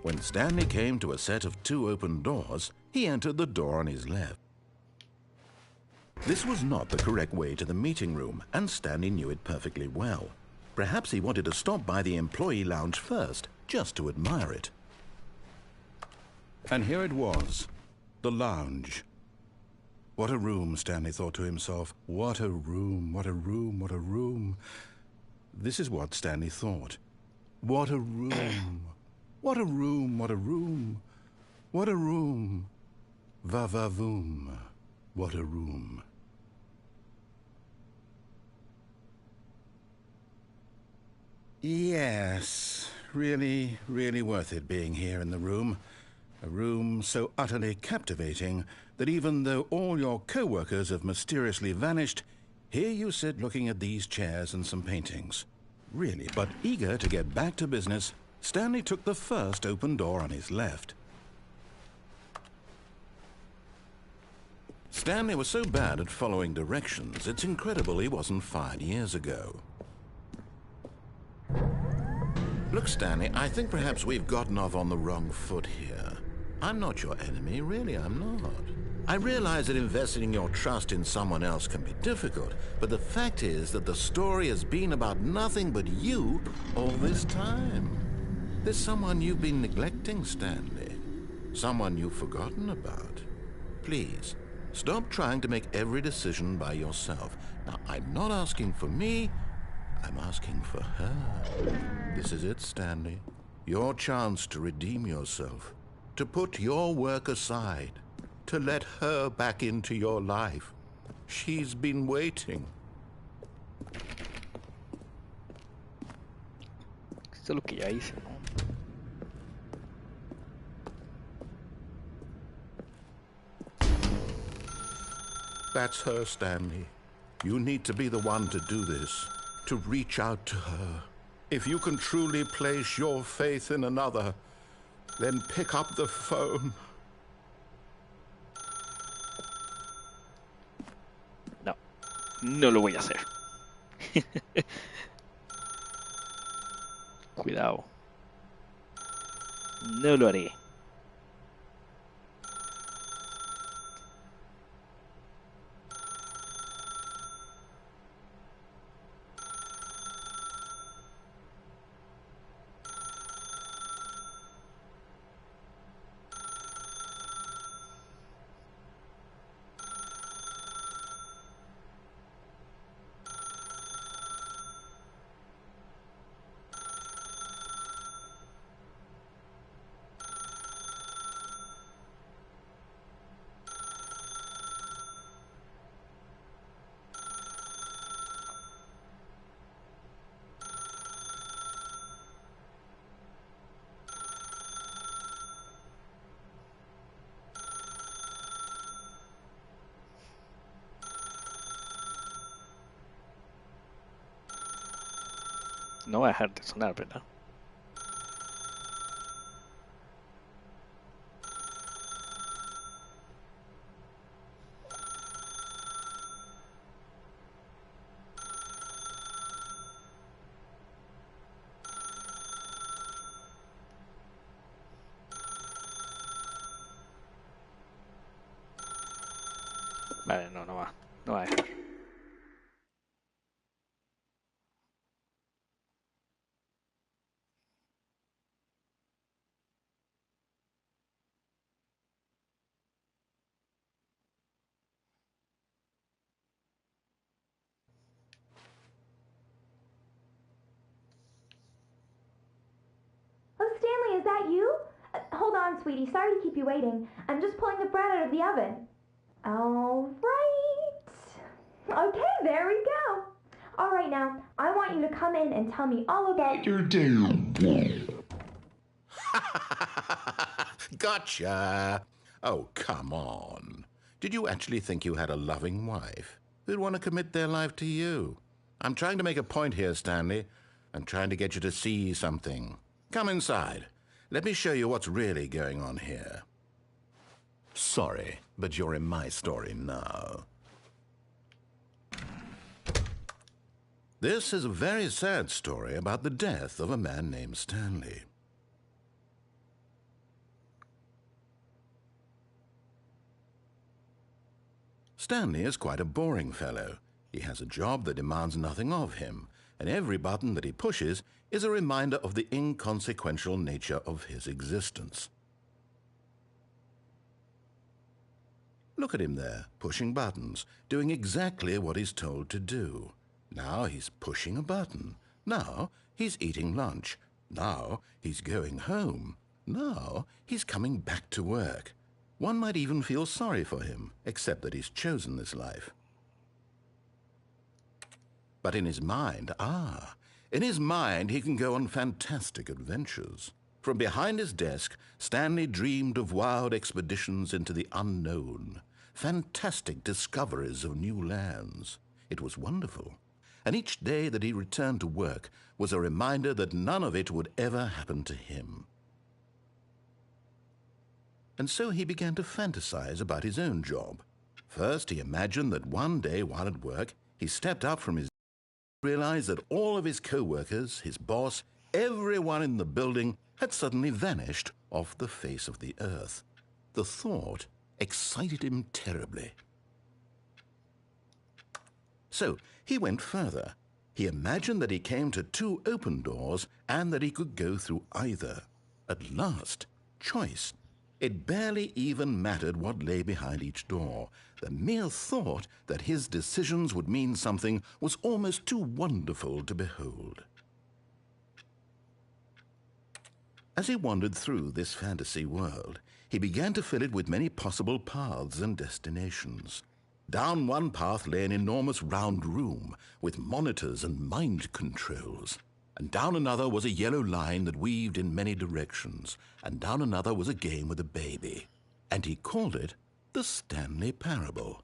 When Stanley came to a set of 2 open doors, he entered the door on his left. This was not the correct way to the meeting room, and Stanley knew it perfectly well. Perhaps he wanted to stop by the employee lounge first, just to admire it. And here it was, the lounge. What a room, Stanley thought to himself. What a room, what a room, what a room. This is what Stanley thought. What a room. What a room, what a room. What a room. Va-va-voom. What a room. Yes, really, really worth it being here in the room. A room so utterly captivating that even though all your co-workers have mysteriously vanished, here you sit looking at these chairs and some paintings. Really, but eager to get back to business, Stanley took the first open door on his left. Stanley was so bad at following directions, it's incredible he wasn't fired years ago. Look, Stanley, I think perhaps we've gotten off on the wrong foot here. I'm not your enemy, really, I'm not. I realize that investing your trust in someone else can be difficult, but the fact is that the story has been about nothing but you all this time. There's someone you've been neglecting, Stanley. Someone you've forgotten about. Please, stop trying to make every decision by yourself. Now, I'm not asking for me, I'm asking for her. This is it, Stanley. Your chance to redeem yourself. To put your work aside. To let her back into your life. She's been waiting. Esto es lo que ya hice, ¿no? That's her, Stanley. You need to be the one to do this. To reach out to her. If you can truly place your faith in another, then pick up the phone. No, no lo voy a hacer. Cuidado. No lo haré. No va a dejar de sonar, ¿verdad? Vale, no va. No va a dejar. sweetie. Sorry to keep you waiting. I'm just pulling the bread out of the oven. All right. Okay, there we go. All right, now, I want you to come in and tell me all about your day. Gotcha. Oh, come on. Did you actually think you had a loving wife who'd want to commit their life to you? I'm trying to make a point here, Stanley. I'm trying to get you to see something. Come inside. Let me show you what's really going on here. Sorry, but you're in my story now. This is a very sad story about the death of a man named Stanley. Stanley is quite a boring fellow. He has a job that demands nothing of him, and every button that he pushes is a reminder of the inconsequential nature of his existence. Look at him there, pushing buttons, doing exactly what he's told to do. Now he's pushing a button. Now he's eating lunch. Now he's going home. Now he's coming back to work. One might even feel sorry for him, except that he's chosen this life. But in his mind, he can go on fantastic adventures. From behind his desk, Stanley dreamed of wild expeditions into the unknown, fantastic discoveries of new lands. It was wonderful. And each day that he returned to work was a reminder that none of it would ever happen to him. And so he began to fantasize about his own job. First, he imagined that one day while at work, he stepped up from his realized that all of his co-workers, his boss, everyone in the building had suddenly vanished off the face of the earth. The thought excited him terribly. So he went further. He imagined that he came to 2 open doors and that he could go through either. At last, choice. It barely even mattered what lay behind each door. The mere thought that his decisions would mean something was almost too wonderful to behold. As he wandered through this fantasy world, he began to fill it with many possible paths and destinations. Down one path lay an enormous round room with monitors and mind controls. And down another was a yellow line that weaved in many directions. And down another was a game with a baby. And he called it the Stanley Parable.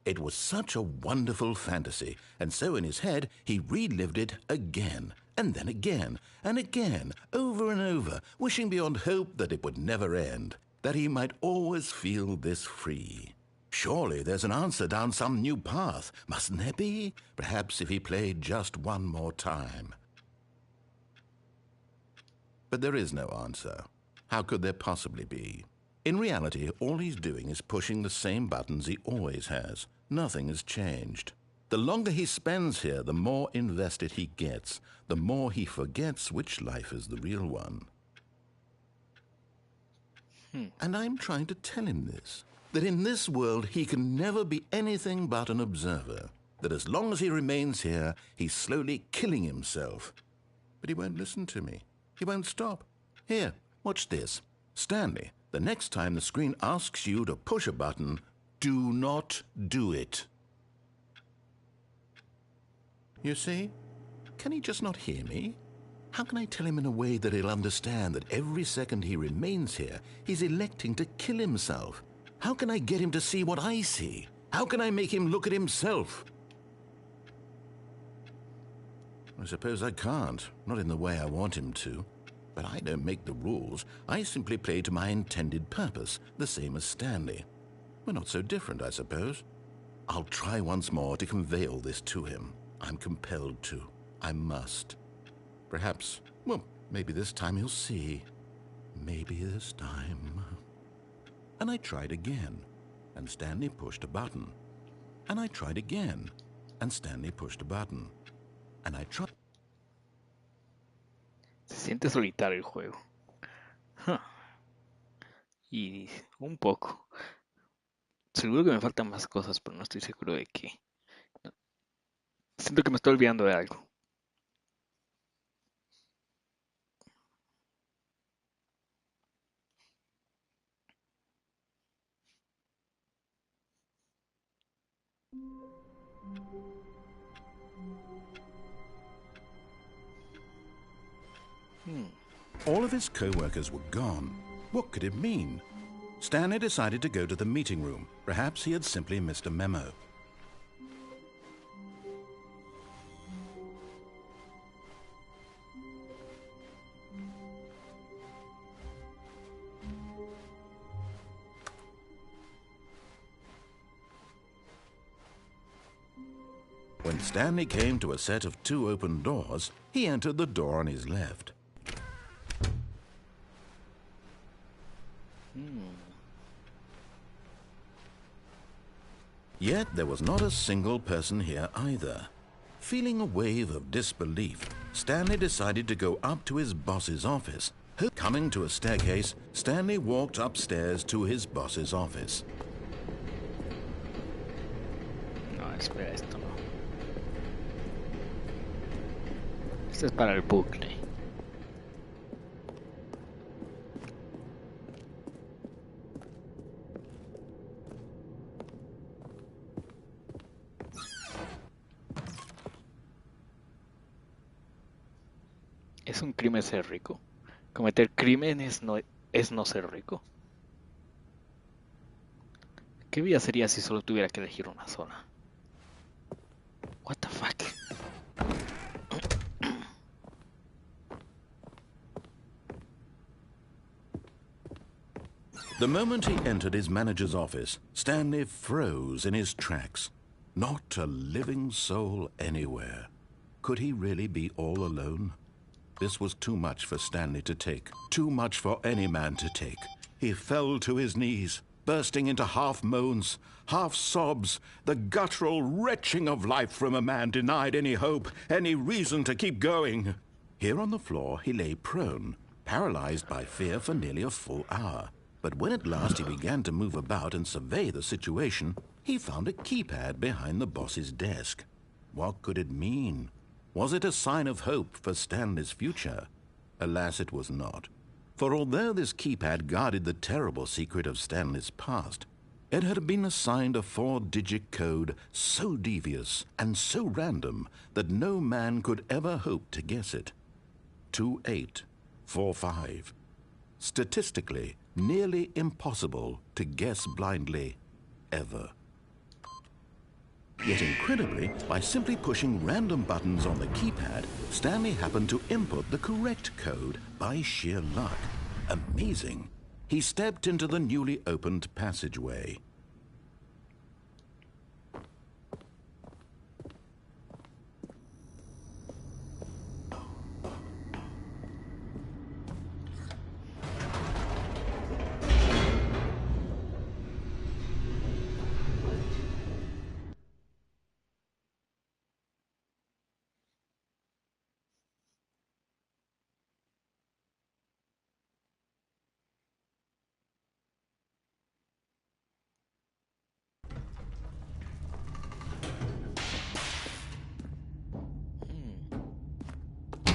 It was such a wonderful fantasy, and so in his head he relived it again, and then again, and again, over and over, wishing beyond hope that it would never end, that he might always feel this free. Surely there's an answer down some new path, mustn't there be? Perhaps if he played just one more time. But there is no answer. How could there possibly be? In reality, all he's doing is pushing the same buttons he always has. Nothing has changed. The longer he spends here, the more invested he gets, the more he forgets which life is the real one. And I'm trying to tell him this, that in this world he can never be anything but an observer, that as long as he remains here, he's slowly killing himself. But he won't listen to me. He won't stop. Here, watch this. Stanley, the next time the screen asks you to push a button, do not do it. You see? Can he just not hear me? How can I tell him in a way that he'll understand that every second he remains here, he's electing to kill himself? How can I get him to see what I see? How can I make him look at himself? I suppose I can't, not in the way I want him to. But I don't make the rules. I simply play to my intended purpose, the same as Stanley. We're not so different, I suppose. I'll try once more to convey all this to him. I'm compelled to. I must. Perhaps, well, maybe this time he'll see. Maybe this time. And I tried again, and Stanley pushed a button. And I tried again, and Stanley pushed a button. And I tried... Se siente solitario el juego. Huh. Y un poco. Seguro que me faltan más cosas, pero no estoy seguro de qué. No. Siento que me estoy olvidando de algo. All of his co-workers were gone. What could it mean? Stanley decided to go to the meeting room. Perhaps he had simply missed a memo. When Stanley came to a set of 2 open doors, he entered the door on his left. Yet there was not a single person here either. Feeling a wave of disbelief, Stanley decided to go up to his boss's office. Coming to a staircase, Stanley walked upstairs to his boss's office. No, espera, esto no. Esto es para el bucle. ¿Es un crimen ser rico? Cometer crímenes no es no ser rico. ¿Qué vida sería si solo tuviera que elegir una sola? What the fuck? The moment he entered his manager's office, Stanley froze in his tracks. Not a living soul anywhere. Could he really be all alone? This was too much for Stanley to take. Too much for any man to take. He fell to his knees, bursting into half moans, half sobs, the guttural retching of life from a man denied any hope, any reason to keep going. Here on the floor, he lay prone, paralyzed by fear for nearly a full hour. But when at last he began to move about and survey the situation, he found a keypad behind the boss's desk. What could it mean? Was it a sign of hope for Stanley's future? Alas, it was not. For although this keypad guarded the terrible secret of Stanley's past, it had been assigned a 4-digit code so devious and so random that no man could ever hope to guess it. 2845. Statistically, nearly impossible to guess blindly, ever. Yet incredibly, by simply pushing random buttons on the keypad, Stanley happened to input the correct code by sheer luck. Amazing. He stepped into the newly opened passageway.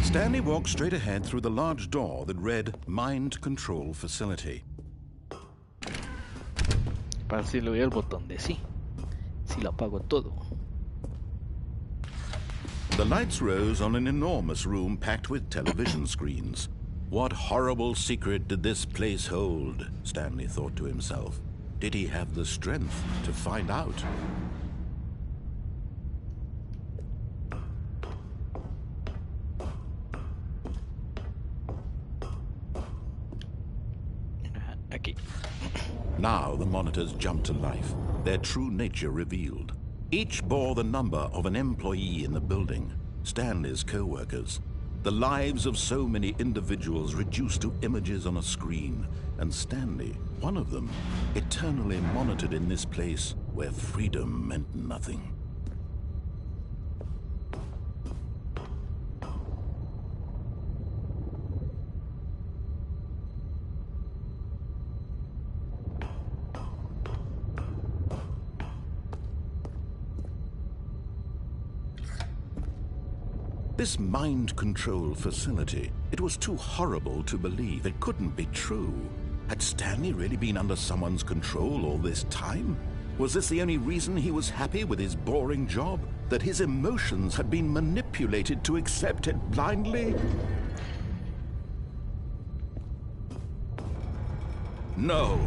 Stanley walked straight ahead through the large door that read Mind Control Facility. Para si le doy el botón de sí. Si lo apago todo. The lights rose on an enormous room packed with television screens. What horrible secret did this place hold? Stanley thought to himself. Did he have the strength to find out? Aquí. Now the monitors jumped to life, their true nature revealed. Each bore the number of an employee in the building, Stanley's co-workers. The lives of so many individuals reduced to images on a screen, and Stanley, one of them, eternally monitored in this place where freedom meant nothing. This mind control facility, it was too horrible to believe. It couldn't be true. Had Stanley really been under someone's control all this time? Was this the only reason he was happy with his boring job? That his emotions had been manipulated to accept it blindly? No.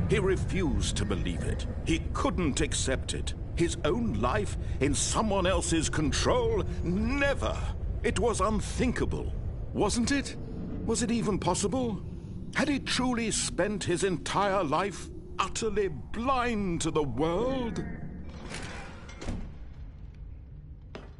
He refused to believe it. He couldn't accept it. His own life in someone else's control? Never! It was unthinkable. Wasn't it? Was it even possible? Had he truly spent his entire life utterly blind to the world?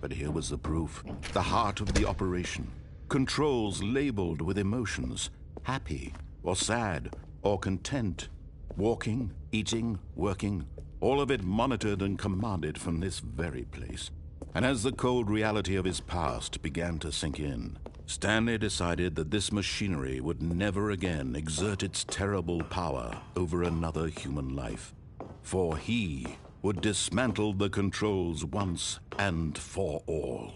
But here was the proof. The heart of the operation. Controls labeled with emotions. Happy, or sad, or content. Walking, eating, working. All of it monitored and commanded from this very place. And as the cold reality of his past began to sink in, Stanley decided that this machinery would never again exert its terrible power over another human life. For he would dismantle the controls once and for all.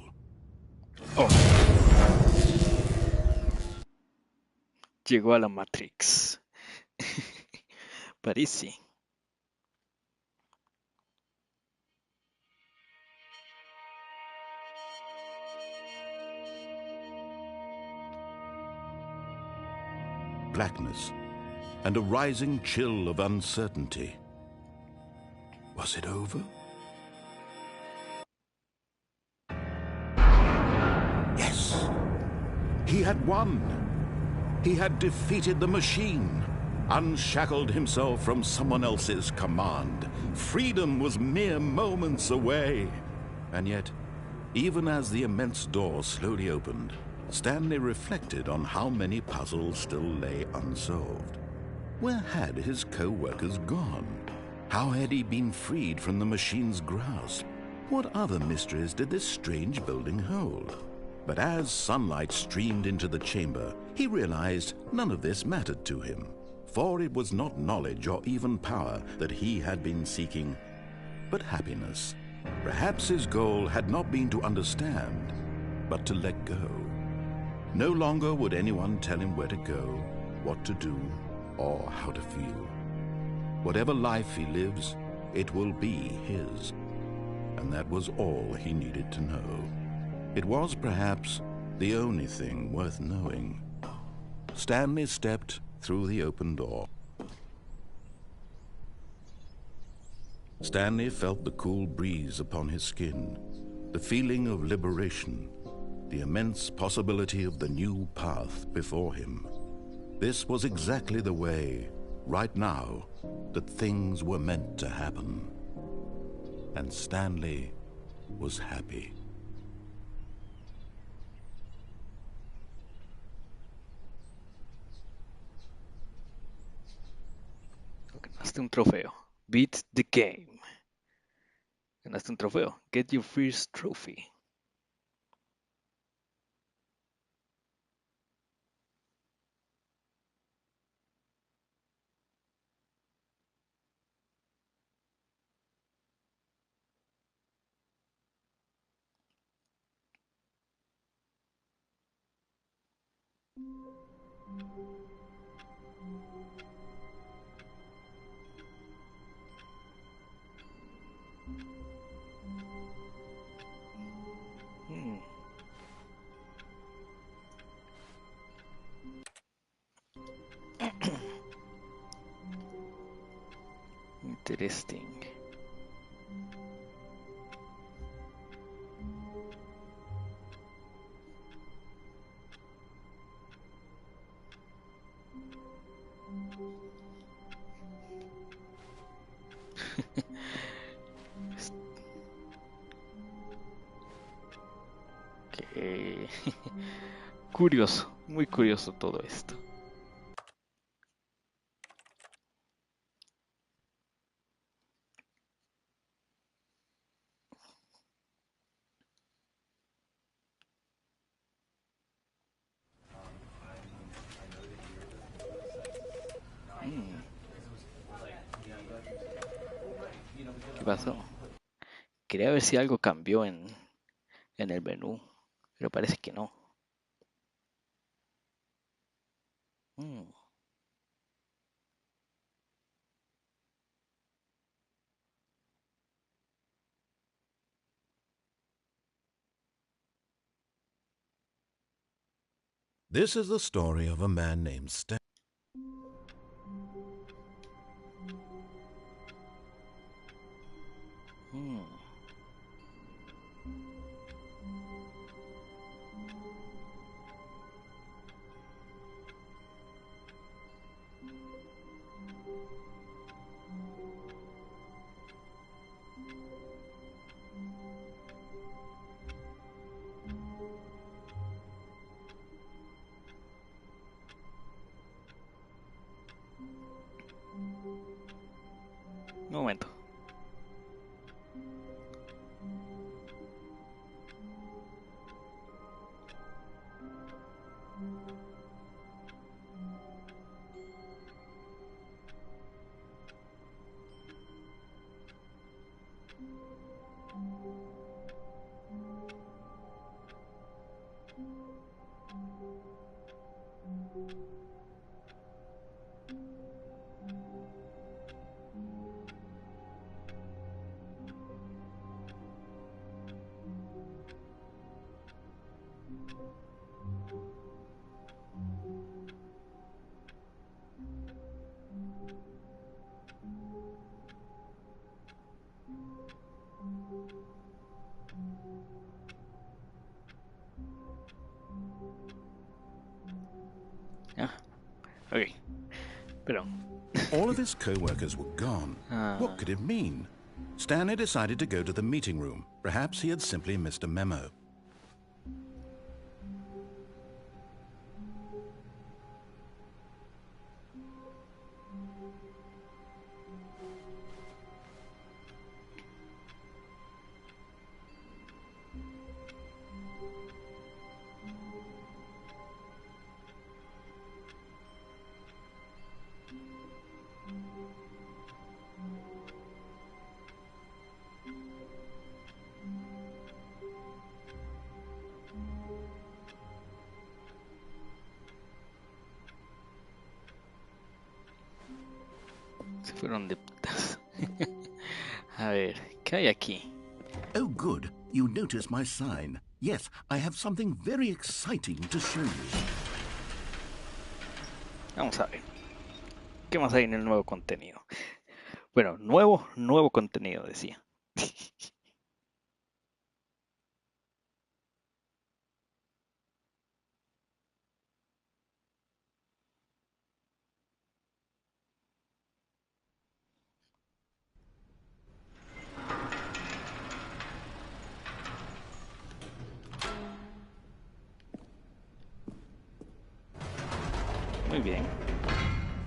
Llegó a la Matrix. Parece. Blackness and a rising chill of uncertainty. Was it over? Yes! He had won! He had defeated the machine, unshackled himself from someone else's command. Freedom was mere moments away. And yet, even as the immense door slowly opened, Stanley reflected on how many puzzles still lay unsolved. Where had his co-workers gone? How had he been freed from the machine's grasp? What other mysteries did this strange building hold? But as sunlight streamed into the chamber, he realized none of this mattered to him, for it was not knowledge or even power that he had been seeking, but happiness. Perhaps his goal had not been to understand, but to let go. No longer would anyone tell him where to go, what to do, or how to feel. Whatever life he lives, it will be his. And that was all he needed to know. It was perhaps the only thing worth knowing. Stanley stepped through the open door. Stanley felt the cool breeze upon his skin, the feeling of liberation, the immense possibility of the new path before him. This was exactly the way, right now, that things were meant to happen. And Stanley was happy. Ganaste un trofeo. Beat the game. Ganaste un trofeo. Get your first trophy. Interesting. Qué curioso, muy curioso todo esto. ¿Qué pasó? Quería ver si algo cambió en el menú, pero parece que no. This is the story of a man named Stanley. Ah, ok. Pero... All of his co-workers were gone. What could it mean? Stanley decided to go to the meeting room. Perhaps he had simply missed a memo. Se fueron de putas. A ver, ¿qué hay aquí? Oh, good. You notice my sign. Yes, I have something very exciting to show you. Vamos a ver. ¿Qué más hay en el nuevo contenido? Bueno, nuevo contenido, decía. Muy bien.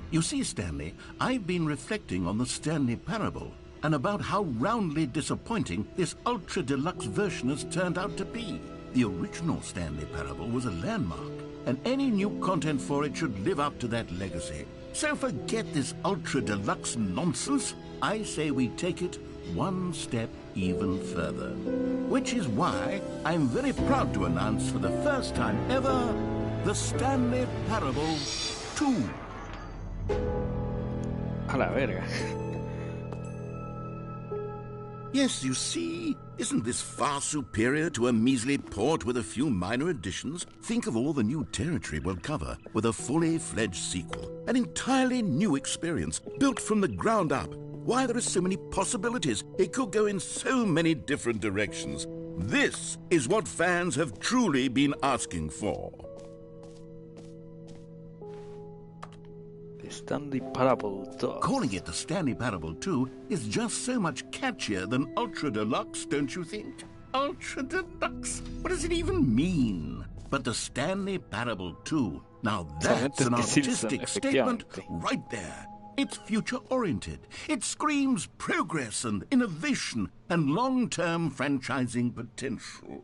You see, Stanley, I've been reflecting on the Stanley Parable and about how roundly disappointing this ultra-deluxe version has turned out to be. The original Stanley Parable was a landmark, and any new content for it should live up to that legacy. So forget this ultra-deluxe nonsense. I say we take it one step even further. Which is why I'm very proud to announce for the first time ever, the Stanley Parable 2. A la verga. Yes, you see, isn't this far superior to a measly port with a few minor additions? Think of all the new territory we'll cover with a fully fledged sequel. An entirely new experience, built from the ground up. Why, there are so many possibilities. It could go in so many different directions. This is what fans have truly been asking for. Stanley Parable 2. Calling it the Stanley Parable 2 is just so much catchier than Ultra Deluxe, don't you think? Ultra Deluxe? What does it even mean? But the Stanley Parable 2, now that's an artistic statement right there. It's future-oriented. It screams progress and innovation and long-term franchising potential.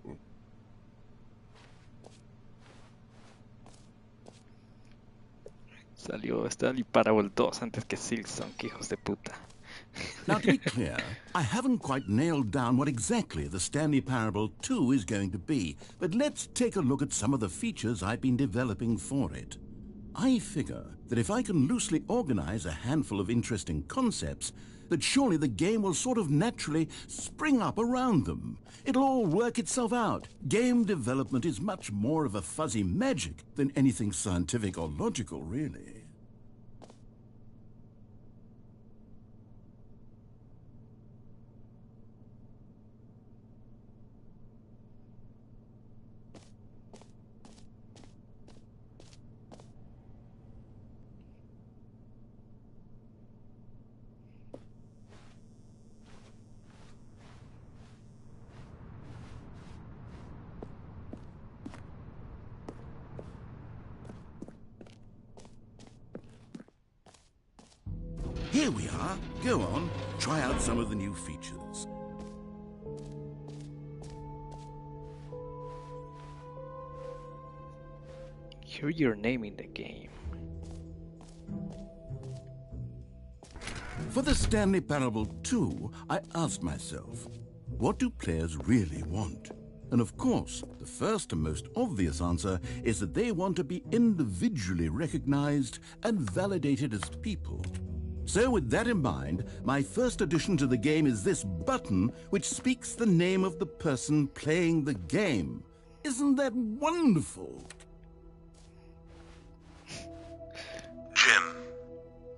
Salió Stanley Parable 2 antes que Silksong, que hijos de puta. Now, to be clear, I haven't quite nailed down what exactly the Stanley Parable 2 is going to be, but let's take a look at some of the features I've been developing for it. I figure that if I can loosely organize a handful of interesting concepts, that surely the game will sort of naturally spring up around them. It'll all work itself out. Game development is much more of a fuzzy magic than anything scientific or logical, really. Here we are. Go on, try out some of the new features. Hear your name in the game. For the Stanley Parable 2, I asked myself, what do players really want? And of course, the first and most obvious answer is that they want to be individually recognized and validated as people. So with that in mind, my first addition to the game is this button which speaks the name of the person playing the game. Isn't that wonderful? Jim.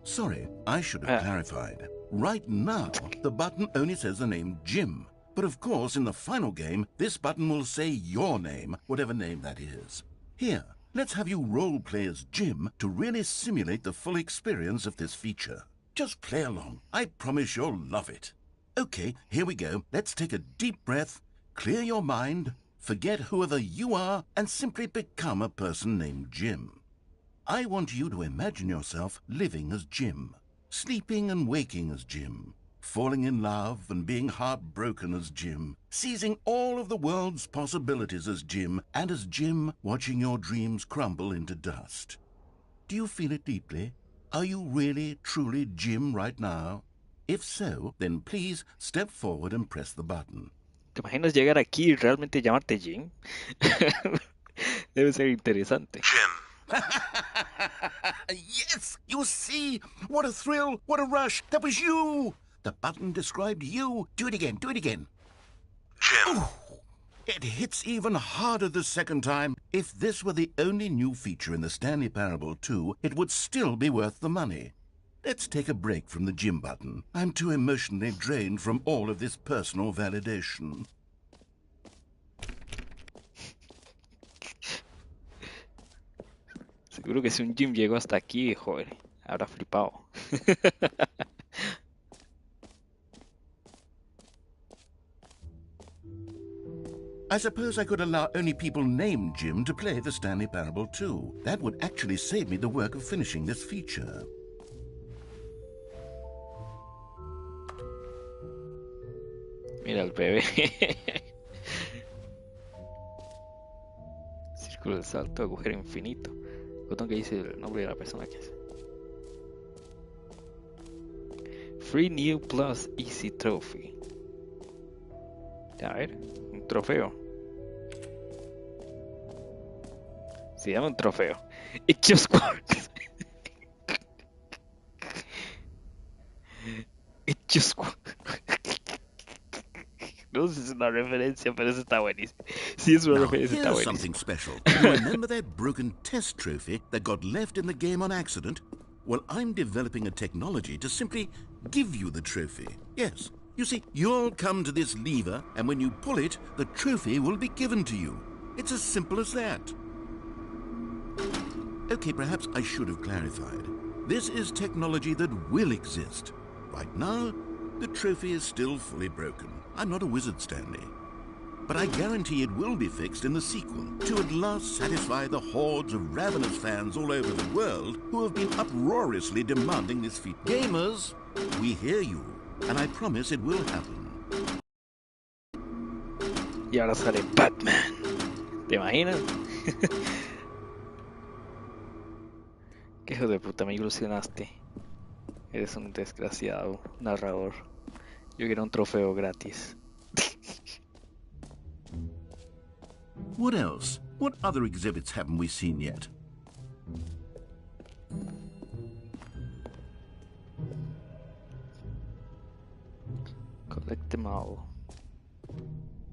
Sorry, I should have clarified. Right now, the button only says the name Jim. But of course, in the final game, this button will say your name, whatever name that is. Here, Let's have you role-play as Jim to really simulate the full experience of this feature. Just play along. I promise you'll love it. Okay, here we go. Let's take a deep breath, clear your mind, forget whoever you are, and simply become a person named Jim. I want you to imagine yourself living as Jim, sleeping and waking as Jim, falling in love and being heartbroken as Jim, seizing all of the world's possibilities as Jim, and as Jim watching your dreams crumble into dust. Do you feel it deeply? Are you really, truly Jim right now? If so, then please step forward and press the button. ¿Te imaginas llegar aquí y realmente llamarte Jim? Debe ser interesante. Jim. Yes, you see? What a thrill, what a rush. That was you. The button described you. Do it again, do it again. Jim. Oh, it hits even harder the second time. If this were the only new feature in the Stanley Parable 2, it would still be worth the money. Let's take a break from the Jim button. I'm too emotionally drained from all of this personal validation. Seguro que si un Jim llegó hasta aquí, joder, habrá flipado. I suppose I could allow only people named Jim to play the Stanley Parable 2. That would actually save me the work of finishing this feature. Mira el bebé. Círculo del salto, agujero infinito. Botón que dice el nombre de la persona que es. Free New Plus Easy Trophy. A ver, un trofeo. Se llama un trofeo. It just works. It just works. No sé si es una referencia, pero eso está buenísimo. Sí, es una referencia, está here's buenísimo. something special. You remember that broken test trophy that got left in the game on accident? Well, I'm developing a technology to simply give you the trophy. Yes. You see, you'll come to this lever, and when you pull it, the trophy will be given to you. It's as simple as that. Okay, perhaps I should have clarified. This is technology that will exist. Right now, the trophy is still fully broken. I'm not a wizard, Stanley. But I guarantee it will be fixed in the sequel to at last satisfy the hordes of ravenous fans all over the world who have been uproariously demanding this feat. Gamers, we hear you, and I promise it will happen. Y ahora sale Batman. ¿Te imaginas? Qué hijo de puta, me ilusionaste. Eres un desgraciado narrador. Yo quiero un trofeo gratis. What else? What other exhibits haven't we seen yet? Collect them all.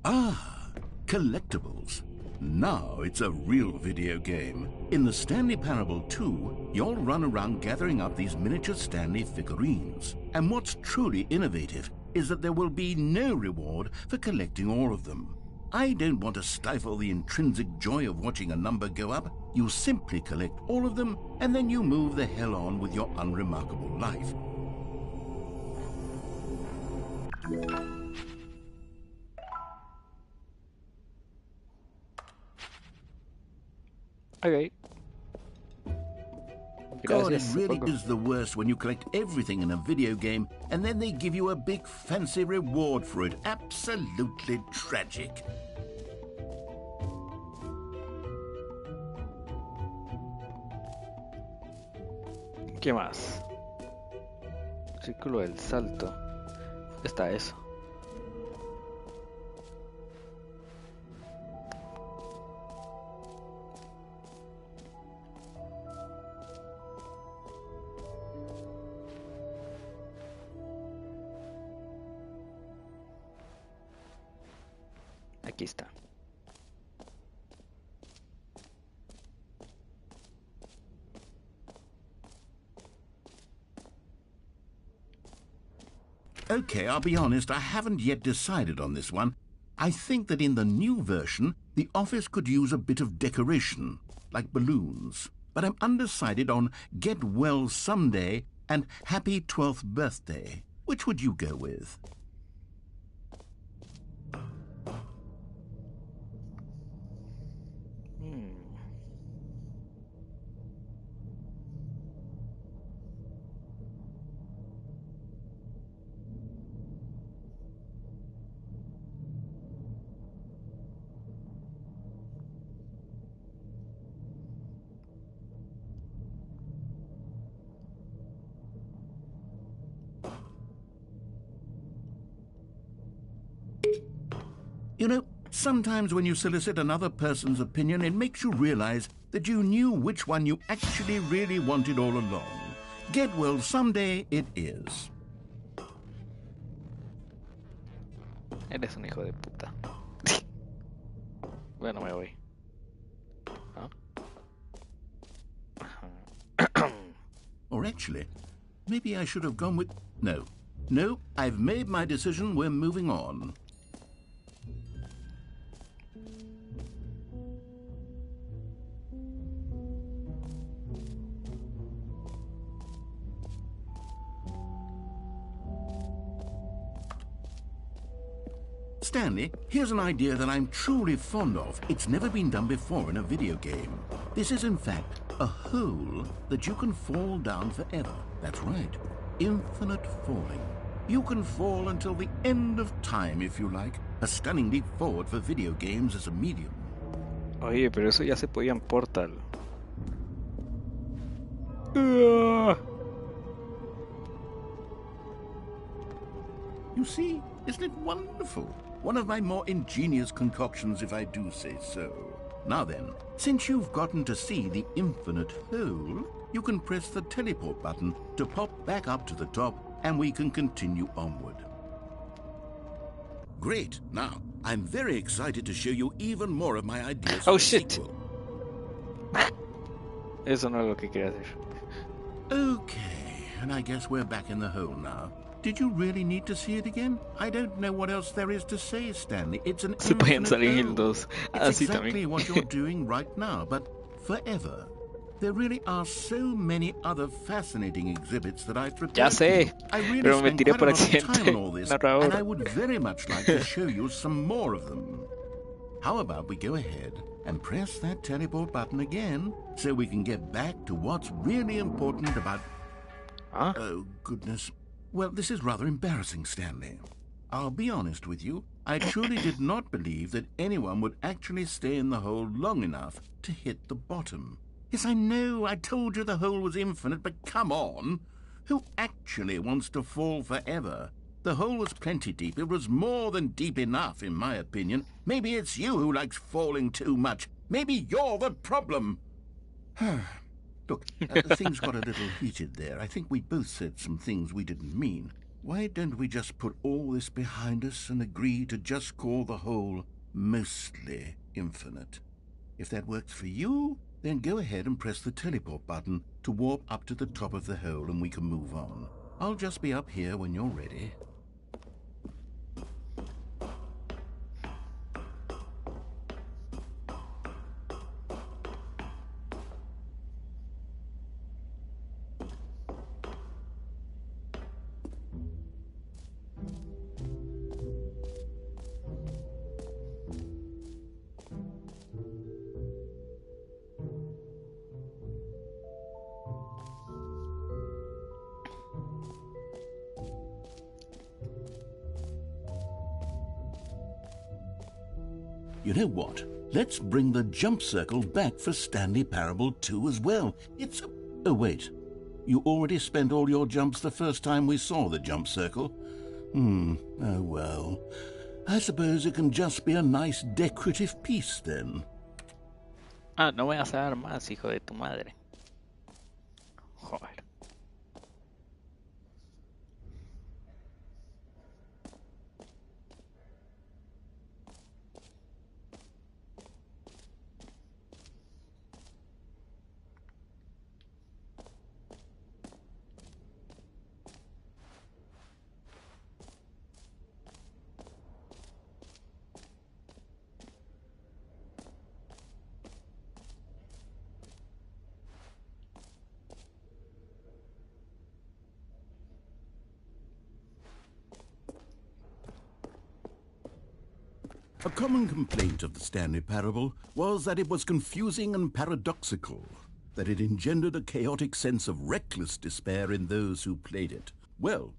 Ah, collectibles. Now it's a real video game. In the Stanley Parable 2, you'll run around gathering up these miniature Stanley figurines. And what's truly innovative is that there will be no reward for collecting all of them. I don't want to stifle the intrinsic joy of watching a number go up. You simply collect all of them, and then you move the hell on with your unremarkable life. Okay. God, it Gracias, really supongo. is the worst when you collect everything in a video game and then they give you a big fancy reward for it. Absolutely tragic. ¿Qué más? Círculo del salto. ¿Dónde está eso? Aquí está. Okay, I'll be honest, I haven't yet decided on this one. I think that in the new version, the office could use a bit of decoration, like balloons. But I'm undecided on Get Well Someday and Happy 12th Birthday. Which would you go with? You know, sometimes when you solicit another person's opinion, it makes you realize that you knew which one you actually really wanted all along. Get Well Someday it is. Eres un hijo de puta. Bueno, me voy. ¿Ah? Or actually, maybe I should have gone with... No. No, I've made my decision. We're moving on. Stanley, here's an idea that I'm truly fond of. It's never been done before in a video game. This is, in fact, a hole that you can fall down forever. That's right. Infinite falling. You can fall until the end of time, if you like. A stunning leap forward for video games as a medium. Oye, pero eso ya se podía en Portal. You see, isn't it wonderful? One of my more ingenious concoctions, if I do say so. Now then, since you've gotten to see the infinite hole, you can press the teleport button to pop back up to the top, and we can continue onward. Great. Now, I'm very excited to show you even more of my ideas for the sequel. Eso no es lo que quería hacer. Okay, and I guess we're back in the hole now. Did you really need to see it again? I don't know what else there is to say, Stanley. It's an infinite hole. It's exactly what you're doing right now, but forever. There really are so many other fascinating exhibits that I've prepared. Ya sé, I really pero me spent tiré quite por a lot of time on all accidente. this, and I would very much like to show you some more of them. How about we go ahead and press that teleport button again so we can get back to what's really important about... Huh? Oh, goodness. Well, this is rather embarrassing, Stanley. I'll be honest with you. I truly did not believe that anyone would actually stay in the hole long enough to hit the bottom. Yes, I know, I told you the hole was infinite, but come on. Who actually wants to fall forever? The hole was plenty deep. It was more than deep enough, in my opinion. Maybe it's you who likes falling too much. Maybe you're the problem. Look, things got a little heated there. I think we both said some things we didn't mean. Why don't we just put all this behind us and agree to just call the hole mostly infinite? If that works for you, then go ahead and press the teleport button to warp up to the top of the hole and we can move on. I'll just be up here when you're ready. You know what? Let's bring the jump circle back for Stanley Parable 2 as well. It's... Oh, wait. You already spent all your jumps the first time we saw the jump circle? Oh well. I suppose it can just be a nice decorative piece then. Ah, no me vas a dar más, hijo de tu madre. Joder. A common complaint of the Stanley Parable was that it was confusing and paradoxical, that it engendered a chaotic sense of reckless despair in those who played it. Well,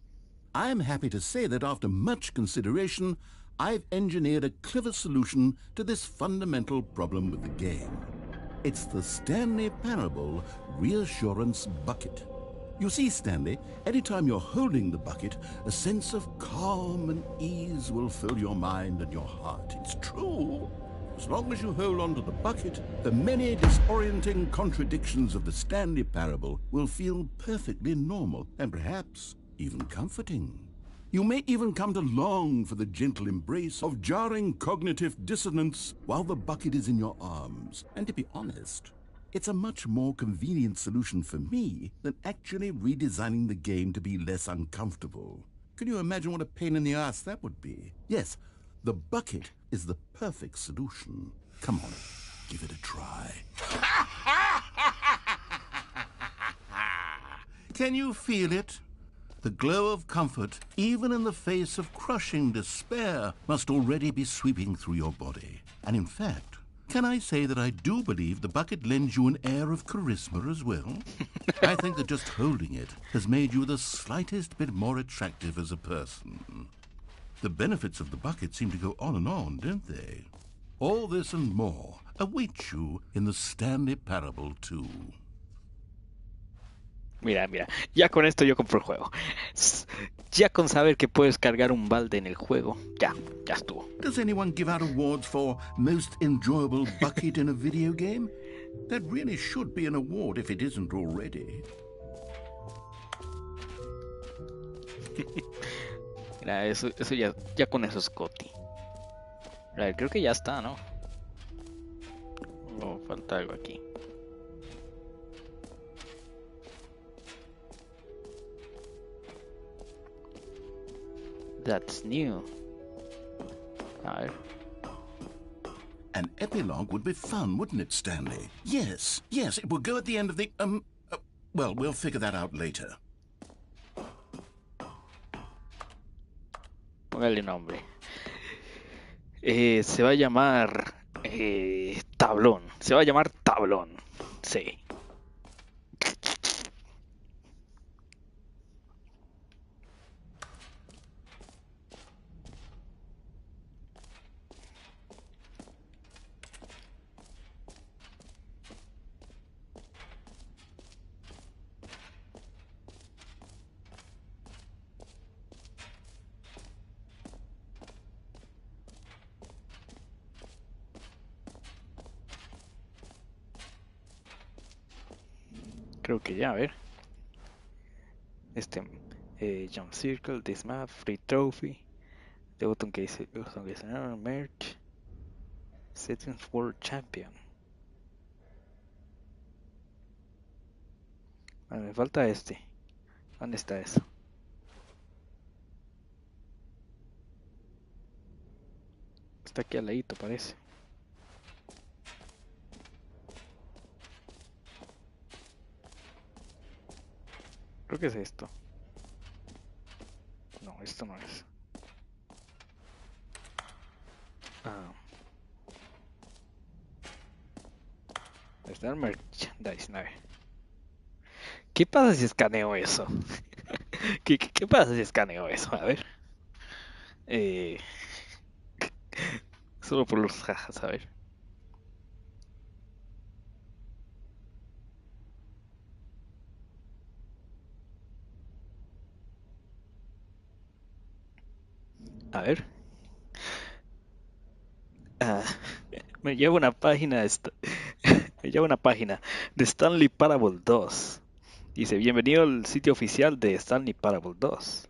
I am happy to say that after much consideration, I've engineered a clever solution to this fundamental problem with the game. It's the Stanley Parable Reassurance Bucket. You see, Stanley, anytime you're holding the bucket, a sense of calm and ease will fill your mind and your heart. It's true. As long as you hold on to the bucket, the many disorienting contradictions of the Stanley Parable will feel perfectly normal and perhaps even comforting. You may even come to long for the gentle embrace of jarring cognitive dissonance while the bucket is in your arms. And to be honest, it's a much more convenient solution for me than actually redesigning the game to be less uncomfortable. Can you imagine what a pain in the ass that would be? Yes, the bucket is the perfect solution. Come on, give it a try. Can you feel it? The glow of comfort, even in the face of crushing despair, must already be sweeping through your body. And in fact, can I say that I do believe the bucket lends you an air of charisma as well? I think that just holding it has made you the slightest bit more attractive as a person. The benefits of the bucket seem to go on, don't they? All this and more await you in the Stanley Parable 2. Mira, ya con esto yo compro el juego. Ya con saber que puedes cargar un balde en el juego, ya estuvo. Does anyone give out awards for most enjoyable bucket in a video game? That really should be an award if it isn't already. Mira, eso ya con eso es Coti. Creo que ya está, ¿no? Oh, falta algo aquí. That's new. A ver. An epilogue would be fun, wouldn't it, Stanley? Yes, it will go at the end of the, well, we'll figure that out later. Póngale nombre. Se va a llamar Tablón. Se va a llamar Tablón. Sí. Creo que ya, a ver. Jump Circle, this map, free trophy. The button que dice merch. Settings World Champion. Me falta este. ¿Dónde está eso? Está aquí al ladito, parece. Creo que es esto. No, esto no es. Está el merchandise, a ver. ¿Qué pasa si escaneo eso? ¿Qué pasa si escaneo eso? A ver. Solo por los jajas, a ver. A ver. Me lleva una página me lleva una página de Stanley Parable 2. Dice, bienvenido al sitio oficial de Stanley Parable 2.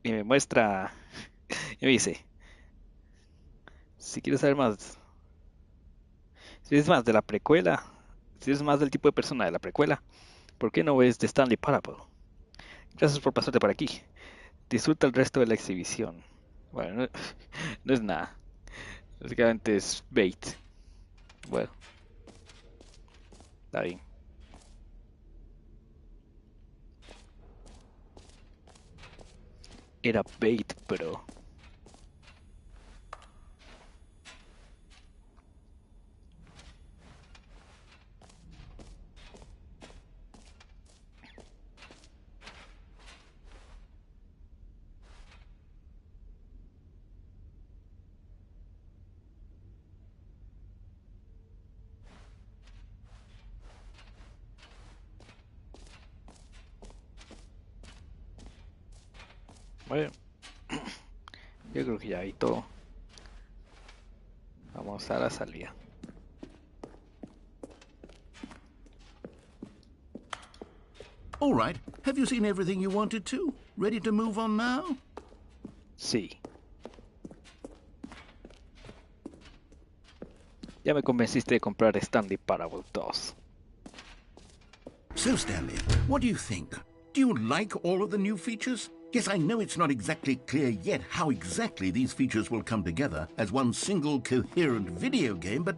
Y me muestra y me dice, si quieres saber más, si eres más de la precuela, si eres más del tipo de persona de la precuela, ¿por qué no ves de Stanley Parable? Gracias por pasarte por aquí. Disfruta el resto de la exhibición. Bueno, no es nada. Básicamente es bait. Bueno. Está bien. Era bait, pero... Bueno, yo creo que ya hay todo. Vamos a la salida. All right. Have you seen everything you wanted to? Ready to move on now? Sí. Ya me convenciste de comprar Stanley Parable 2. So, Stanley, what do you think? Do you like all of the new features? Yes, I know it's not exactly clear yet how exactly these features will come together as one single coherent video game, but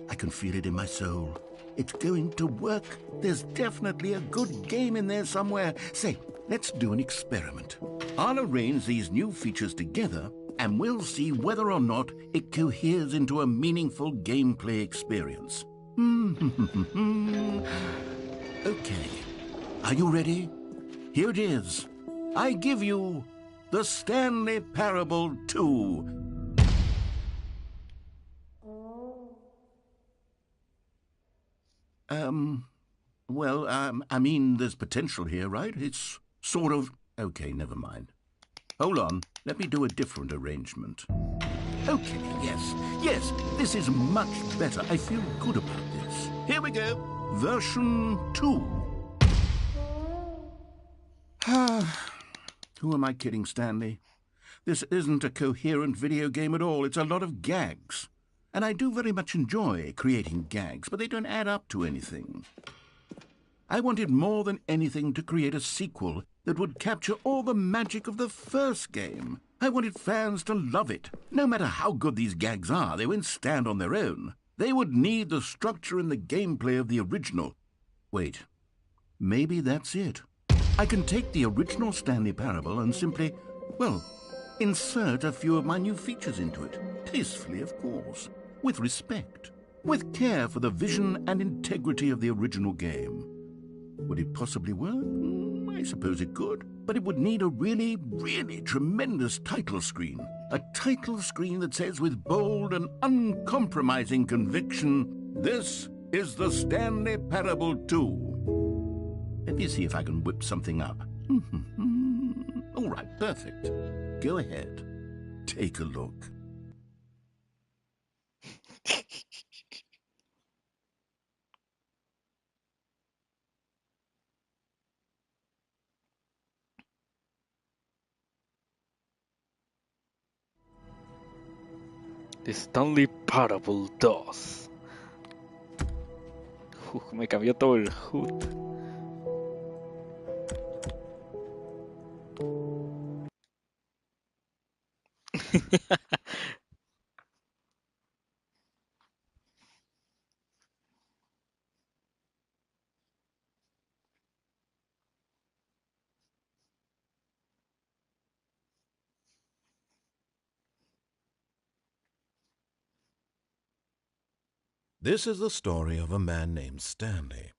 I can feel it in my soul. It's going to work. There's definitely a good game in there somewhere. Say, let's do an experiment. I'll arrange these new features together, and we'll see whether or not it coheres into a meaningful gameplay experience. Okay. Are you ready? Here it is. I give you the Stanley Parable 2. I mean, there's potential here, right? It's sort of... Okay, never mind. Hold on. Let me do a different arrangement. Okay, yes, this is much better. I feel good about this. Here we go. Version 2. Who am I kidding, Stanley? This isn't a coherent video game at all. It's a lot of gags. And I do very much enjoy creating gags, but they don't add up to anything. I wanted more than anything to create a sequel that would capture all the magic of the first game. I wanted fans to love it. No matter how good these gags are, they won't stand on their own. They would need the structure and the gameplay of the original. Wait, maybe that's it. I can take the original Stanley Parable and simply, well, insert a few of my new features into it. Tastefully, of course. With respect. With care for the vision and integrity of the original game. Would it possibly work? I suppose it could. But it would need a really, really tremendous title screen. A title screen that says with bold and uncompromising conviction, "This is the Stanley Parable 2. Let me see if I can whip something up. All right, perfect. Go ahead. Take a look. The Stanley Parable 2. Me cambió todo el HUD. This is the story of a man named Stanley.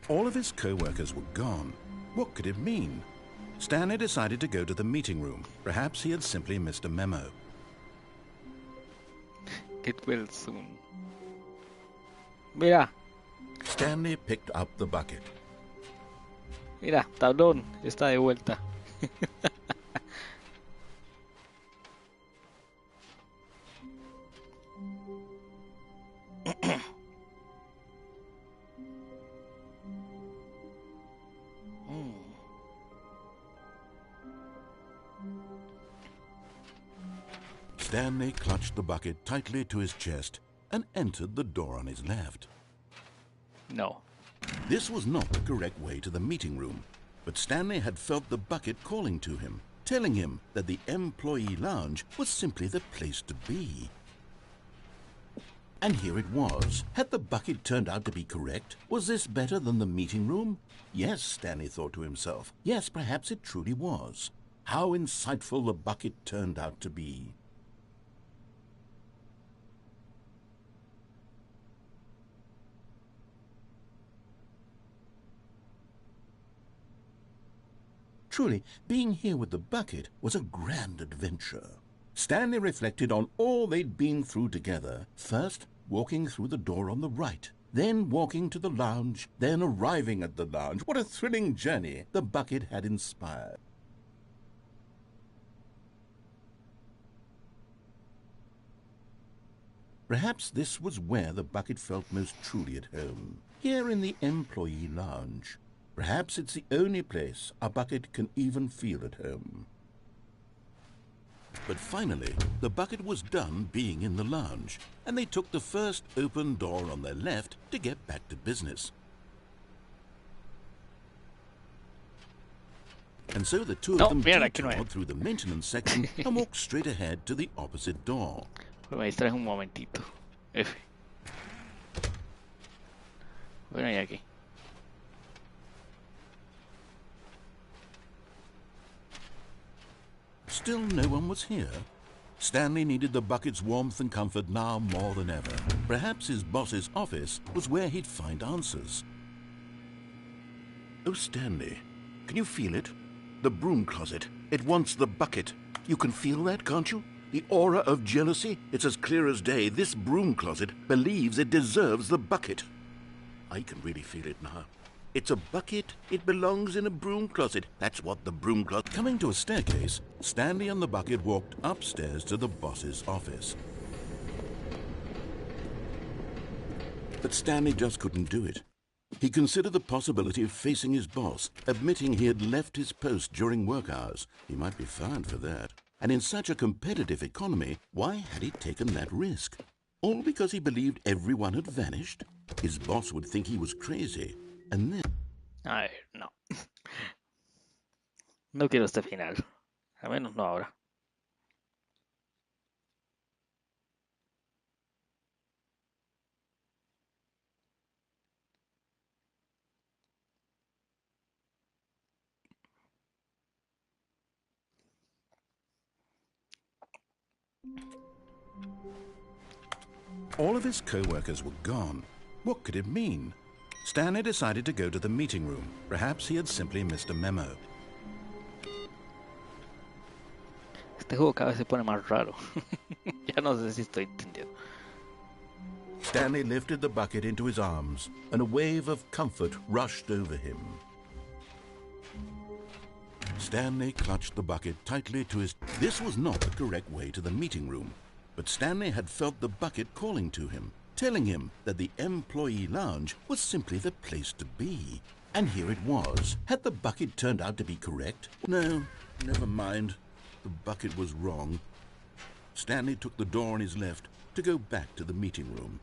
All of his co-workers were gone. What could it mean? Stanley decided to go to the meeting room. Perhaps he had simply missed a memo. It will soon. Mira, Stanley picked up the bucket. mira, tablón, está de vuelta. Stanley clutched the bucket tightly to his chest and entered the door on his left. No. This was not the correct way to the meeting room, but Stanley had felt the bucket calling to him, telling him that the employee lounge was simply the place to be. And here it was. Had the bucket turned out to be correct? Was this better than the meeting room? Yes, Stanley thought to himself. Yes, perhaps it truly was. How insightful the bucket turned out to be. Truly, being here with the bucket was a grand adventure. Stanley reflected on all they'd been through together. First, walking through the door on the right. then walking to the lounge, then arriving at the lounge. What a thrilling journey the bucket had inspired. Perhaps this was where the bucket felt most truly at home, here in the employee lounge. Perhaps it's the only place a bucket can even feel at home. But finally, the bucket was done being in the lounge, and they took the first open door on their left to get back to business. And so the two of them detoured through the maintenance section and walked straight ahead to the opposite door. Me distraes un momentito. F. Bueno, y aquí. Still no one was here. Stanley needed the bucket's warmth and comfort now more than ever. Perhaps his boss's office was where he'd find answers. Oh, Stanley, can you feel it? The broom closet. It wants the bucket. You can feel that, can't you? The aura of jealousy, it's as clear as day. This broom closet believes it deserves the bucket. I can really feel it now. It's a bucket. It belongs in a broom closet. That's what the broom closet... Coming to a staircase, Stanley and the bucket walked upstairs to the boss's office. But Stanley just couldn't do it. He considered the possibility of facing his boss, admitting he had left his post during work hours. He might be fined for that. And in such a competitive economy, why had he taken that risk? All because he believed everyone had vanished? His boss would think he was crazy. And then... A ver, no. No quiero este final. Al menos no ahora. All of his co-workers were gone. What could it mean? Stanley decided to go to the meeting room. Perhaps he had simply missed a memo. Este juego cada vez se pone más raro. Ya no sé si estoy entendiendo. Stanley lifted the bucket into his arms, and a wave of comfort rushed over him. Stanley clutched the bucket tightly to his... This was not the correct way to the meeting room, but Stanley had felt the bucket calling to him, telling him that the employee lounge was simply the place to be. And here it was. Had the bucket turned out to be correct? No, never mind. The bucket was wrong. Stanley took the door on his left to go back to the meeting room.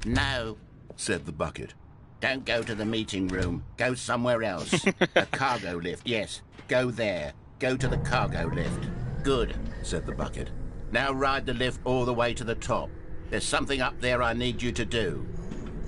No, said the bucket. Don't go to the meeting room. Go somewhere else. A cargo lift, yes. Go there. Go to the cargo lift. Good, said the bucket. Now ride the lift all the way to the top. There's something up there I need you to do.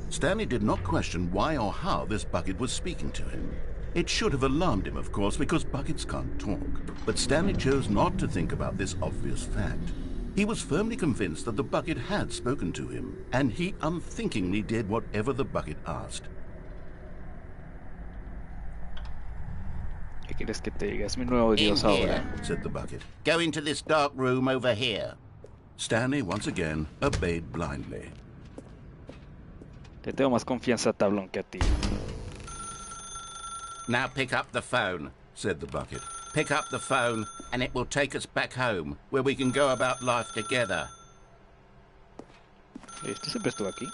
Stanley did not question why or how this bucket was speaking to him. It should have alarmed him, of course, because buckets can't talk. But Stanley chose not to think about this obvious fact. He was firmly convinced that the bucket had spoken to him, and he unthinkingly did whatever the bucket asked. ¿Qué quieres que te diga? Es mi nuevo Dios ahora, said the bucket. Go into this dark room over here. Stanley once again obeyed blindly. Te tengo más confianza a Tablón que a ti. Now pick up the phone, said the bucket. Pick up the phone and it will take us back home, where we can go about life together. ¿Este siempre estuvo aquí?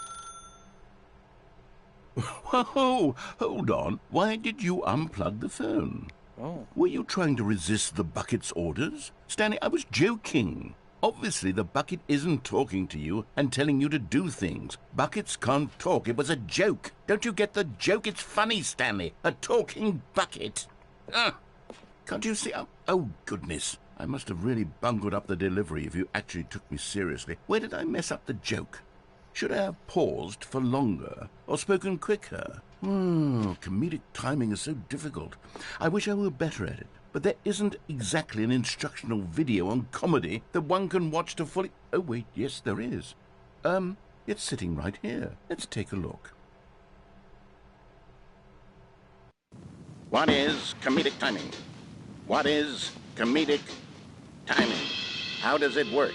Whoa, hold on. Why did you unplug the phone? Oh. Were you trying to resist the bucket's orders? Stanley, I was joking. Obviously, the bucket isn't talking to you and telling you to do things. Buckets can't talk. It was a joke. Don't you get the joke? It's funny, Stanley. A talking bucket. Can't you see? Oh, goodness. I must have really bungled up the delivery if you actually took me seriously. Where did I mess up the joke? Should I have paused for longer or spoken quicker? Comedic timing is so difficult. I wish I were better at it. But there isn't exactly an instructional video on comedy that one can watch to fully... Oh, wait, yes, there is. It's sitting right here. Let's take a look. What is comedic timing? What is comedic timing? How does it work?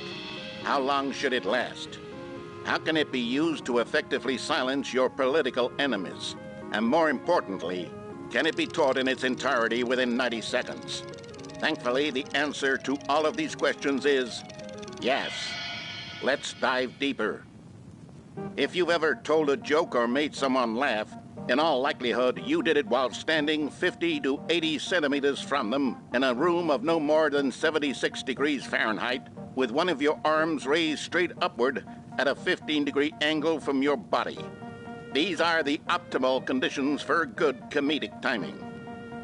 How long should it last? How can it be used to effectively silence your political enemies? And more importantly, can it be taught in its entirety within 90 seconds? Thankfully, the answer to all of these questions is yes. Let's dive deeper. If you've ever told a joke or made someone laugh, in all likelihood, you did it while standing 50 to 80 centimeters from them in a room of no more than 76 degrees Fahrenheit, with one of your arms raised straight upward at a 15-degree angle from your body. These are the optimal conditions for good comedic timing.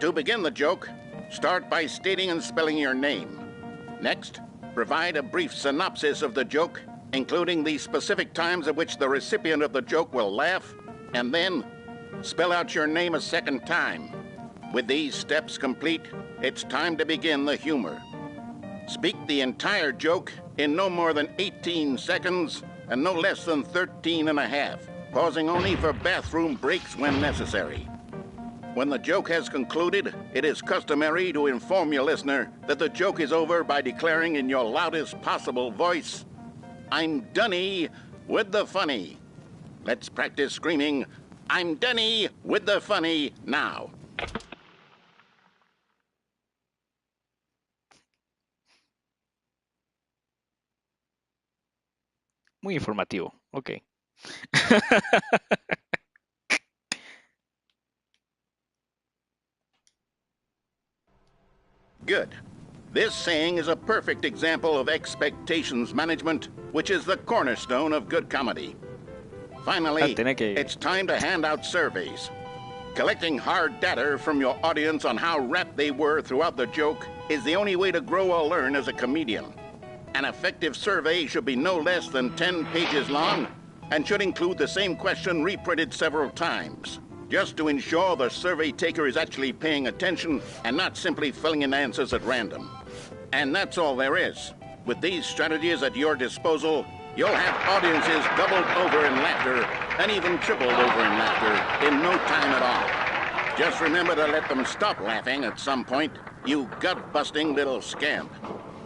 To begin the joke, start by stating and spelling your name. Next, provide a brief synopsis of the joke, including the specific times at which the recipient of the joke will laugh, and then spell out your name a second time. With these steps complete, it's time to begin the humor. Speak the entire joke in no more than 18 seconds and no less than 13 and a half, pausing only for bathroom breaks when necessary. When the joke has concluded, it is customary to inform your listener that the joke is over by declaring in your loudest possible voice, "I'm Dunny with the funny." Let's practice screaming, "I'm Dunny with the funny" now. Muy informativo. Ok. Good. This saying is a perfect example of expectations management, which is the cornerstone of good comedy. Finally, it's time to hand out surveys. Collecting hard data from your audience on how rapt they were throughout the joke is the only way to grow or learn as a comedian. An effective survey should be no less than 10 pages long and should include the same question reprinted several times, just to ensure the survey taker is actually paying attention and not simply filling in answers at random. And that's all there is. With these strategies at your disposal, you'll have audiences doubled over in laughter and even tripled over in laughter in no time at all. Just remember to let them stop laughing at some point, you gut-busting little scamp.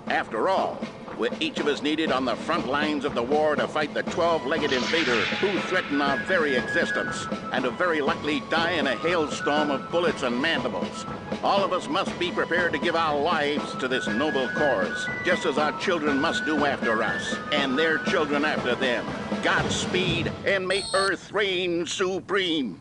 After all, we're each of us needed on the front lines of the war to fight the 12-legged invader who threaten our very existence and to very likely die in a hailstorm of bullets and mandibles. All of us must be prepared to give our lives to this noble cause, just as our children must do after us, and their children after them. Godspeed, and may Earth reign supreme.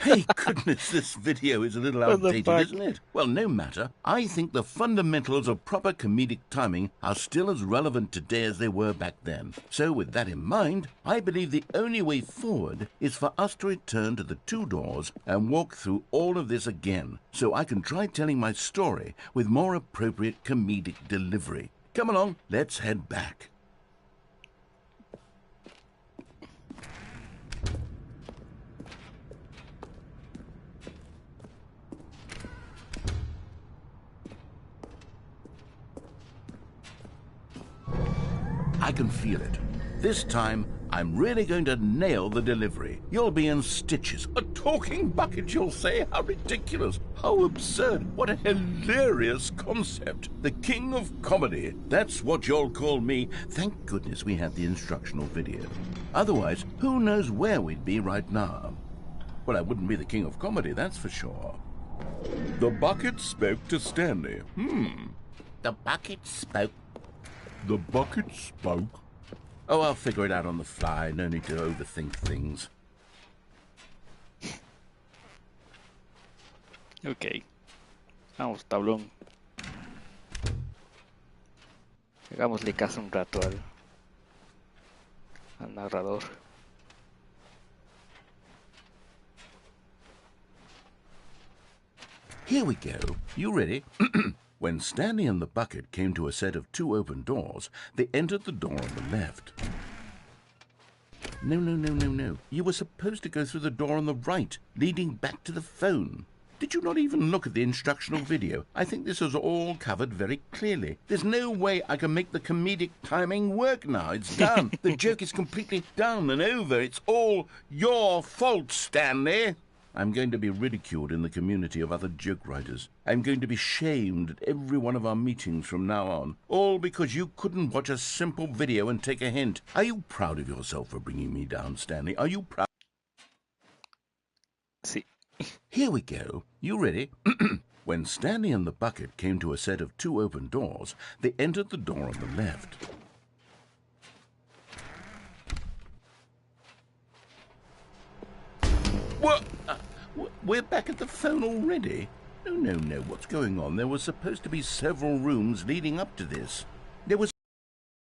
Hey, goodness, this video is a little outdated, isn't it? Well, no matter. I think the fundamentals of proper comedic timing are still as relevant today as they were back then. So with that in mind, I believe the only way forward is for us to return to the two doors and walk through all of this again, so I can try telling my story with more appropriate comedic delivery. Come along, let's head back. I can feel it. This time, I'm really going to nail the delivery. You'll be in stitches. A talking bucket, you'll say? How ridiculous. How absurd. What a hilarious concept. The king of comedy. That's what you'll call me. Thank goodness we had the instructional video. Otherwise, who knows where we'd be right now. Well, I wouldn't be the king of comedy, that's for sure. The bucket spoke to Stanley. The bucket spoke. The bucket spoke. Oh, I'll figure it out on the fly. No need to overthink things. Ok. Vamos, tablón. Hagámosle caso un rato al narrador. Here we go. You ready? When Stanley and the bucket came to a set of two open doors, they entered the door on the left. No. You were supposed to go through the door on the right, leading back to the phone. Did you not even look at the instructional video? I think this is all covered very clearly. There's no way I can make the comedic timing work now. It's done. The joke is completely done and over. It's all your fault, Stanley. I'm going to be ridiculed in the community of other joke writers. I'm going to be shamed at every one of our meetings from now on. All because you couldn't watch a simple video and take a hint. Are you proud of yourself for bringing me down, Stanley? Are you proud? Sí. Here we go. You ready? When Stanley and the bucket came to a set of 2 open doors, they entered the door on the left. What? We're back at the phone already? No. What's going on? There were supposed to be several rooms leading up to this. There was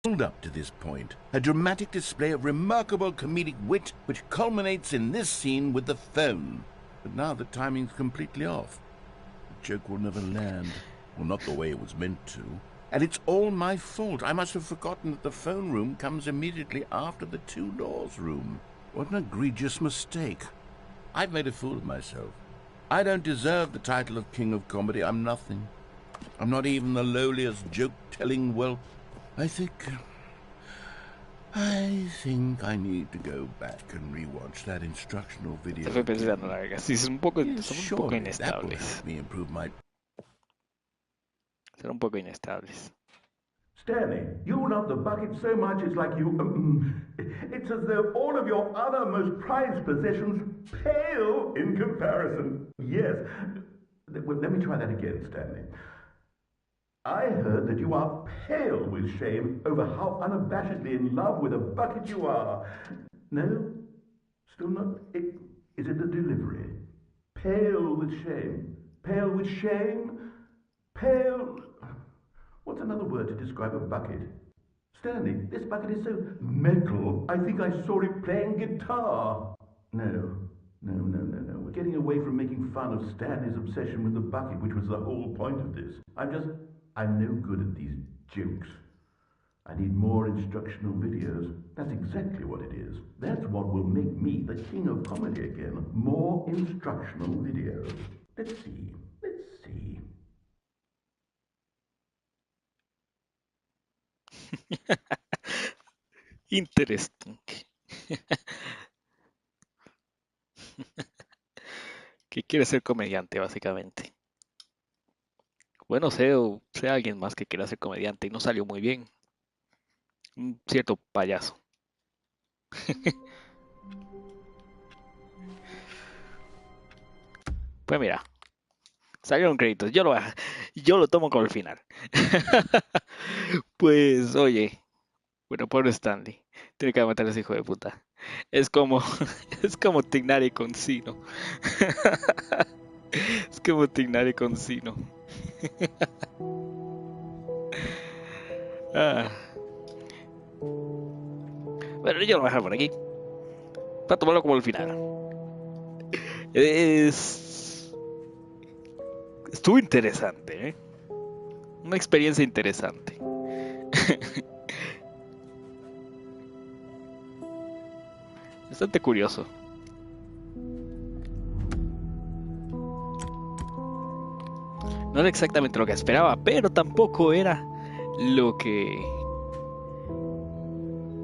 build up to this point. A dramatic display of remarkable comedic wit which culminates in this scene with the phone. But now the timing's completely off. The joke will never land. Well, not the way it was meant to. And it's all my fault. I must have forgotten that the phone room comes immediately after the 2 doors room. What an egregious mistake. I've made a fool of myself. I don't deserve the title of King of Comedy. I'm nothing. I'm not even the lowliest joke-telling whelp. I think I need to go back and rewatch that instructional video. Te fue pensando larga. Sí, son un poco Surely that will inestables. help me improve my... Son un poco inestables. Stanley, you love the bucket so much it's like you... it's as though all of your other most prized possessions pale in comparison. Yes. Well, let me try that again, Stanley. I heard that you are pale with shame over how unabashedly in love with a bucket you are. No? Still not? Is it the delivery? Pale with shame. Pale with shame? Pale... What's another word to describe a bucket? Stanley, this bucket is so metal. I think I saw it playing guitar. No. We're getting away from making fun of Stanley's obsession with the bucket, which was the whole point of this. I'm no good at these jokes. I need more instructional videos. That's exactly what it is. That's what will make me the king of comedy again. More instructional videos. Let's see. Interesting. Que quiere ser comediante, básicamente. Bueno, sé alguien más que quiera ser comediante y no salió muy bien. Un cierto payaso. Pues mira, salieron créditos. Yo lo tomo como el final. Pues oye, bueno, pobre Stanley. Tiene que matar a ese hijo de puta. Es como Tignari con Sino. Es como Tignari con Sino. Bueno, yo lo voy a dejar por aquí para tomarlo como el final. Estuvo interesante, ¿eh? Una experiencia interesante. Bastante curioso. No era exactamente lo que esperaba, pero tampoco era lo que...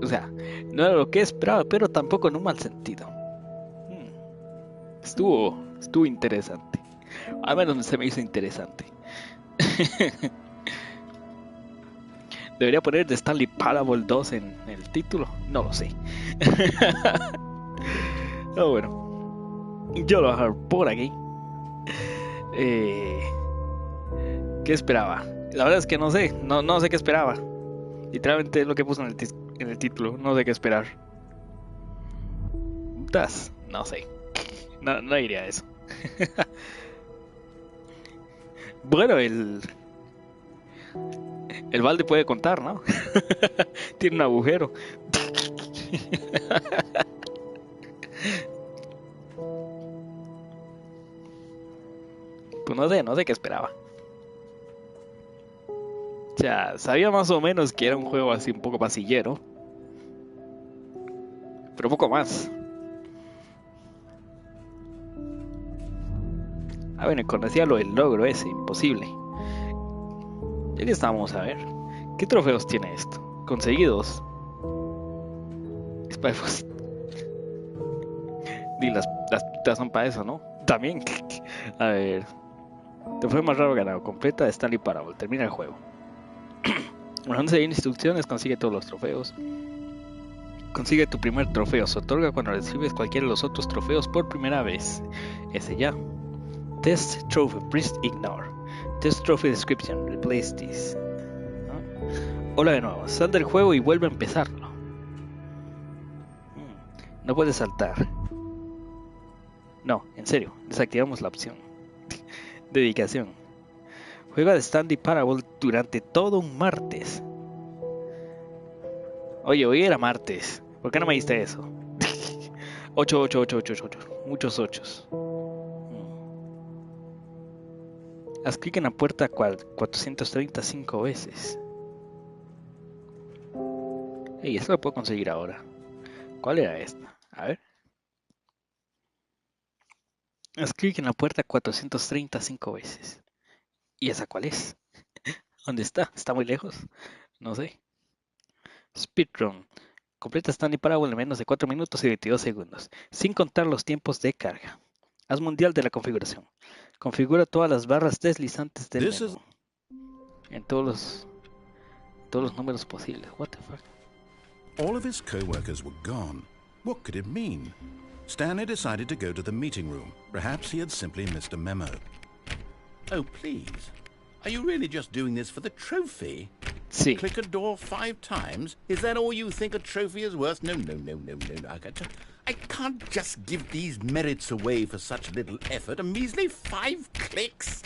O sea, no era lo que esperaba, pero tampoco en un mal sentido. Estuvo interesante. Al menos se me hizo interesante. ¿Debería poner The Stanley Parable 2 en el título? No lo sé. Pero bueno, yo lo voy a dejar por aquí. ¿Qué esperaba? La verdad es que no sé. No sé qué esperaba. Literalmente es lo que puse en el título. No sé qué esperar. No sé. No diría eso. Bueno, el balde puede contar, ¿no? Tiene un agujero. Pues no sé qué esperaba. O sea, sabía más o menos que era un juego así un poco pasillero. Pero poco más. A ver, conocía lo del logro ese, imposible. Ya que estábamos a ver. ¿Qué trofeos tiene esto? Conseguidos. Ni las Las pistas son para eso, ¿no? También. A ver. Trofeo más raro ganado. Completa de Stanley Parable. Termina el juego. Bueno, donde se hay instrucciones, consigue todos los trofeos. Consigue tu primer trofeo. Se otorga cuando recibes cualquiera de los otros trofeos por primera vez. Ese ya. Test Trophy. Please ignore. Test Trophy Description. Replace this. ¿No? Hola de nuevo. Sal del juego y vuelve a empezarlo. No puedes saltar. No, en serio. Desactivamos la opción. Dedicación. Juega de Stanley Parable durante todo un martes. Oye, hoy era martes. ¿Por qué no me diste eso? 8, 8, 8, 8, 8. Muchos 8. Haz clic en la puerta 435 veces. Ey, eso lo puedo conseguir ahora. ¿Cuál era esta? A ver. Haz clic en la puerta 435 veces. ¿Y esa cuál es? ¿Dónde está? ¿Está muy lejos? No sé. Speedrun. Completa Stanley Parable en menos de 4 minutos y 22 segundos, sin contar los tiempos de carga. Haz mundial de la configuración. Configura todas las barras deslizantes del menú. En todos los números posibles. What the fuck? All of his co-workers were gone. What could it mean? Stanley decided to go to the meeting room. Perhaps he had simply missed a memo. Oh, please. Are you really just doing this for the trophy? Sí. Click a door 5 times? Is that all you think a trophy is worth? No. I can't just give these merits away for such little effort. A measly 5 clicks?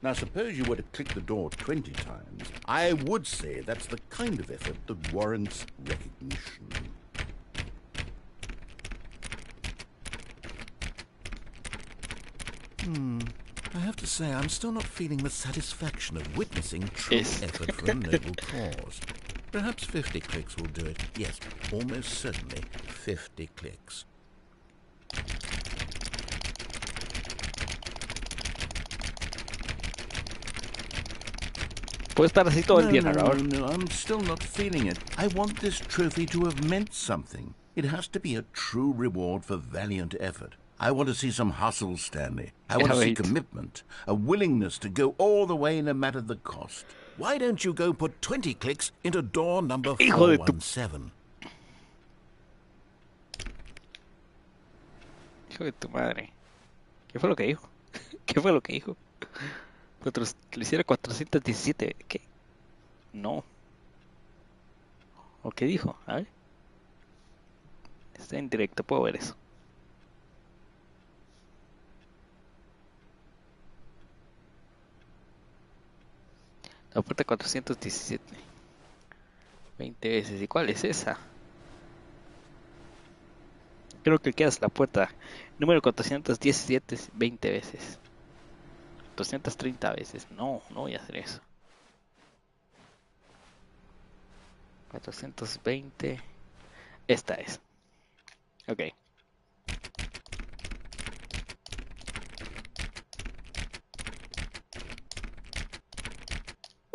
Now, suppose you were to click the door 20 times. I would say that's the kind of effort that warrants recognition. I have to say, I'm still not feeling the satisfaction of witnessing true effort for a noble cause. Perhaps 50 clicks will do it. Yes, almost certainly 50 clicks. Puede estar así todo el día, narrador. No, I'm still not feeling it. I want this trophy to have meant something. It has to be a true reward for valiant effort. I want to see some hustle, Stanley. I want to see commitment, a willingness to go all the way no matter the cost. Why don't you go put 20 clicks into door number 417? Hijo de tu madre. ¿Qué fue lo que dijo? ¿Qué fue lo que dijo? Que lo hiciera 417. ¿Qué? No. ¿O qué dijo? A ver. Está en directo, puedo ver eso. La puerta 417. 20 veces. ¿Y cuál es esa? Creo que quedas la puerta número 417 20 veces. 230 veces. No voy a hacer eso. 420. Esta es. Ok.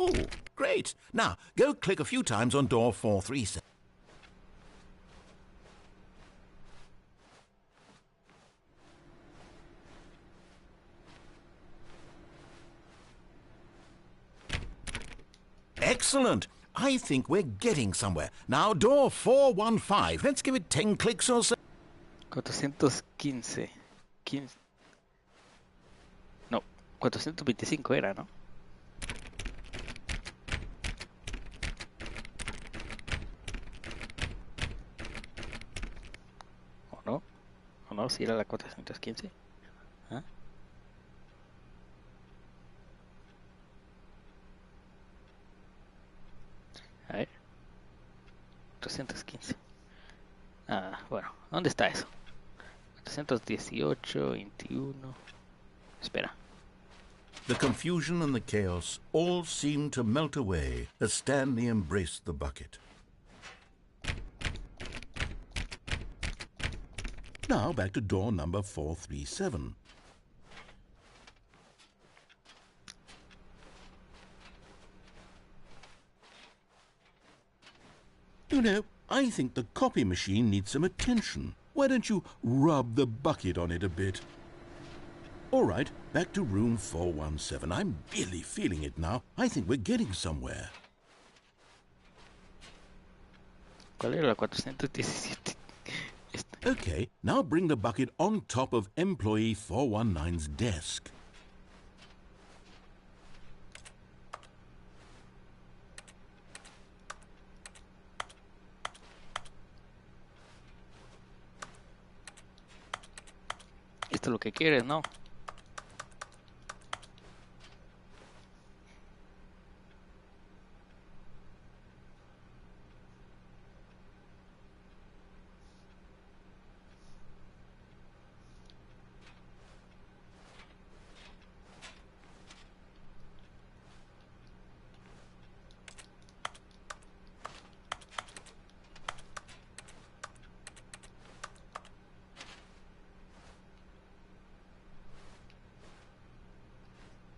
Oh, great. Now, go click a few times on door 437. Excellent. I think we're getting somewhere. Now, door 415. Let's give it 10 clicks or so. 415. 15. No, 425 era, ¿no? ¿O no? Si era la 415. ¿Ah? A ver. 415. Ah, bueno. ¿Dónde está eso? 418, 21. Espera. The confusion and the chaos all seemed to melt away as Stanley embraced the bucket. Now back to door number 437. You know, I think the copy machine needs some attention. Why don't you rub the bucket on it a bit? All right, back to room 417. I'm really feeling it now. I think we're getting somewhere. ¿Cuál era la 417? Okay, now bring the bucket on top of employee 419's desk. Esto es lo que quieres, ¿no?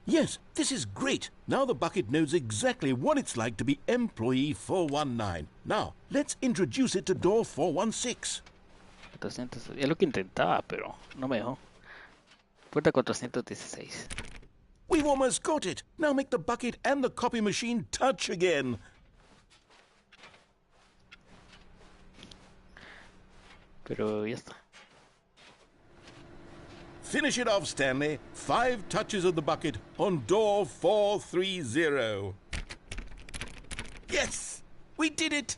Yes, this is great. Now the bucket knows exactly what it's like to be employee 419. Now, let's introduce it to door 416. 400, es lo que intentaba, pero no me dejó. Puerta 416. We've almost got it. Now make the bucket and the copy machine touch again. Pero ya está. Finish it off, Stanley. 5 touches of the bucket on door 430. Yes! We did it!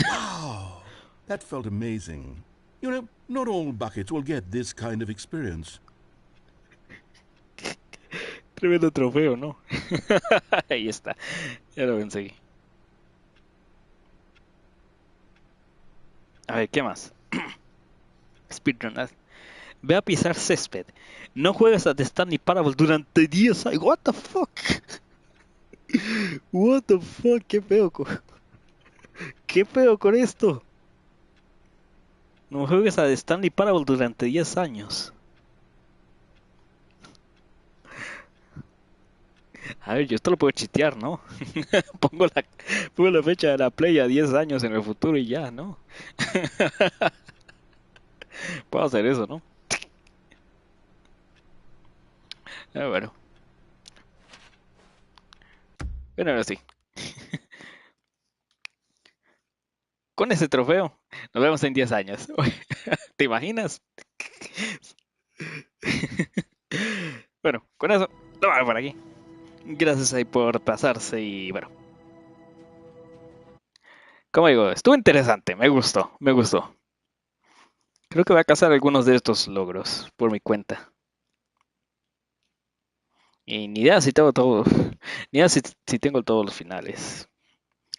Wow! That felt amazing. You know, not all buckets will get this kind of experience. Tremendo trofeo, ¿no? Ahí está. Ya lo conseguí. A ver, ¿qué más? Speedrun. Ve a pisar césped. No juegas a The Stanley Parable durante 10 años. What the fuck? What the fuck? ¿Qué pedo con esto? No juegues a The Stanley Parable durante 10 años. A ver, yo esto lo puedo chitear, ¿no? pongo la fecha de la play a 10 años en el futuro y ya, ¿no? Puedo hacer eso, ¿no? Bueno. Bueno, ahora sí. Con ese trofeo, nos vemos en 10 años. ¿Te imaginas? Bueno, con eso, lo vamos por aquí. Gracias ahí por pasarse y bueno. Como digo, estuvo interesante, me gustó. Creo que voy a cazar algunos de estos logros por mi cuenta. Y ni idea si tengo todos, ni idea si tengo todos los finales.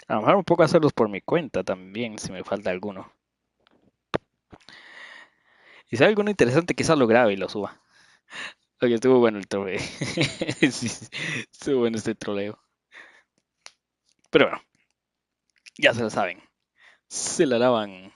A lo mejor un poco hacerlos por mi cuenta también, si me falta alguno. Y si hay alguno interesante, quizás lo grabe y lo suba. Oye, estuvo bueno el troleo. Sí, estuvo bueno este troleo. Pero bueno, ya se lo saben. Se la lavan.